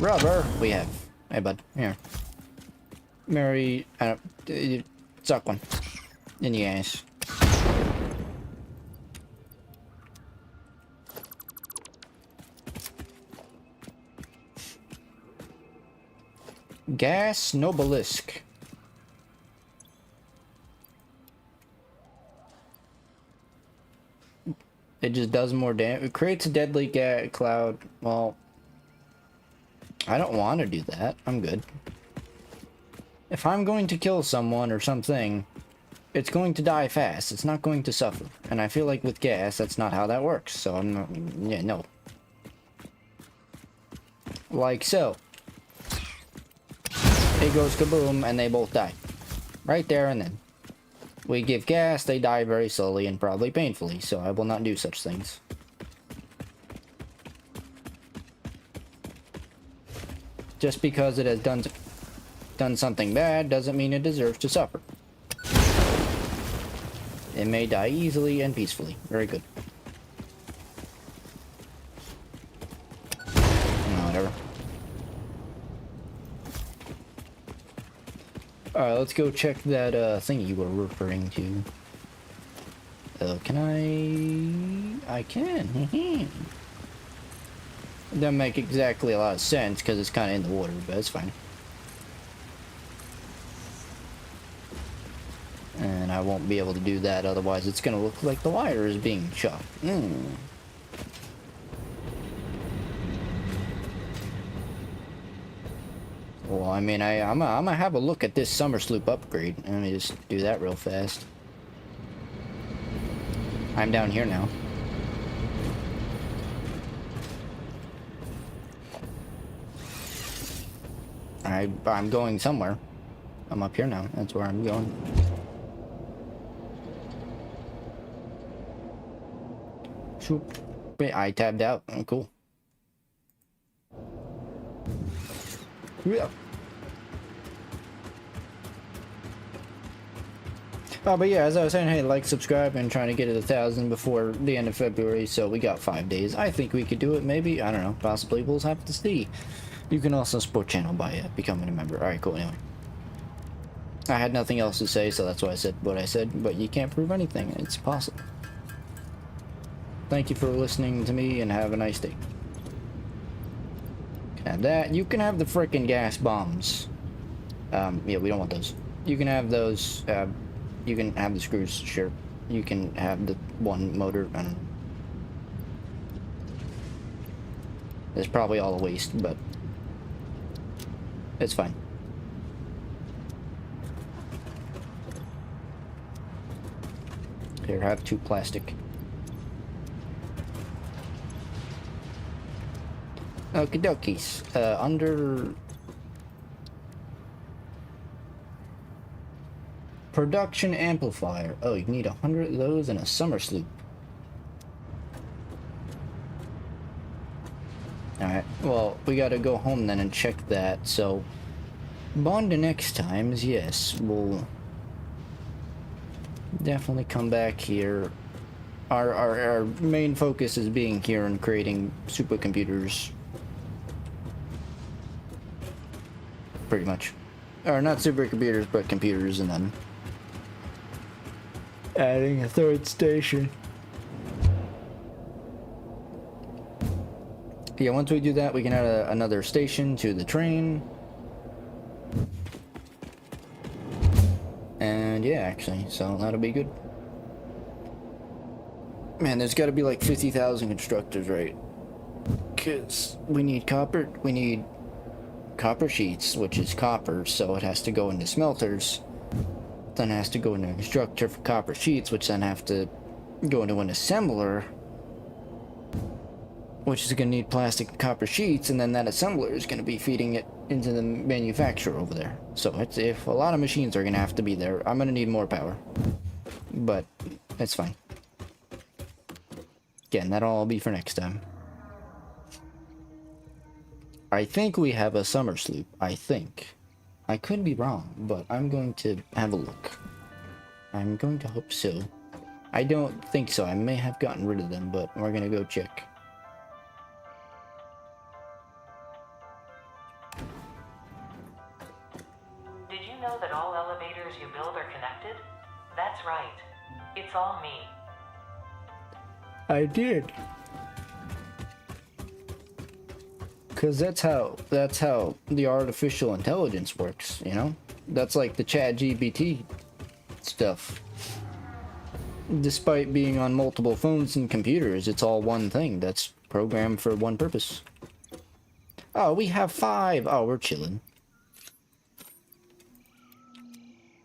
Rubber. We have. Hey, bud. Here. Mary. Suck one. In the ass. Gas Nobelisk. It just does more damage. It creates a deadly cloud. Well, I don't want to do that. I'm good. If I'm going to kill someone or something, it's going to die fast. It's not going to suffer. And I feel like with gas, that's not how that works. So I'm not... Yeah, no. Like so. It goes kaboom, and they both die. Right there and then. We give gas, they die very slowly and probably painfully, so I will not do such things. Just because it has done something bad doesn't mean it deserves to suffer. It may die easily and peacefully. Very good. Whatever. Alright, let's go check that thing you were referring to. Can I can. Doesn't make exactly a lot of sense because it's kind of in the water, but it's fine. And I won't be able to do that, otherwise it's gonna look like the wire is being chopped. Well, I mean, I'm gonna have a look at this summer sloop upgrade. Let me just do that real fast. I'm down here now. I'm going somewhere. I'm up here now. That's where I'm going. Shoop. Wait, I tabbed out. Oh, cool. Yeah. Oh, but yeah, as I was saying, hey, like, subscribe, and trying to get it 1,000 before the end of February, so we got 5 days. I think we could do it, maybe. I don't know. Possibly. We'll have to see. You can also support channel by becoming a member. Alright, cool. Anyway. I had nothing else to say, so that's why I said what I said, but you can't prove anything. It's possible. Thank you for listening to me, and have a nice day. Can have that. You can have the frickin' gas bombs. Yeah, we don't want those. You can have those, you can have the screws, sure. You can have the one motor, I don't know. It's probably all a waste, but it's fine. Here, have 2 plastic. Okie dokies. Under production amplifier. Oh, you need 100 of those and a summer sloop. Alright, well, we gotta go home then and check that, so bond the next times, yes, we'll definitely come back here. Our main focus is being here and creating supercomputers. Pretty much. Or not supercomputers, but computers, and then adding a 3rd station. Yeah, once we do that, we can add another station to the train. And yeah, actually, so that'll be good. Man, there's got to be like 50,000 constructors, right? Because we need copper sheets, which is copper, so it has to go into smelters. Then it has to go into a constructor for copper sheets, which then have to go into an assembler, which is going to need plastic and copper sheets, and then that assembler is going to be feeding it into the manufacturer over there. So if a lot of machines are going to have to be there, I'm going to need more power. But it's fine. Again, that'll all be for next time. I think we have a summer sloop. I think. I could be wrong, but I'm going to have a look. I'm going to hope so. I don't think so. I may have gotten rid of them, but we're going to go check. Did you know that all elevators you build are connected? That's right. It's all me. I did. Because that's how the artificial intelligence works, you know? That's like the ChatGPT stuff. Despite being on multiple phones and computers, it's all one thing that's programmed for one purpose. Oh, we have 5. Oh, we're chilling.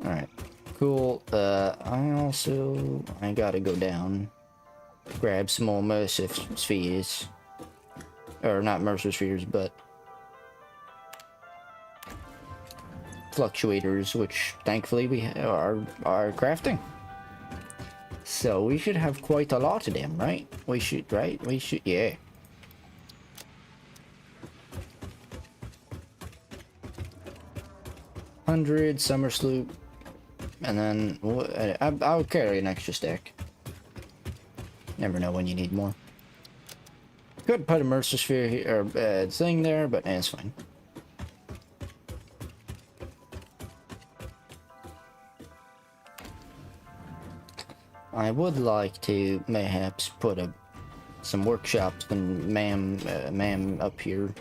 Alright. Cool. I gotta go down. Grab some more Mercer spheres. Or not Mercer spheres, but fluctuators, which thankfully we are crafting. So we should have quite a lot of them, right? We should, right? We should, yeah. $100 summer sloop, and then I'll carry an extra stack. Never know when you need more. Could put a Mercer sphere here, or thing there, but it's fine. I would like to mayhaps put some workshops and ma'am up here.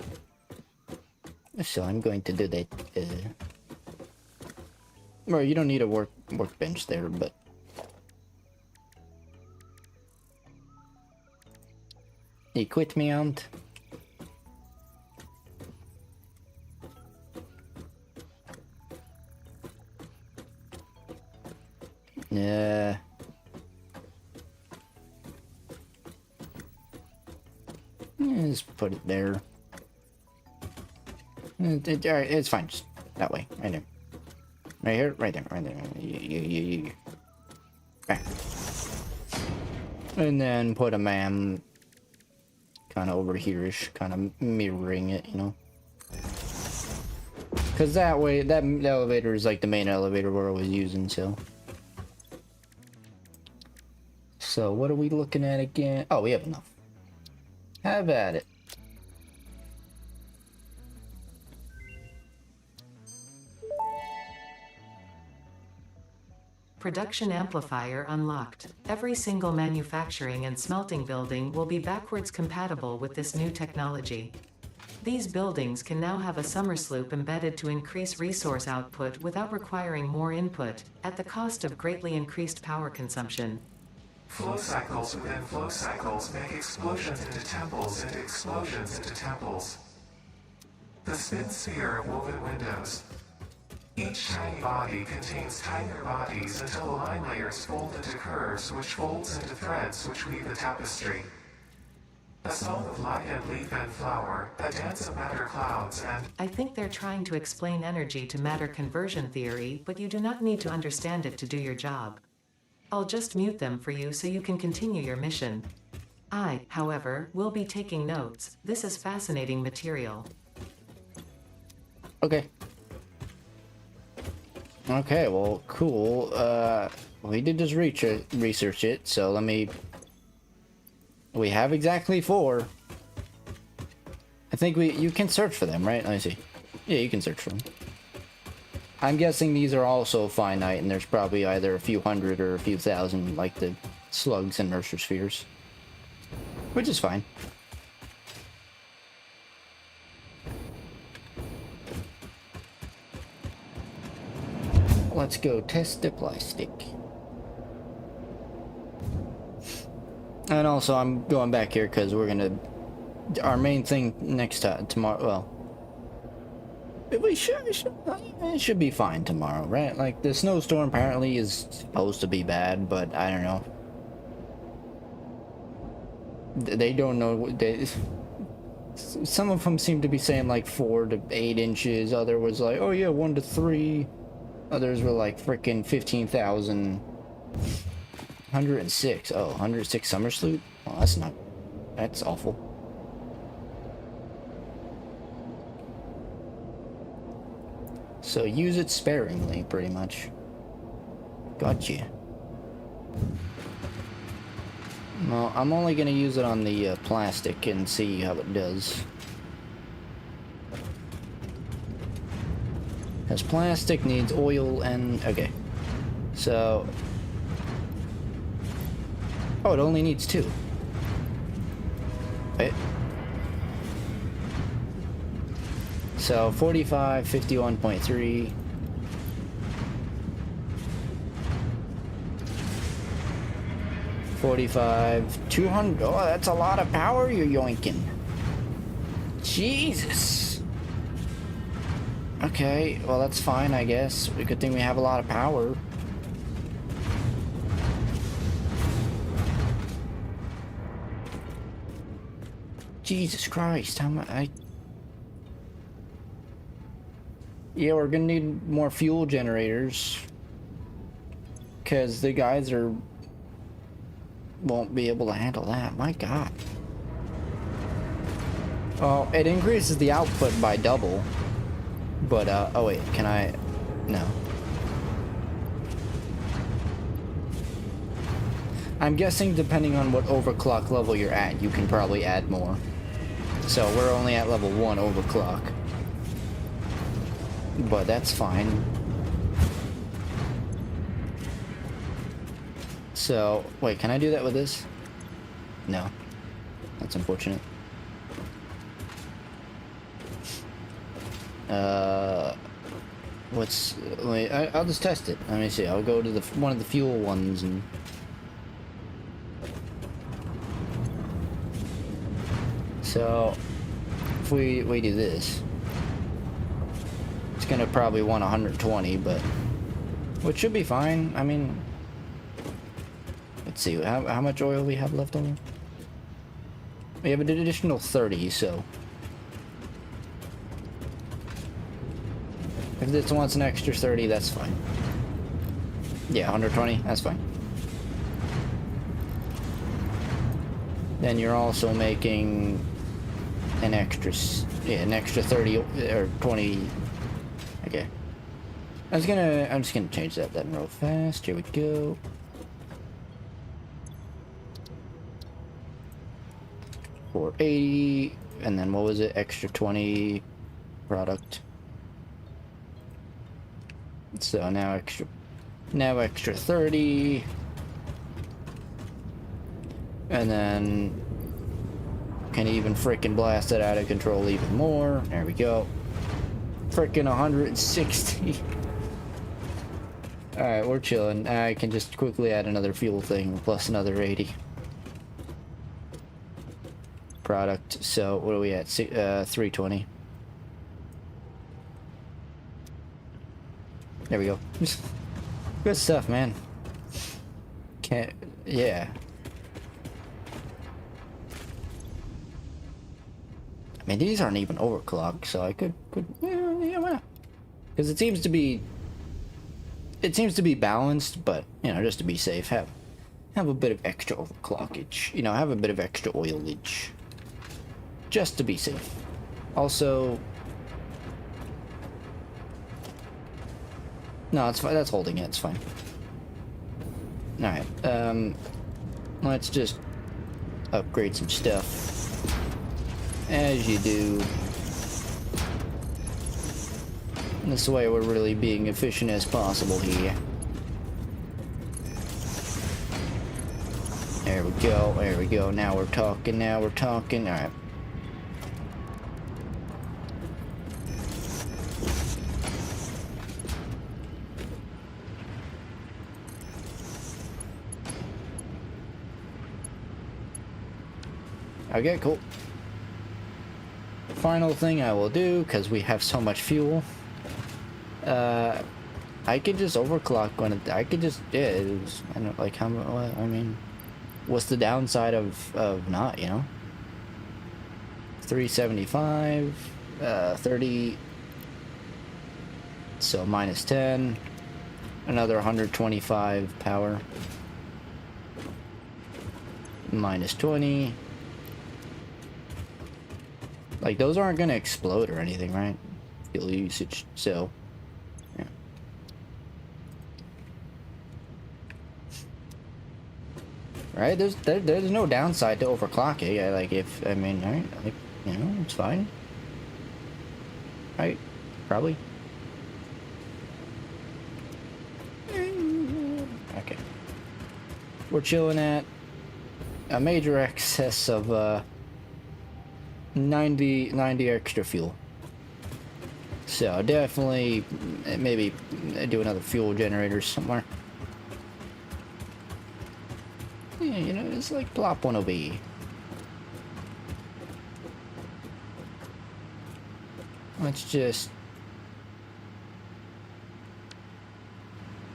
So I'm going to do that. Well, you don't need a workbench there, but you quit me, aunt. Yeah. Just put it there. Alright, it's fine. Just that way. Right there. Right here. Right there. Right there. Yeah. Back. And then put a man kind of over here-ish. Kind of mirroring it, you know. Because that way, that elevator is like the main elevator we're always using, so. So, what are we looking at again? Oh, we have enough. Have at it. Production amplifier unlocked. Every single manufacturing and smelting building will be backwards compatible with this new technology. These buildings can now have a summer sloop embedded to increase resource output without requiring more input, at the cost of greatly increased power consumption. Flow cycles within flow cycles make explosions into temples and explosions into temples. The spin sphere of woven windows. Each tiny body contains tinier bodies until the line layers fold into curves which folds into threads which weave the tapestry. A song of light and leaf and flower, a dance of matter clouds and... I think they're trying to explain energy to matter conversion theory, but you do not need to understand it to do your job. I'll just mute them for you so you can continue your mission. I, however, will be taking notes. This is fascinating material. Okay. Okay, well, cool. We did just research it, so let me... We have exactly 4. I think you can search for them, right? Let me see. Yeah, you can search for them. I'm guessing these are also finite, and there's probably either a few hundred or a few thousand, like the slugs and Mercer spheres. Which is fine. Let's go test the plastic. And also, I'm going back here because we're gonna... Our main thing next time, tomorrow, well... It should be fine tomorrow, right? Like, the snowstorm apparently is supposed to be bad, but I don't know. They don't know... Some of them seem to be saying like 4 to 8 inches. Other was like, oh yeah, 1 to 3. Others were like freaking 15,000. 106. Oh, 106 summer sloop? Oh, that's not... That's awful. So use it sparingly, pretty much. Gotcha. Well, I'm only gonna use it on the plastic and see how it does. Because plastic needs oil and... Okay. So... Oh, it only needs 2. Wait. So 45, 51.3. 45, 200. Oh, that's a lot of power you're yoinking. Jesus. Okay, well that's fine, I guess. Good thing we have a lot of power. Jesus Christ, how much? Yeah, we're gonna need more fuel generators. Because the guys won't be able to handle that. My God. Oh, it increases the output by double. But, oh wait, can I... No. I'm guessing depending on what overclock level you're at, you can probably add more. So we're only at level 1 overclock. But that's fine. So, wait, can I do that with this? No. That's unfortunate. Wait, I'll just test it. Let me see. I'll go to one of the fuel ones and... So, if we do this, it's gonna probably want 120, but which should be fine. I mean, let's see how much oil we have left on. We have an additional 30, so if this wants an extra 30, that's fine. Yeah, 120, that's fine. Then you're also making an extra, an extra 30 or 20. Okay. I'm just gonna change that then real fast. Here we go. $480, and then what was it? Extra 20 product. So now extra 30. And then can even freaking blast it out of control even more. There we go. Freaking 160. Alright, we're chilling. I can just quickly add another fuel thing plus another 80. Product. So what are we at? 320. There we go. Good stuff, man. Can't. Yeah. I mean, these aren't even overclocked, so I could yeah, why not? Because it seems to be balanced, but you know, just to be safe, have a bit of extra overclockage. You know, have a bit of extra oilage. Just to be safe. Also, no, it's fine. That's holding it. It's fine. All right. Let's just upgrade some stuff, as you do. This way, we're really being efficient as possible here. There we go. There we go. Now we're talking. Now we're talking. All right. Okay, cool. Final thing I will do, because we have so much fuel, I could just overclock when it, I could just, yeah, it was, I don't like how, I mean, what's the downside of not, you know? 375, 30, so minus 10, another 125 power, minus 20. Like, those aren't gonna explode or anything, right? Fuel usage, so, yeah. Right, there's no downside to overclocking. Like, if, I mean, right, like, you know, it's fine. Right? Probably. Okay. We're chilling at a major excess of, 90 extra fuel. So definitely maybe do another fuel generator somewhere. Yeah, you know, it's like plop one over here. Let's just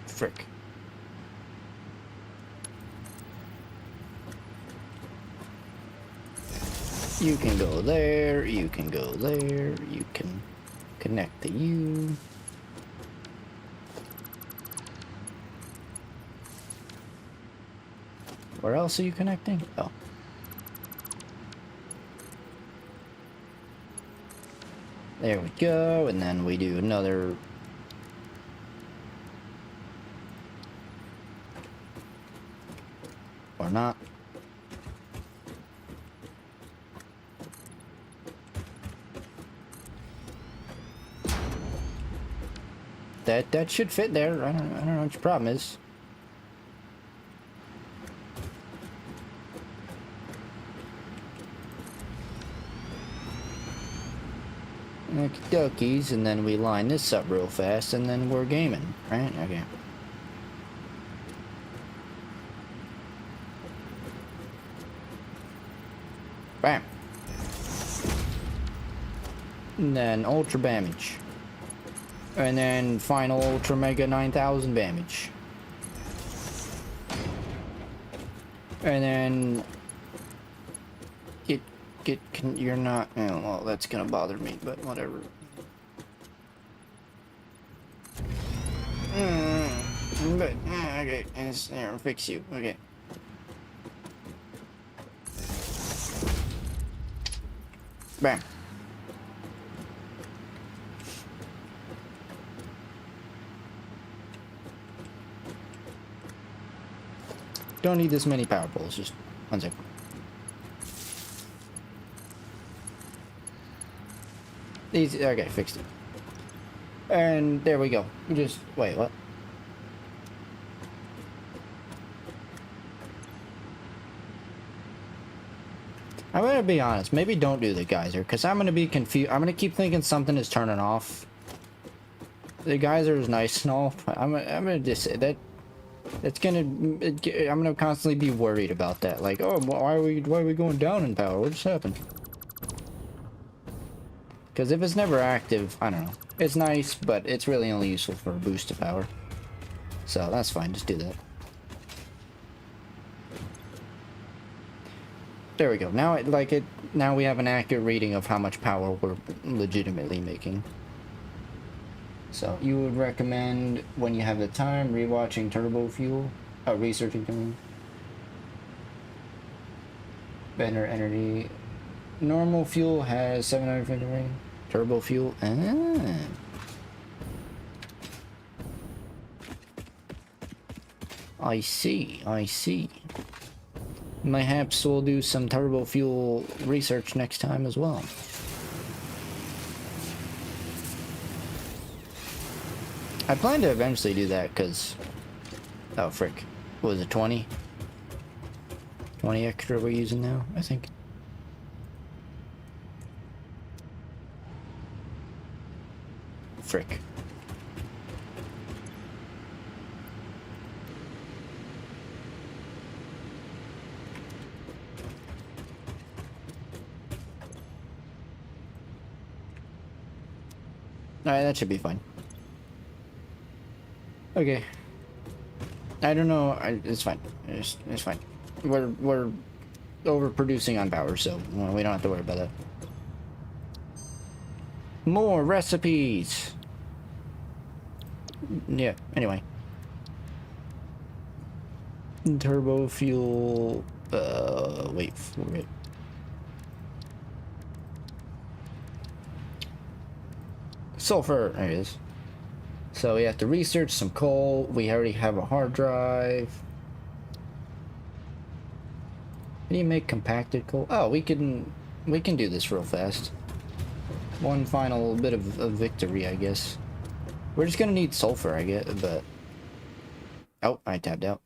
frick. You can go there, you can go there, you can connect to you. Where else are you connecting? Oh. There we go, and then we do another. Or not. That should fit there. I don't know what your problem is. Okie dokies, and then we line this up real fast, and then we're gaming, right? Okay. Bam. And then ultra damage. And then final ultra mega 9000 damage. And then it you're not, oh, well, that's gonna bother me, but whatever. But, okay, it's there, fix you, okay. Bam. Don't need this many power poles, just one second. Easy, okay, fixed it. And there we go. Just, wait, what? I'm gonna be honest, maybe don't do the geyser, because I'm gonna be confused. I'm gonna keep thinking something is turning off. The geyser is nice and all, but I'm gonna just say that it's gonna, I'm gonna constantly be worried about that. Like, oh, why are we going down in power? What just happened? Because if it's never active, I don't know. It's nice, but it's really only useful for a boost to power. So that's fine, just do that. There we go. Now now we have an accurate reading of how much power we're legitimately making. So you would recommend, when you have the time, rewatching Turbo Fuel? Oh, researching, I mean. Better energy. Normal fuel has 750 rating. Turbo Fuel. I see, I see. Perhaps we'll do some turbo fuel research next time as well. I plan to eventually do that because... Oh, frick. What was it, 20? 20 extra we're using now, I think. Frick. Alright, that should be fine. Okay. I don't know. It's fine. It's fine. We're overproducing on power, so well, we don't have to worry about that. More recipes. Yeah. Anyway. Turbo fuel. Wait for it. Sulfur, there it is. So we have to research some coal. We already have a hard drive. Can you make compacted coal? Oh, we can do this real fast. One final bit of victory, I guess. We're just gonna need sulfur, I guess, but... Oh, I tapped out.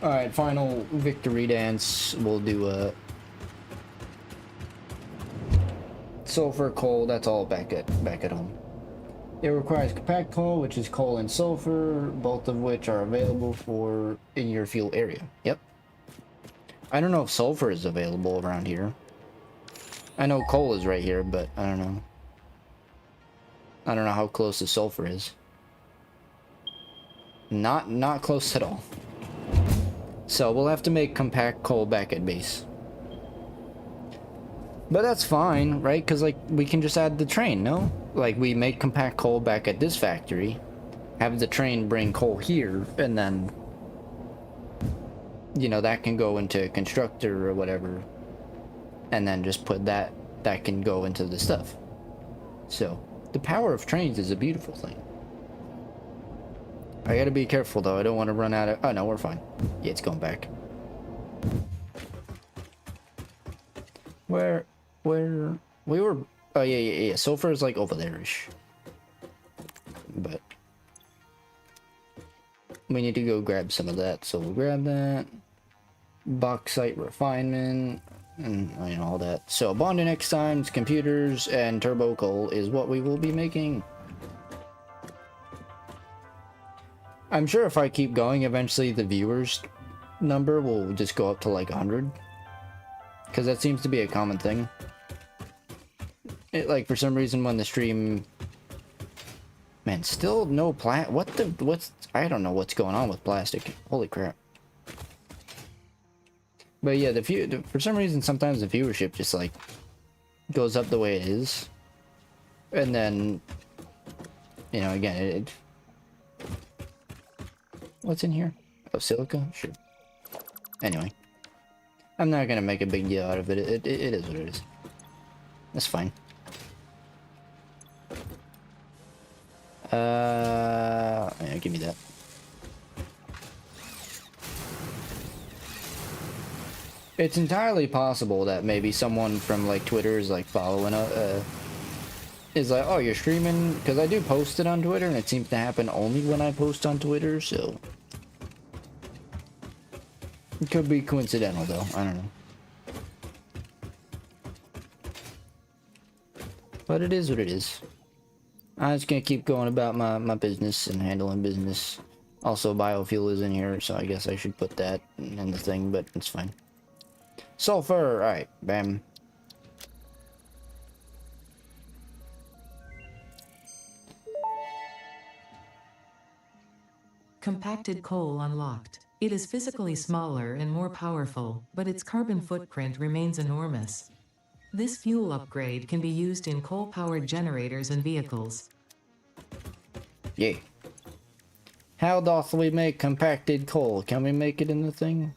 Alright, final victory dance. We'll do a... sulfur, coal, that's all back at home. It requires compact coal, which is coal and sulfur, both of which are available in your fuel area. Yep. I don't know if sulfur is available around here. I know coal is right here, but I don't know. I don't know how close the sulfur is. Not close at all. So we'll have to make compact coal back at base. But that's fine, right? Because, like, we can just add the train, no? Like, we make compact coal back at this factory, have the train bring coal here, and then, you know, that can go into constructor or whatever, and then just put that can go into the stuff. So, the power of trains is a beautiful thing. I gotta be careful, though. I don't want to run out of... Oh, no, we're fine. Yeah, it's going back. Where we were, oh yeah, sulfur is like over there-ish, but we need to go grab some of that, so we'll grab that. Bauxite refinement and you know, all that. So bonding next times, computers and turbo coal is what we will be making. I'm sure if I keep going, eventually the viewers number will just go up to like 100. Because that seems to be a common thing. Like, for some reason, when the stream... Man, still no what's... I don't know what's going on with plastic. Holy crap. But yeah, for some reason, sometimes the viewership just like goes up the way it is, and then, you know, again, what's in here? Oh, silica? Sure. Anyway, I'm not gonna make a big deal out of it. It is what it is. That's fine. Yeah, give me that. It's entirely possible that maybe someone from like Twitter is like following is like, oh, you're streaming, because I do post it on Twitter, and it seems to happen only when I post on Twitter, so it could be coincidental though. I don't know, but it is what it is. I'm just gonna keep going about my business and handling business. Also, biofuel is in here, so I guess I should put that in the thing, but it's fine. Sulfur, alright, bam. Compacted coal unlocked. It is physically smaller and more powerful, but its carbon footprint remains enormous. This fuel upgrade can be used in coal-powered generators and vehicles. Yeah. How doth we make compacted coal? Can we make it in the thing?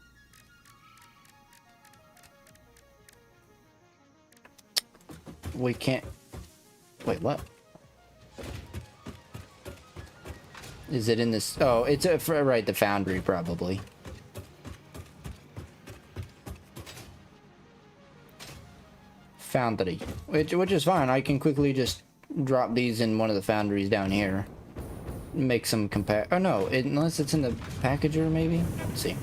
We can't. Wait, what? Is it in this? Oh, it's right, the foundry probably. Foundry, which is fine. I can quickly just drop these in one of the foundries down here. Make some compact. Oh no, unless it's in the packager, maybe. Let's see.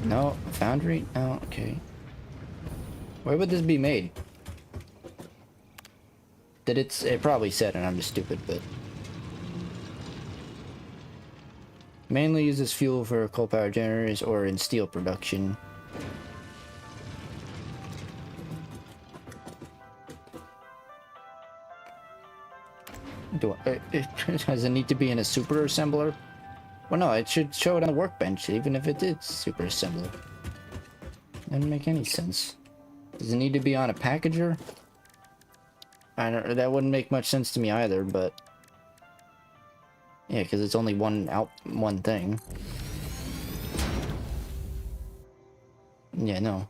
No, foundry. Oh, okay. Where would this be made? It probably said, and I'm just stupid, but mainly uses fuel for coal power generators or in steel production. Does it need to be in a super assembler? Well, no, it should show it on the workbench, even if it is super assembler. Doesn't make any sense. Does it need to be on a packager? I don't. That wouldn't make much sense to me either, but yeah, because it's only one thing. Yeah, no.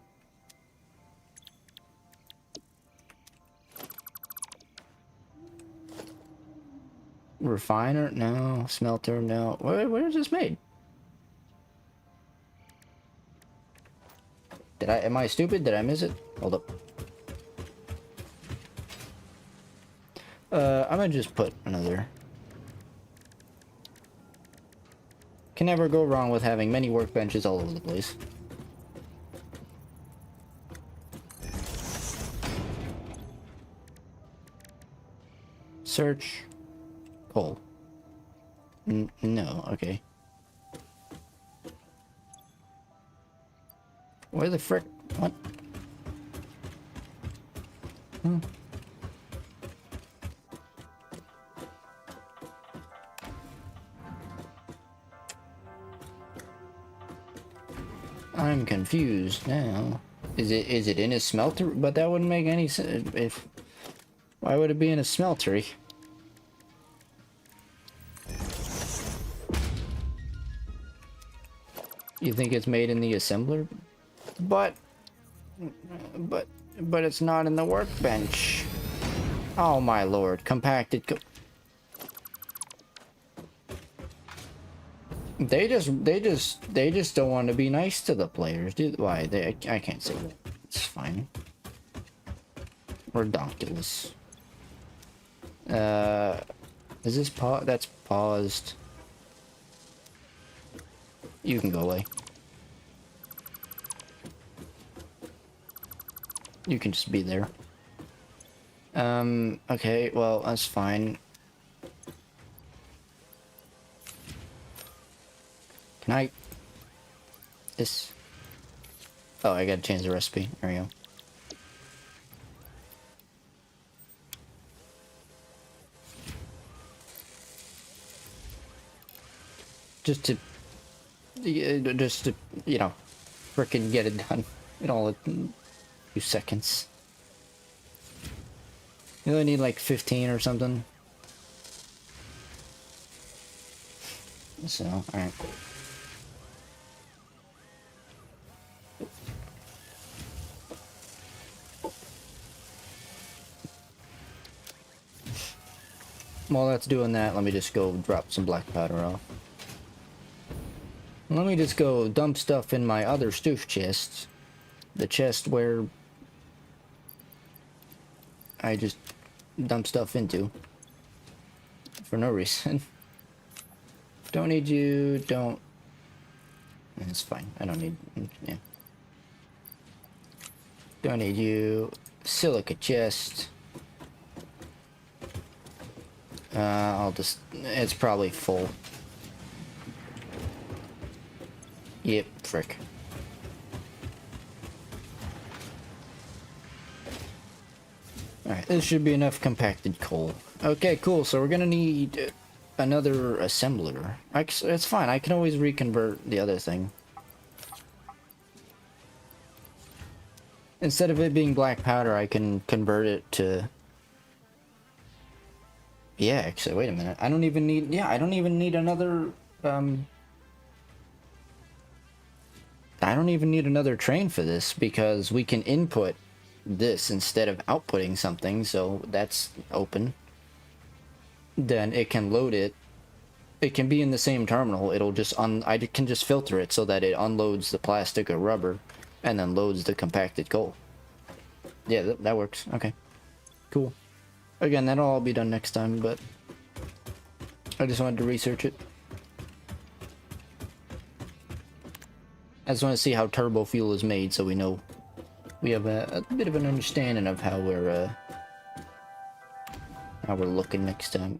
Refiner? No. Smelter? No. Where is this made? Am I stupid? Did I miss it? Hold up. I'm gonna just put another. Can never go wrong with having many workbenches all over the place. Search. Coal. No, okay. Where the frick? What? Hmm. I'm confused now. Is it in a smelter? But that wouldn't make any sense. Why would it be in a smeltery? You think it's made in the assembler? But it's not in the workbench. Oh my lord, compacted They just don't want to be nice to the players, do why? I can't say that. It's fine. Redonkulous. Is this that's paused? You can go away. You can just be there. Okay, well, that's fine. Can I... This... Oh, I gotta change the recipe. There we go. Just to just to, you know, frickin' get it done in all a few seconds. You only need like 15 or something. So, alright. While that's doing that, let me just go drop some black powder off. Let me just go dump stuff in my other stoof chest. The chest where I just dump stuff into. For no reason. Don't need you, don't... It's fine, I don't need... Yeah. Don't need you. Silica chest. I'll just... It's probably full. Yep, frick. Alright, this should be enough compacted coal. Okay, cool, so we're gonna need another assembler. It's fine, I can always reconvert the other thing. Instead of it being black powder, I can convert it to... Yeah, actually, wait a minute. I don't even need... Yeah, I don't even need another... I don't even need another train for this, because we can input this instead of outputting something, so that's open. Then it can load it. It can be in the same terminal. It'll just... I can just filter it so that it unloads the plastic or rubber, and then loads the compacted coal. Yeah, that works. Okay. Cool. Again, that'll all be done next time, but I just wanted to research it. I just want to see how turbo fuel is made, so we know we have a bit of an understanding of how we're looking next time.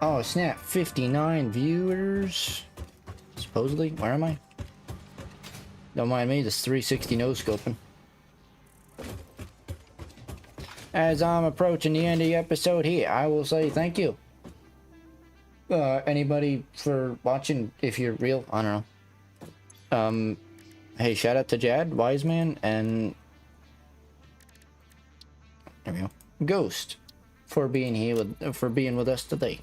Oh snap! 59 viewers. Supposedly, where am I? Don't mind me. This 360 no scoping. As I'm approaching the end of the episode here, I will say thank you. Anybody for watching, if you're real, I don't know. Hey, shout out to Jad, Wiseman, and there we go, Ghost, for being here with us today.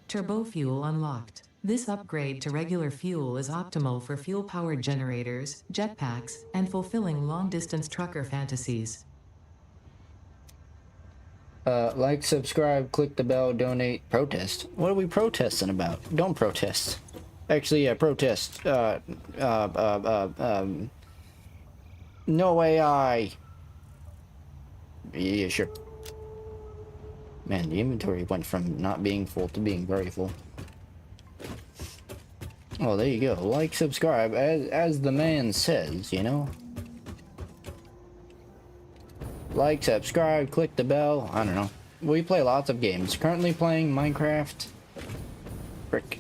Turbo fuel unlocked. This upgrade to regular fuel is optimal for fuel-powered generators, jetpacks, and fulfilling long-distance trucker fantasies. Like, subscribe, click the bell, donate, protest. What are we protesting about? Don't protest. Actually, yeah, protest. No AI. Yeah, sure. Man, the inventory went from not being full to being very full. Oh, there you go. Like, subscribe, as the man says, you know? Like, subscribe, click the bell. I don't know. We play lots of games. Currently playing Minecraft. Frick.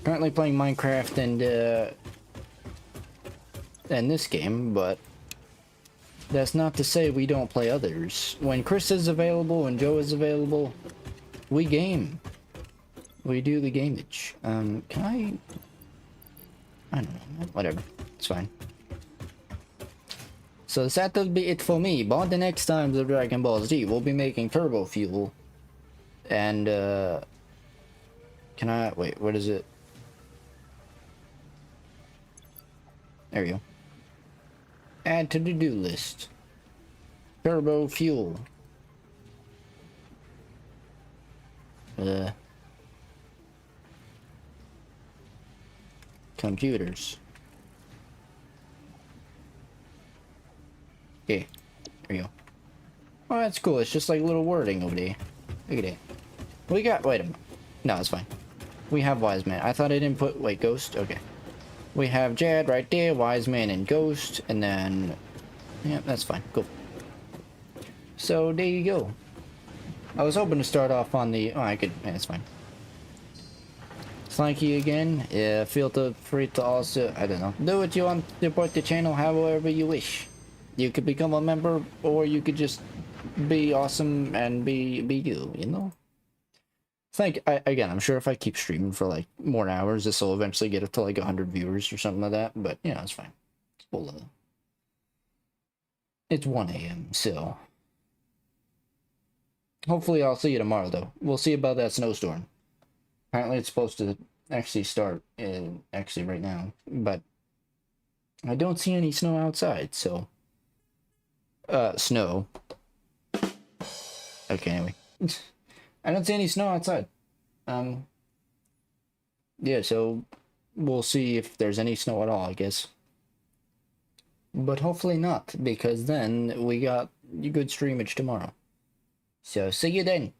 Currently playing Minecraft and this game, but that's not to say we don't play others. When Chris is available and Joe is available, we game. We do the gameage. Can I don't know. Whatever. It's fine. So that'll be it for me. But the next time of Dragon Ball Z, we'll be making turbo fuel. And, can I... Wait, what is it? There we go. Add to the-do list. Turbo fuel. Computers. Okay, there we go. Oh, that's cool. It's just like little wording over there. Look at that. We got... Wait a minute. No, it's fine. We have Wiseman. I thought I didn't put... Wait, Ghost? Okay. We have Jad right there, Wiseman and Ghost, and then... Yeah, that's fine. Cool. So, there you go. I was hoping to start off on the... Oh, I could... Yeah, that's fine. Thank you again. Feel free to also... I don't know. Do what you want to support the channel however you wish. You could become a member, or you could just be awesome and be you know? Again, I'm sure if I keep streaming for like more hours, this will eventually get up to like 100 viewers or something like that, but you know, it's fine. It's 1 a.m., so hopefully I'll see you tomorrow, though. We'll see about that snowstorm. Apparently it's supposed to actually start actually right now, but I don't see any snow outside, so snow. Okay, anyway. I don't see any snow outside. Yeah, so we'll see if there's any snow at all, I guess. But hopefully not, because then we got good streamage tomorrow. So see you then.